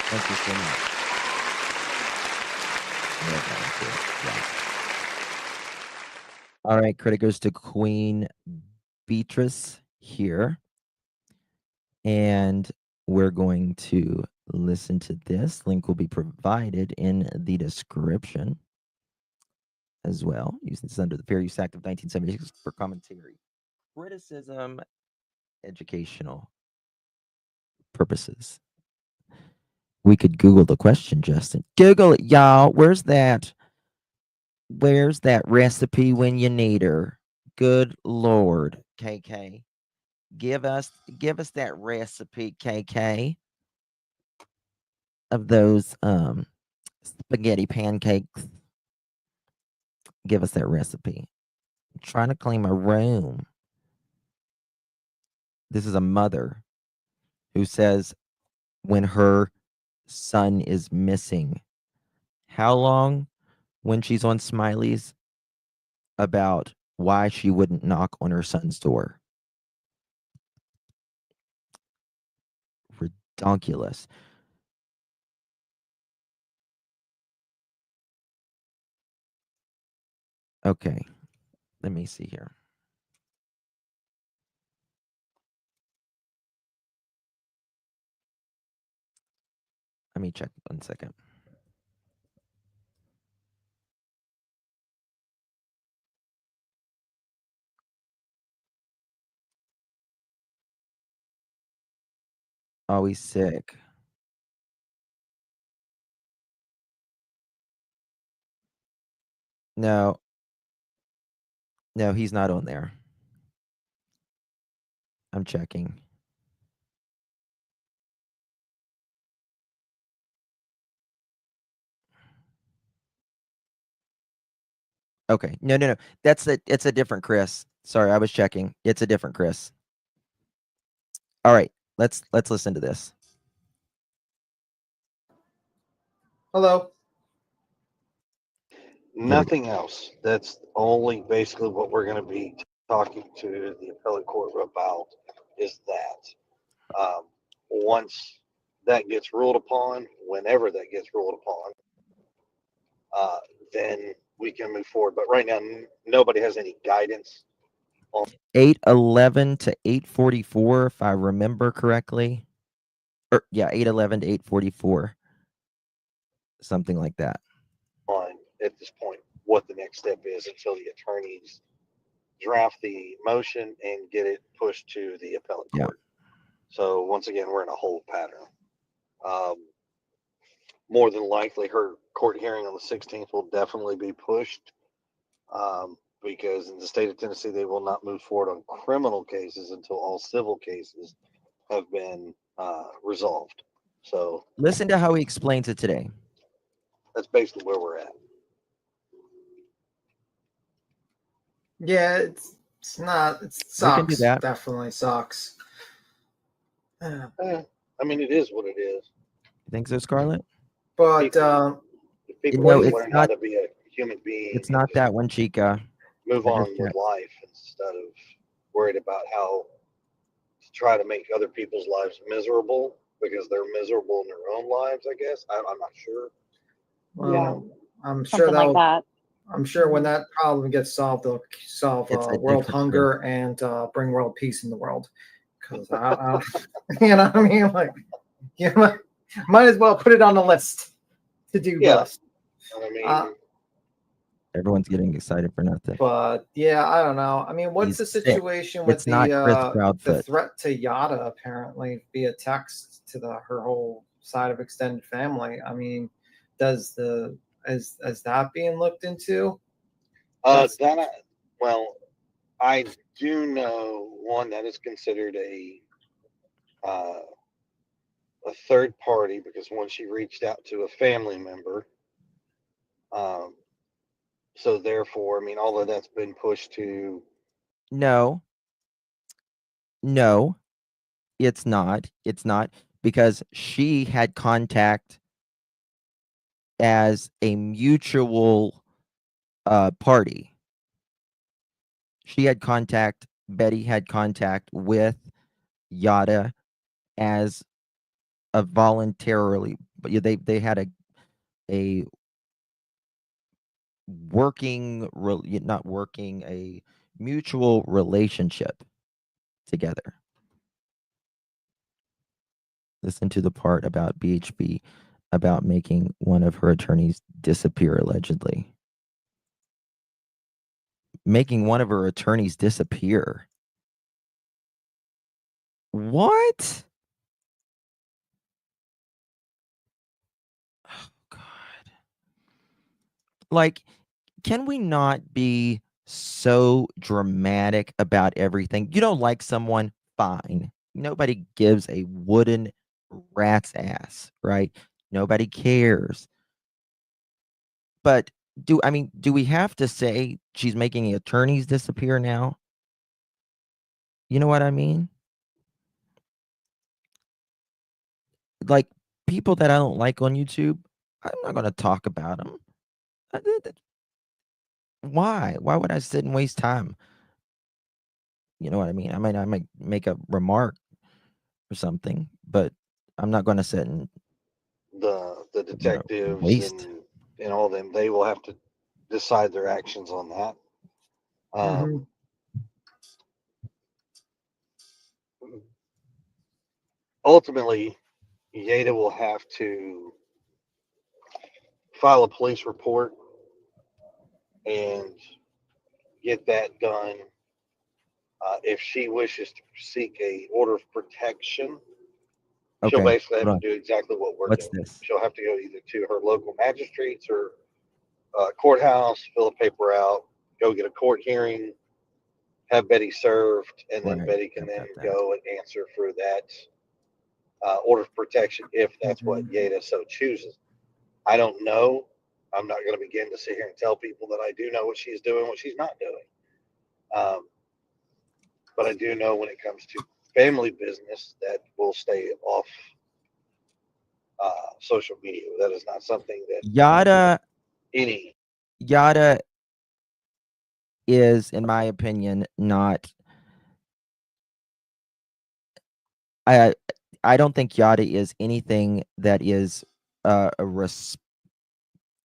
Thank you so much. Yeah. All right, credit goes to Queen Beatrice here. And we're going to listen to this. Link will be provided in the description as well. Using this under the Fair Use Act of 1976 for commentary, criticism, educational purposes. We could Google the question, Justin. Google it, y'all. Where's that recipe when you need her? Good Lord, KK. Give us that recipe, KK, of those spaghetti pancakes. Give us that recipe. I'm trying to clean my room. This is a mother who says when her son is missing. How long? When she's on Smiley's about why she wouldn't knock on her son's door. Redonkulous. Okay, let me see here. Let me check 1 second. Oh, he's sick. No, he's not on there. I'm checking. Okay. No. It's a different Chris. Sorry, I was checking. It's a different Chris. All right. Let's listen to this. Hello. Nothing else. That's only basically what we're going to be talking to the appellate court about is that. Once that gets ruled upon, whenever that gets ruled upon, then we can move forward. But right now, nobody has any guidance on 8:11 to 8:44, if I remember correctly. Yeah, 8:11 to 8:44. Something like that. At this point what the next step is until the attorneys draft the motion and get it pushed to the appellate court. So once again, we're in a hold pattern. More than likely, her court hearing on the 16th will definitely be pushed because in the state of Tennessee, they will not move forward on criminal cases until all civil cases have been resolved. So listen to how he explains it today. That's basically where we're at. Yeah, it sucks. Definitely sucks. I mean, it is what it is. You think so, Scarlett? But people it's learn not, how to be a human being. It's not that one, Chica. Move on with life instead of worried about how to try to make other people's lives miserable because they're miserable in their own lives. I guess I'm not sure. Well, I'm sure Something like that'll. that. I'm sure when that problem gets solved, they'll solve It's a world different hunger and bring world peace in the world. Because you know what I mean, like you might as well put it on the list to do Yeah. list. I mean, Everyone's getting excited for nothing. But yeah, I don't know. I mean, what's He's the sick. situation with It's not Chris the Proudfoot. threat to Yada apparently via text to her whole side of extended family? I mean, is that being looked into? Well, I do know one that is considered a third party because when she reached out to a family member, so therefore, I mean, all of that's been pushed to. No, it's not. It's not because she had contact as a mutual party. She had contact. Betty had contact with Yada as a voluntarily, but they had a a mutual relationship together. Listen to the part about BHB about making one of her attorneys disappear allegedly. Making one of her attorneys disappear. What? Oh, God. Like, can we not be so dramatic about everything? You don't like someone? Fine. Nobody gives a wooden rat's ass, right? Nobody cares. But do we have to say she's making attorneys disappear now? You know what I mean? Like, people that I don't like on YouTube, I'm not going to talk about them. Why? Why would I sit and waste time? You know what I mean? I might make a remark or something, but I'm not going to sit and The detectives waste. and all them, they will have to decide their actions on that. Ultimately, Yada will have to file a police report and get that done. If she wishes to seek a order of protection, she'll Okay. basically have to do exactly what we're What's doing. this? She'll have to go either to her local magistrates or courthouse, fill the paper out, go get a court hearing, have Betty served, and then Right. Betty can then go and answer for that order of protection if that's what Yada so chooses. I don't know. I'm not going to begin to sit here and tell people that I do know what she's doing, what she's not doing. But I do know when it comes to family business that will stay off social media. That is not something that Yada Yada is, in my opinion, not. I don't think Yada is anything that is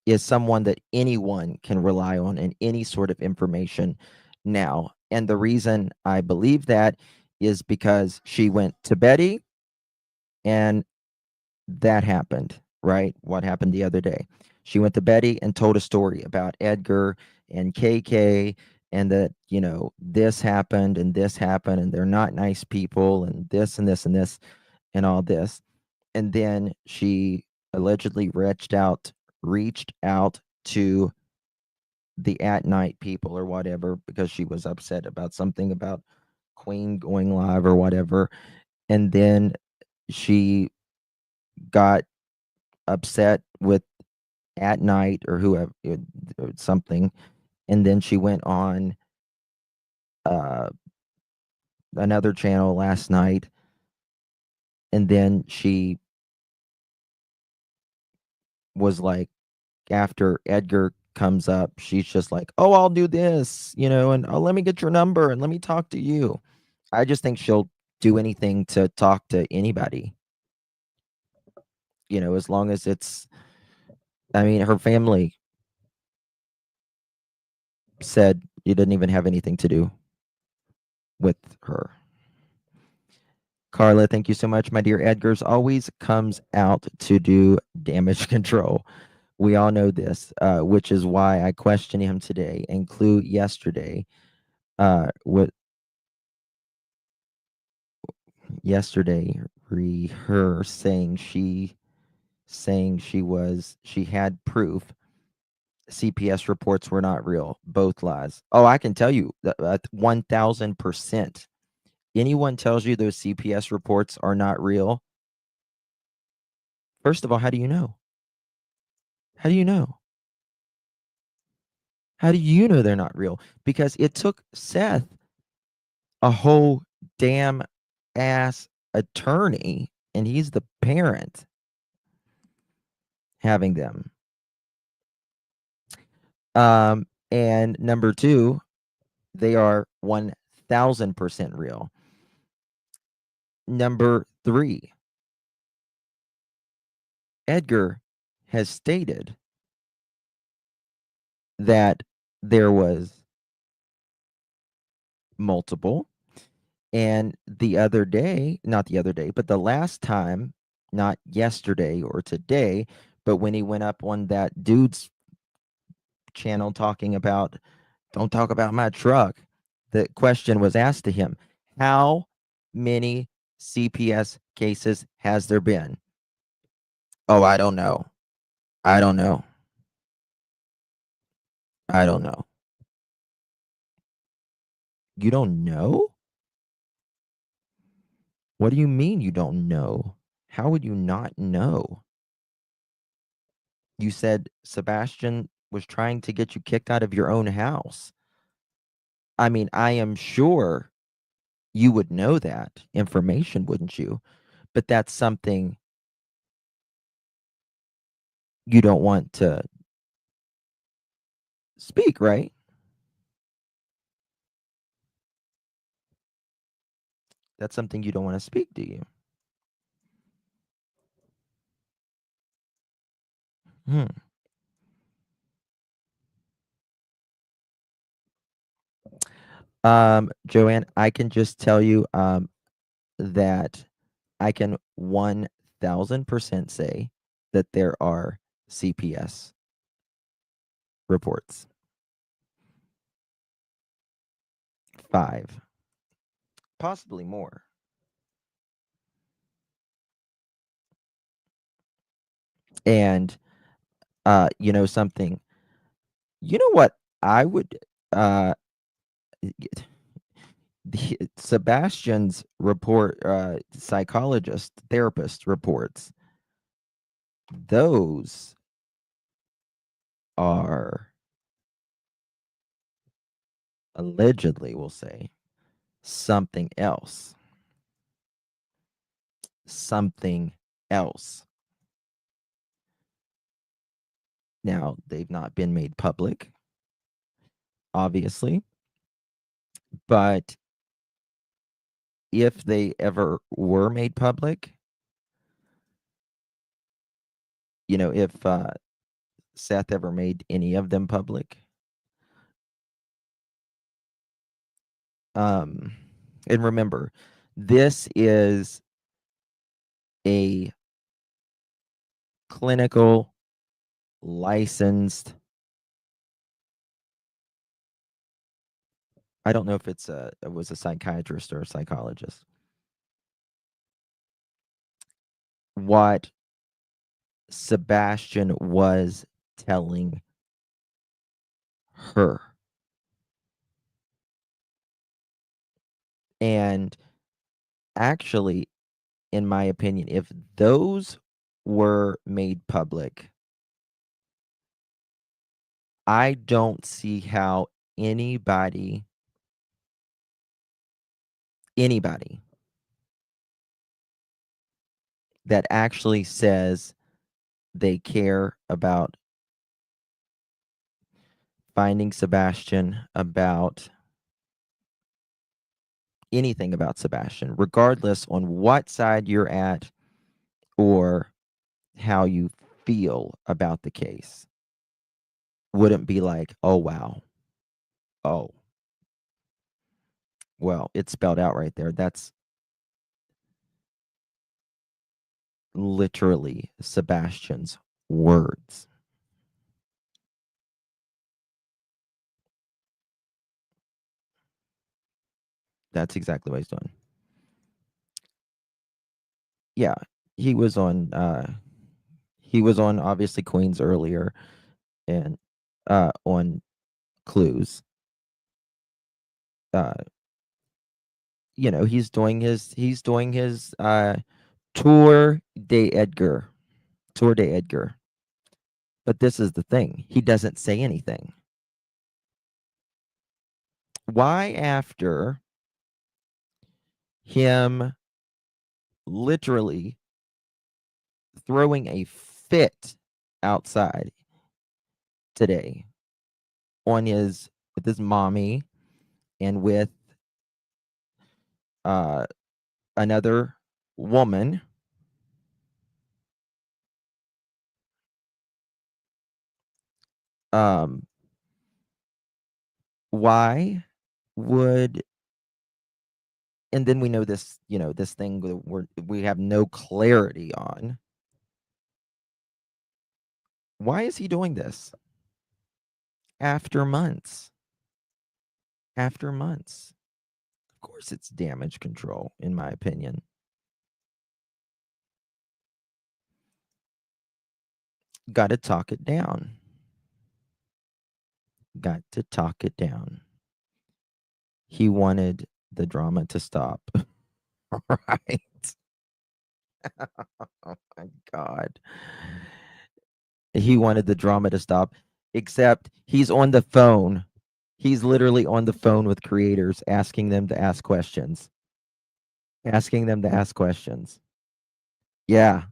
is someone that anyone can rely on in any sort of information now. And the reason I believe that is because she went to Betty and that happened, right? What happened the other day? She went to Betty and told a story about Edgar and KK and that, this happened and they're not nice people and this and this and this and all this. And then she allegedly reached out to the at night people or whatever because she was upset about something about Queen going live or whatever. And then she got upset with at night or whoever or something. And then she went on another channel last night. And then she was like, after Edgar comes up, she's just like, "Oh, I'll do this, and oh, let me get your number and let me talk to you." I just think she'll do anything to talk to anybody. as long as it's, I mean, her family said you didn't even have anything to do with her. Carla, thank you so much, my dear. Edgar's always comes out to do damage control. We all know this, which is why I questioned him today and Clue yesterday. With yesterday, her saying she had proof. CPS reports were not real. Both lies. Oh, I can tell you that 1000%. Anyone tells you those CPS reports are not real, first of all, how do you know? How do you know? How do you know they're not real? Because it took Seth a whole damn ass attorney, and he's the parent, having them. And number two, they are 1000% real. Number three, Edgar has stated that there was multiple. And the other day, not the other day, but the last time, not yesterday or today, but when he went up on that dude's channel talking about, don't talk about my truck, the question was asked to him, how many CPS cases has there been? Oh, I don't know. I don't know. I don't know. You don't know? What do you mean you don't know? How would you not know? You said Sebastian was trying to get you kicked out of your own house. I mean, I am sure you would know that information, wouldn't you? But that's something you don't want to speak, right? That's something you don't want to speak, do you? Joanne, I can just tell you that I can 1000% say that there are CPS reports. 5, possibly more. And you know something, you know what I would Sebastian's report, psychologist, therapist reports, those are allegedly, we'll say, something else. Something else. Now, they've not been made public, obviously, but if they ever were made public, if Seth ever made any of them public, and remember, this is a clinical licensed, I don't know if it was a psychiatrist or a psychologist. What Sebastian was telling her. And actually, in my opinion, if those were made public, I don't see how anybody that actually says they care about finding Sebastian, about anything about Sebastian, regardless on what side you're at or how you feel about the case wouldn't be like, oh, wow. Oh, well, it's spelled out right there. That's literally Sebastian's words. That's exactly what he's doing. Yeah, he was on obviously Queens earlier and on Clues. You know, he's doing his Tour de Edgar. Tour de Edgar. But this is the thing. He doesn't say anything. Why, after him literally throwing a fit outside today with his mommy and with another woman, why would, and then we know this, this thing that we have no clarity on. Why is he doing this after months? After months. Of course it's damage control, in my opinion. Got to talk it down. Got to talk it down. He wanted the drama to stop. Right. Oh my God. He wanted the drama to stop, except he's on the phone. He's literally on the phone with creators, asking them to ask questions. Asking them to ask questions. Yeah.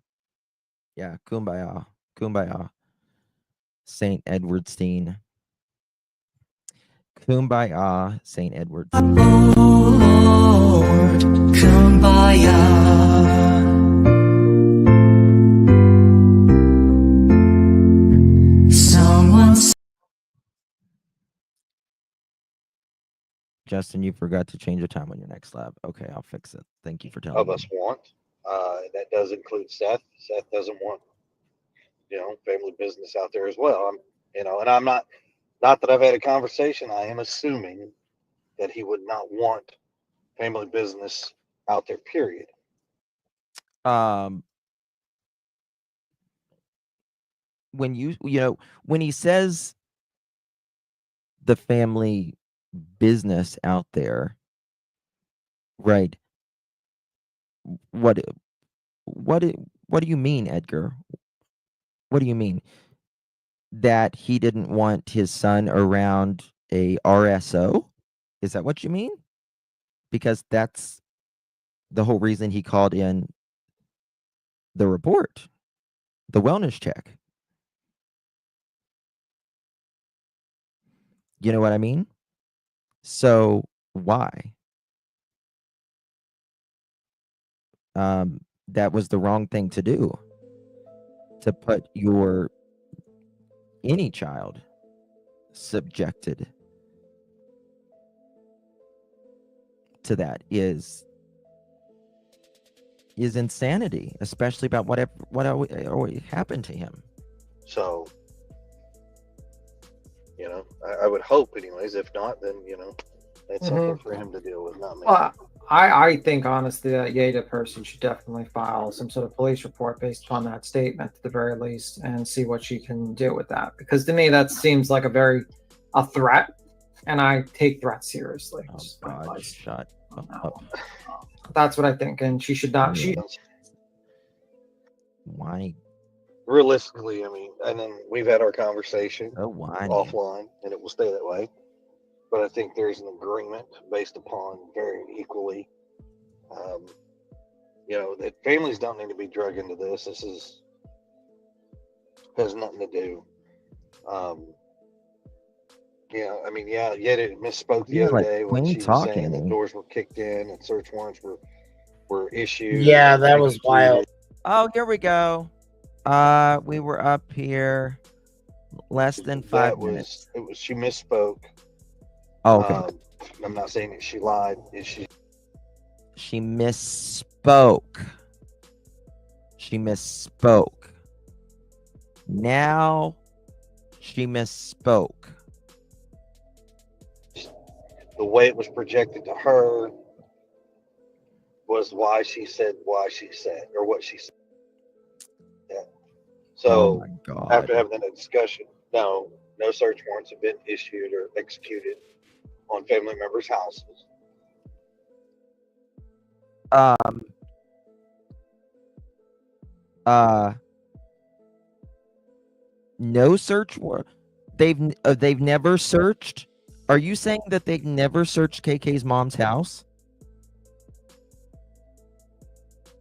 Yeah. Kumbaya. Kumbaya. St. Edwardstein. Kumbaya, St. Edwardstein. Oh Lord, kumbaya. Justin, you forgot to change the time on your next lab. Okay, I'll fix it. Thank you for telling Of me. us want. That does include Seth. Seth doesn't want, family business out there as well. And I'm not that I've had a conversation. I am assuming that he would not want family business out there, period. When when he says the family business out there, right? What do you mean, Edgar? What do you mean? That he didn't want his son around a RSO? Is that what you mean? Because that's the whole reason he called in the report, the wellness check. You know what I mean? So why? That was the wrong thing to do. To put any child subjected to that is insanity, especially about what happened to him. So, I would hope, anyways. If not, then that's something for him to deal with, not me. Well, I think honestly that Yeda person should definitely file some sort of police report based upon that statement at the very least, and see what she can do with that. Because to me, that seems like a threat, and I take threats seriously. Oh God, shut up. That's what I think, and she should not. Why? Realistically, and then we've had our conversation offline, and it will stay that way. But I think there's an agreement based upon very equally, that families don't need to be drug into this. This has nothing to do. Yet it misspoke the other day when she was saying that doors were kicked in and search warrants were issued. Yeah, that was wild. Oh, here we go. We were up here less than That 5 minutes. was she misspoke. Oh, okay. I'm not saying that she lied. She misspoke. She misspoke. Now she misspoke. The way it was projected to her was why she said or what she said. Yeah. So Oh my God. after having that discussion, no search warrants have been issued or executed on family members' houses. No search warrant. They've never searched. Are you saying that they've never searched KK's mom's house?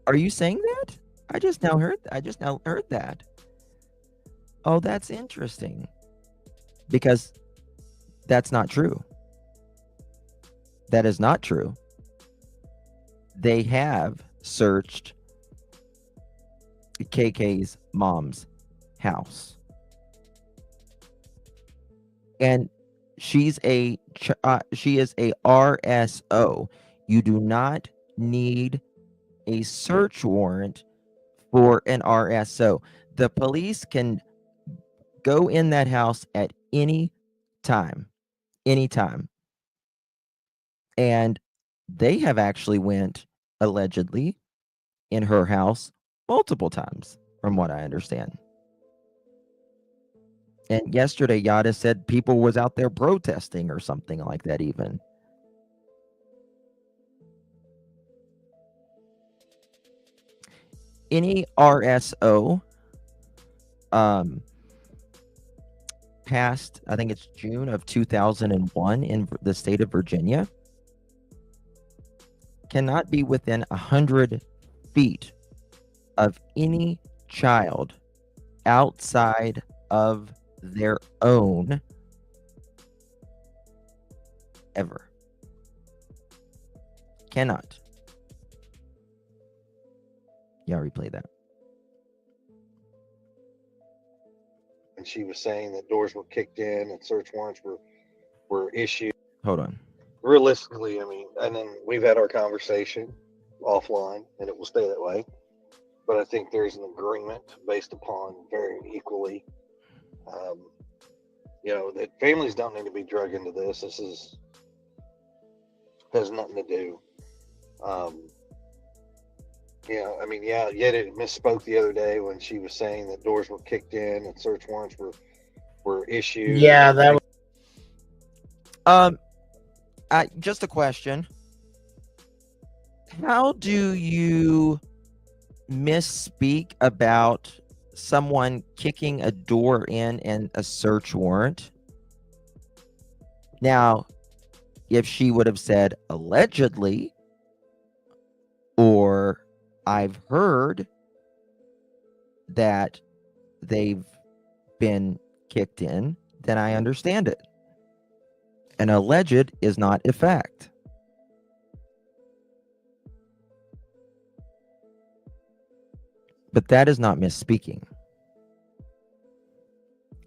Are you saying that? I just now heard that. Oh, that's interesting. Because that's not true. That is not true. They have searched KK's mom's house. And she is a RSO. You do not need a search warrant for an RSO. The police can go in that house at any time. And they have actually went allegedly in her house multiple times, from what I understand. And yesterday, Yada said people was out there protesting or something like that even. Any RSO passed, I think it's June of 2001 in the state of Virginia, cannot be within 100 feet of any child outside of their own ever. Cannot. Yeah, replay that. And she was saying that doors were kicked in and search warrants were issued. Hold on. Realistically, I mean, and then we've had our conversation offline, and it will stay that way. But I think there's an agreement based upon very equally, that families don't need to be drug into this. This has nothing to do. Yet misspoke the other day when she was saying that doors were kicked in and search warrants were issued. Yeah, that was. Just a question. How do you misspeak about someone kicking a door in and a search warrant? Now, if she would have said allegedly, or I've heard that they've been kicked in, then I understand it. An alleged is not a fact. But that is not misspeaking.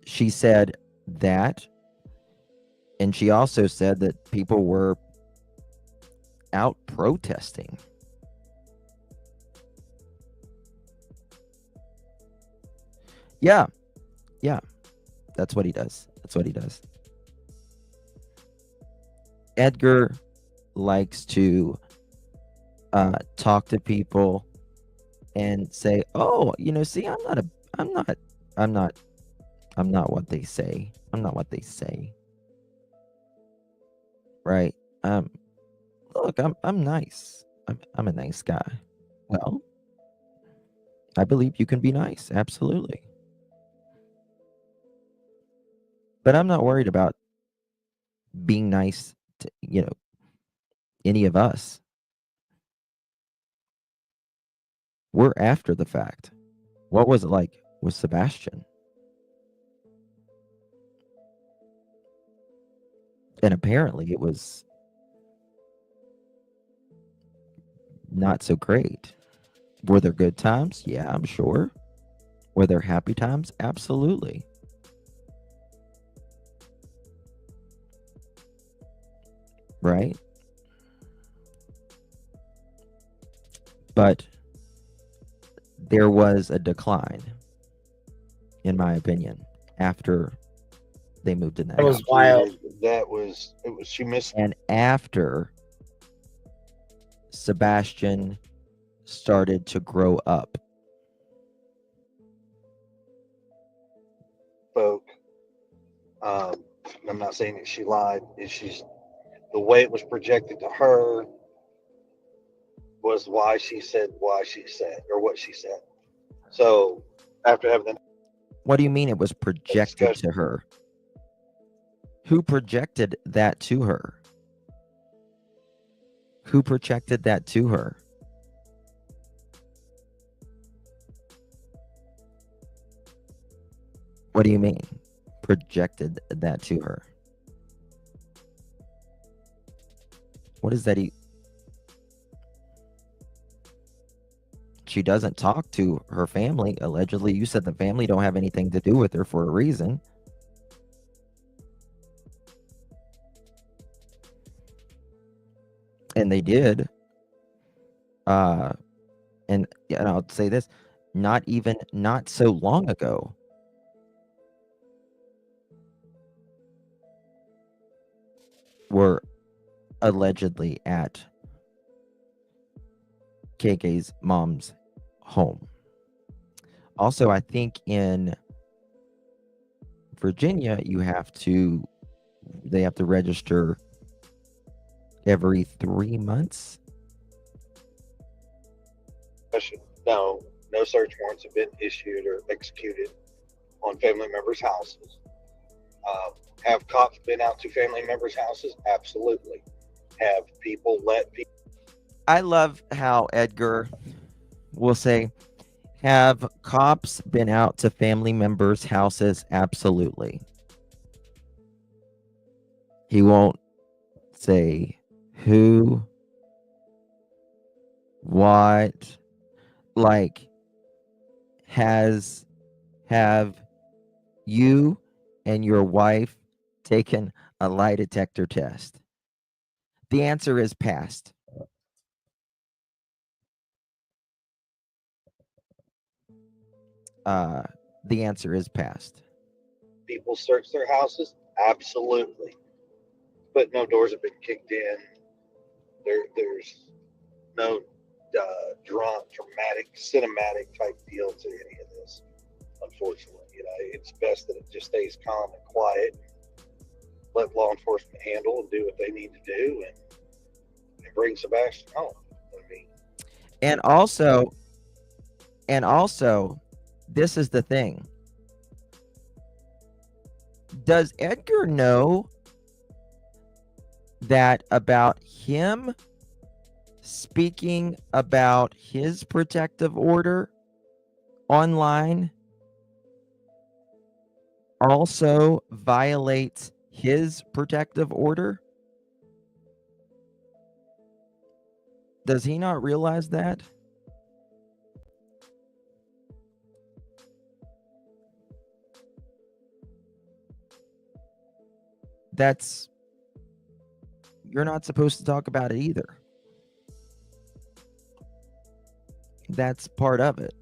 She said that, and she also said that people were out protesting. Yeah. That's what he does. Edgar likes to talk to people and say, "Oh, see, I'm not what they say. I'm not what they say." Right? Look, I'm nice. I'm a nice guy. Well, I believe you can be nice, absolutely. But I'm not worried about being nice to, any of us. We're after the fact. What was it like with Sebastian? And apparently it was not so great. Were there good times? Yeah, I'm sure. Were there happy times? Absolutely. Right? But there was a decline, in my opinion, after they moved in that That house. was wild. That was it. Was she missed? And after Sebastian started to grow up. Spoke. I'm not saying that she lied. She's the way it was projected to her was why she said what she said. So after having the What do you mean it was projected discussion, to her? Who projected that to her? Who projected that to her? What do you mean? Projected that to her? What is that? She doesn't talk to her family. Allegedly, you said the family don't have anything to do with her for a reason. And they did. And I'll say this, not so long ago, were allegedly at KK's mom's home. Also, I think in Virginia, they have to register every 3 months. no search warrants have been issued or executed on family members' houses. Have cops been out to family members' houses? Absolutely. Have people let people? I love how Edgar will say, have cops been out to family members' houses? Absolutely. He won't say who, what, like, have you and your wife taken a lie detector test? The answer is passed. The answer is passed. People search their houses? Absolutely. But no doors have been kicked in. There's no dramatic, cinematic type deal to any of this. Unfortunately, it's best that it just stays calm and quiet. Let law enforcement handle and do what they need to do, and bring Sebastian home. I mean, and also, this is the thing. Does Edgar know that about him speaking about his protective order online also violates his protective order? Does he not realize that? You're not supposed to talk about it either. That's part of it.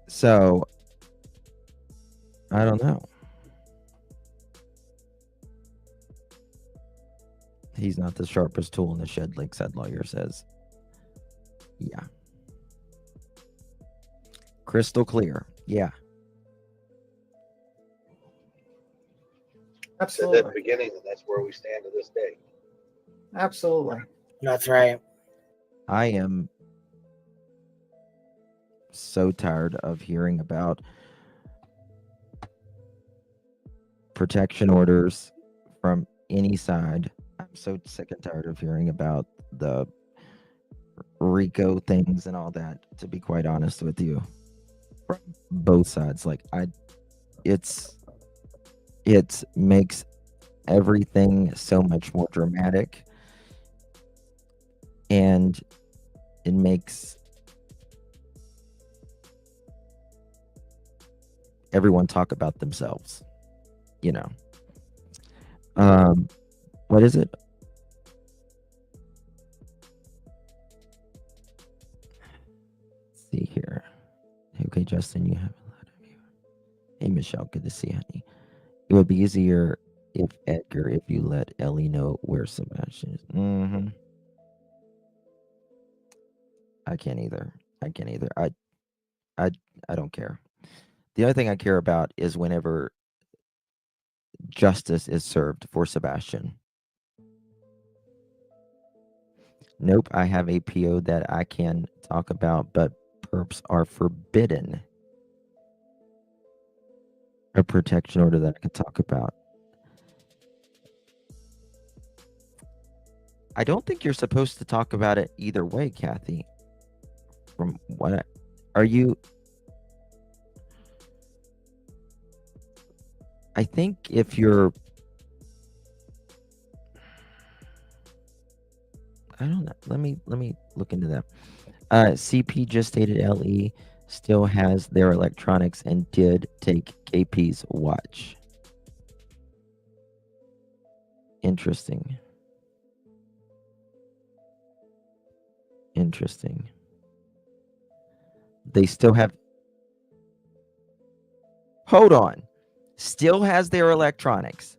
So, I don't know. He's not the sharpest tool in the shed, like said lawyer says. Yeah. Crystal clear. Yeah. Absolutely. At the beginning, and that's where we stand to this day. Absolutely. That's right. I am so tired of hearing about protection orders from any side. I'm so sick and tired of hearing about the RICO things and all that, to be quite honest with you. From both sides. Like, it makes everything so much more dramatic. and it makes everyone talk about themselves, you know. What is it? Let's see here. Okay, Justin, you have a lot of you. Hey, Michelle, good to see you, honey. It would be easier if you let Ellie know where Sebastian is. I can't either. I don't care. The only thing I care about is whenever justice is served for Sebastian. Nope, I have a PO that I can talk about, but perps are forbidden. A protection order that I can talk about. I don't think you're supposed to talk about it either way, Kathy. From what are you? I think if you're, I don't know. Let me look into that. CP just stated LE still has their electronics and did take KP's watch. Interesting. They still have. Hold on. Still has their electronics.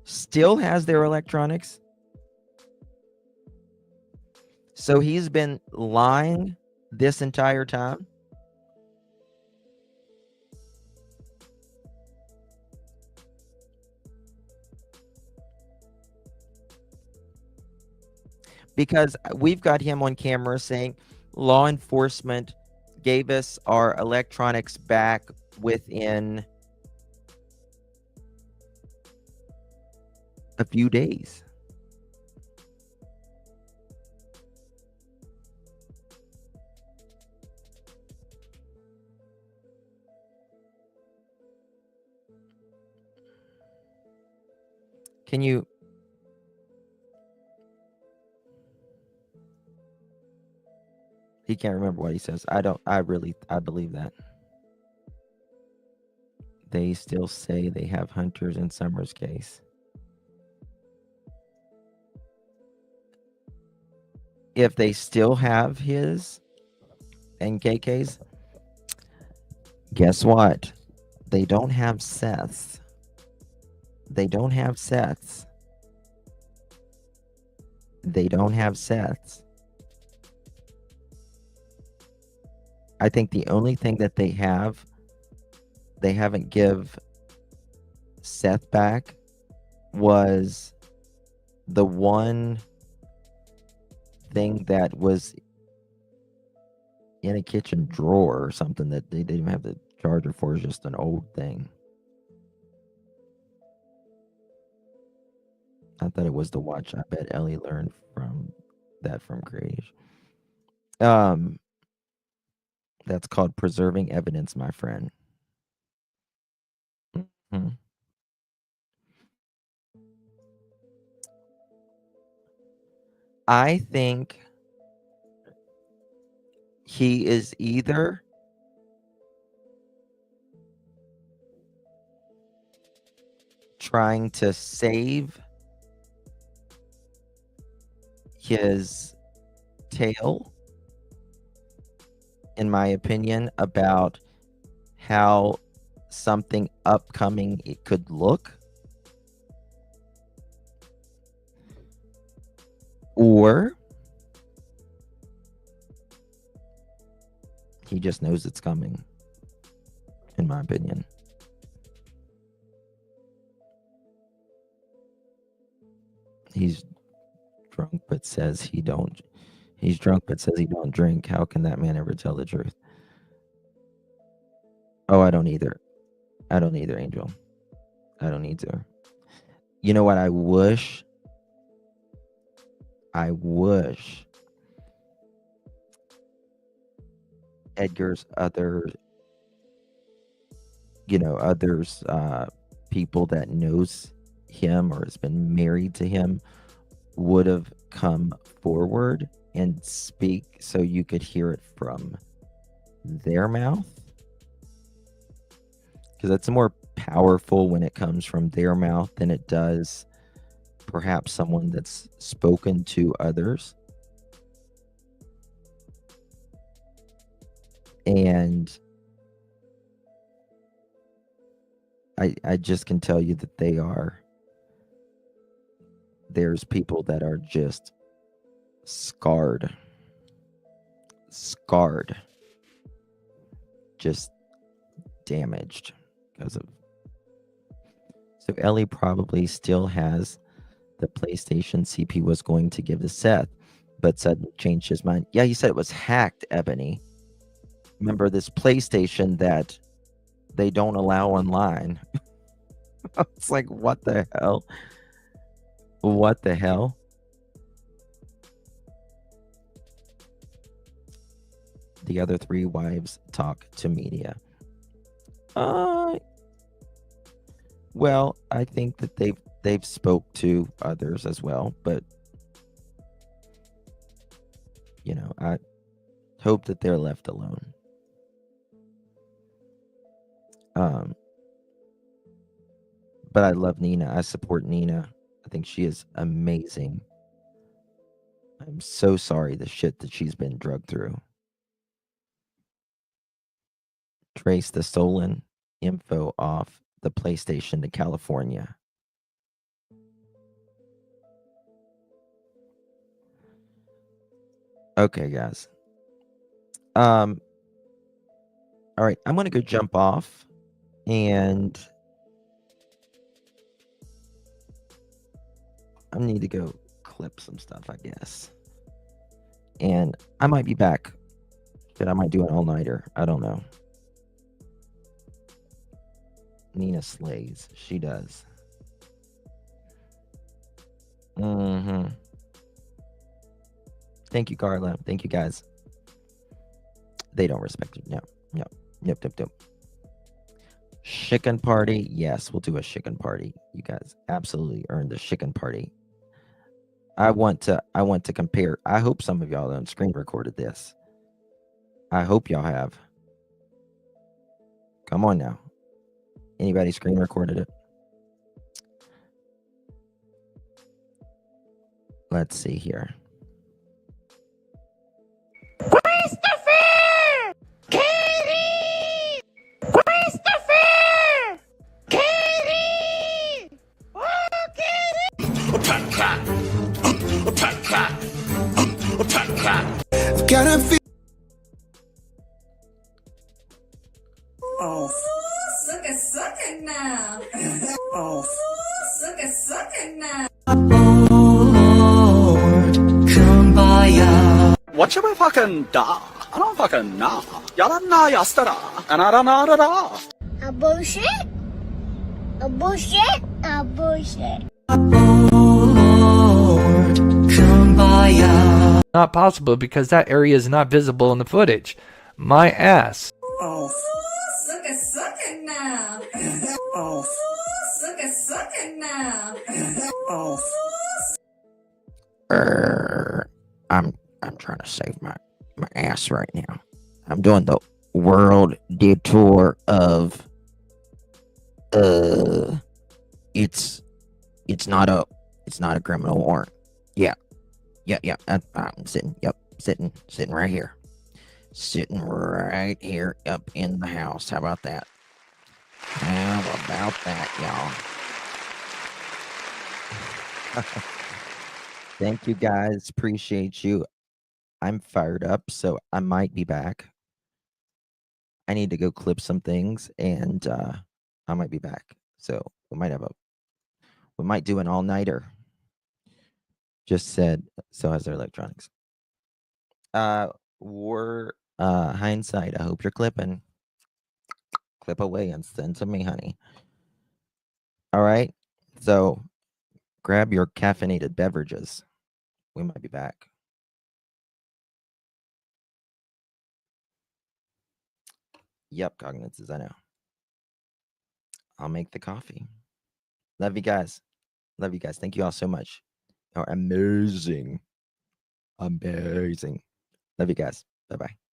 Still has their electronics. So he's been lying this entire time. Because we've got him on camera saying law enforcement gave us our electronics back within a few days. Can you? He can't remember what he says. I believe that. They still say they have Hunter's and Summers' case. If they still have his and KK's, guess what? They don't have Seth's. They don't have Seth's. I think the only thing that they haven't give Seth back was the one thing that was in a kitchen drawer or something that they didn't even have the charger for. Is just an old thing. I thought it was the watch. I bet Ellie learned from Grady. That's called preserving evidence, my friend. Mm-hmm. I think he is either trying to save his tail, in my opinion, about how something upcoming it could look, or he just knows it's coming, in my opinion. He's drunk but says he don't. He's drunk but says he don't drink. How can that man ever tell the truth? Oh, I don't either. Angel. I don't need to. You know what? I wish Edgar's others, people that knows him or has been married to him would have come forward and speak so you could hear it from their mouth, because it's more powerful when it comes from their mouth than it does perhaps someone that's spoken to others. And I just can tell you that there's people that are just scarred, just damaged because of. So Ellie probably still has the PlayStation CP was going to give to Seth, but suddenly changed his mind. Yeah, he said it was hacked, Ebony. Remember this PlayStation that they don't allow online. It's like, what the hell? What the hell? The other three wives talk to media. Well, I think that they've spoke to others as well, but you know, I hope that they're left alone. But I love Nina. I support Nina. I think she is amazing. I'm so sorry the shit that she's been drugged through. Trace the stolen info off the PlayStation to California. Okay, guys. All right, I'm gonna go jump off, and I need to go clip some stuff, I guess. And I might be back, but I might do an all-nighter. I don't know. Nina slays. She does. Thank you, Carla. Thank you, guys. They don't respect you. No. Nope. Chicken party. Yes, we'll do a chicken party. You guys absolutely earned a chicken party. I want to compare. I hope some of y'all done screen recorded this. I hope y'all have. Come on now. Anybody screen recorded it? Let's see here. Christopher! Katie! Christopher! Katie! Oh, Gotta feel. Oh. Suck it now. Oh. Suck it now. What should we fucking da? I don't fucking know. Yalanna yastara. Anarana. A bullshit? A bullshit? A bullshit. Not possible because that area is not visible in the footage. My ass. Oh. Suck it now. Oh. Suck it now. Oh. I'm trying to save my ass right now. I'm doing the world detour of it's not a criminal warrant. Yeah. I'm sitting right here. Sitting right here up in the house. How about that? Y'all? Thank you, guys. Appreciate you. I'm fired up, so I might be back. I need to go clip some things, and I might be back. So we might do an all-nighter. Just said, so has their electronics. We're hindsight. I hope you're clipping. Clip away and send to me, honey. All right. So grab your caffeinated beverages. We might be back. Yep, Cognizance, I know. I'll make the coffee. Love you guys. Thank you all so much. are amazing. Amazing. Love you guys. Bye bye.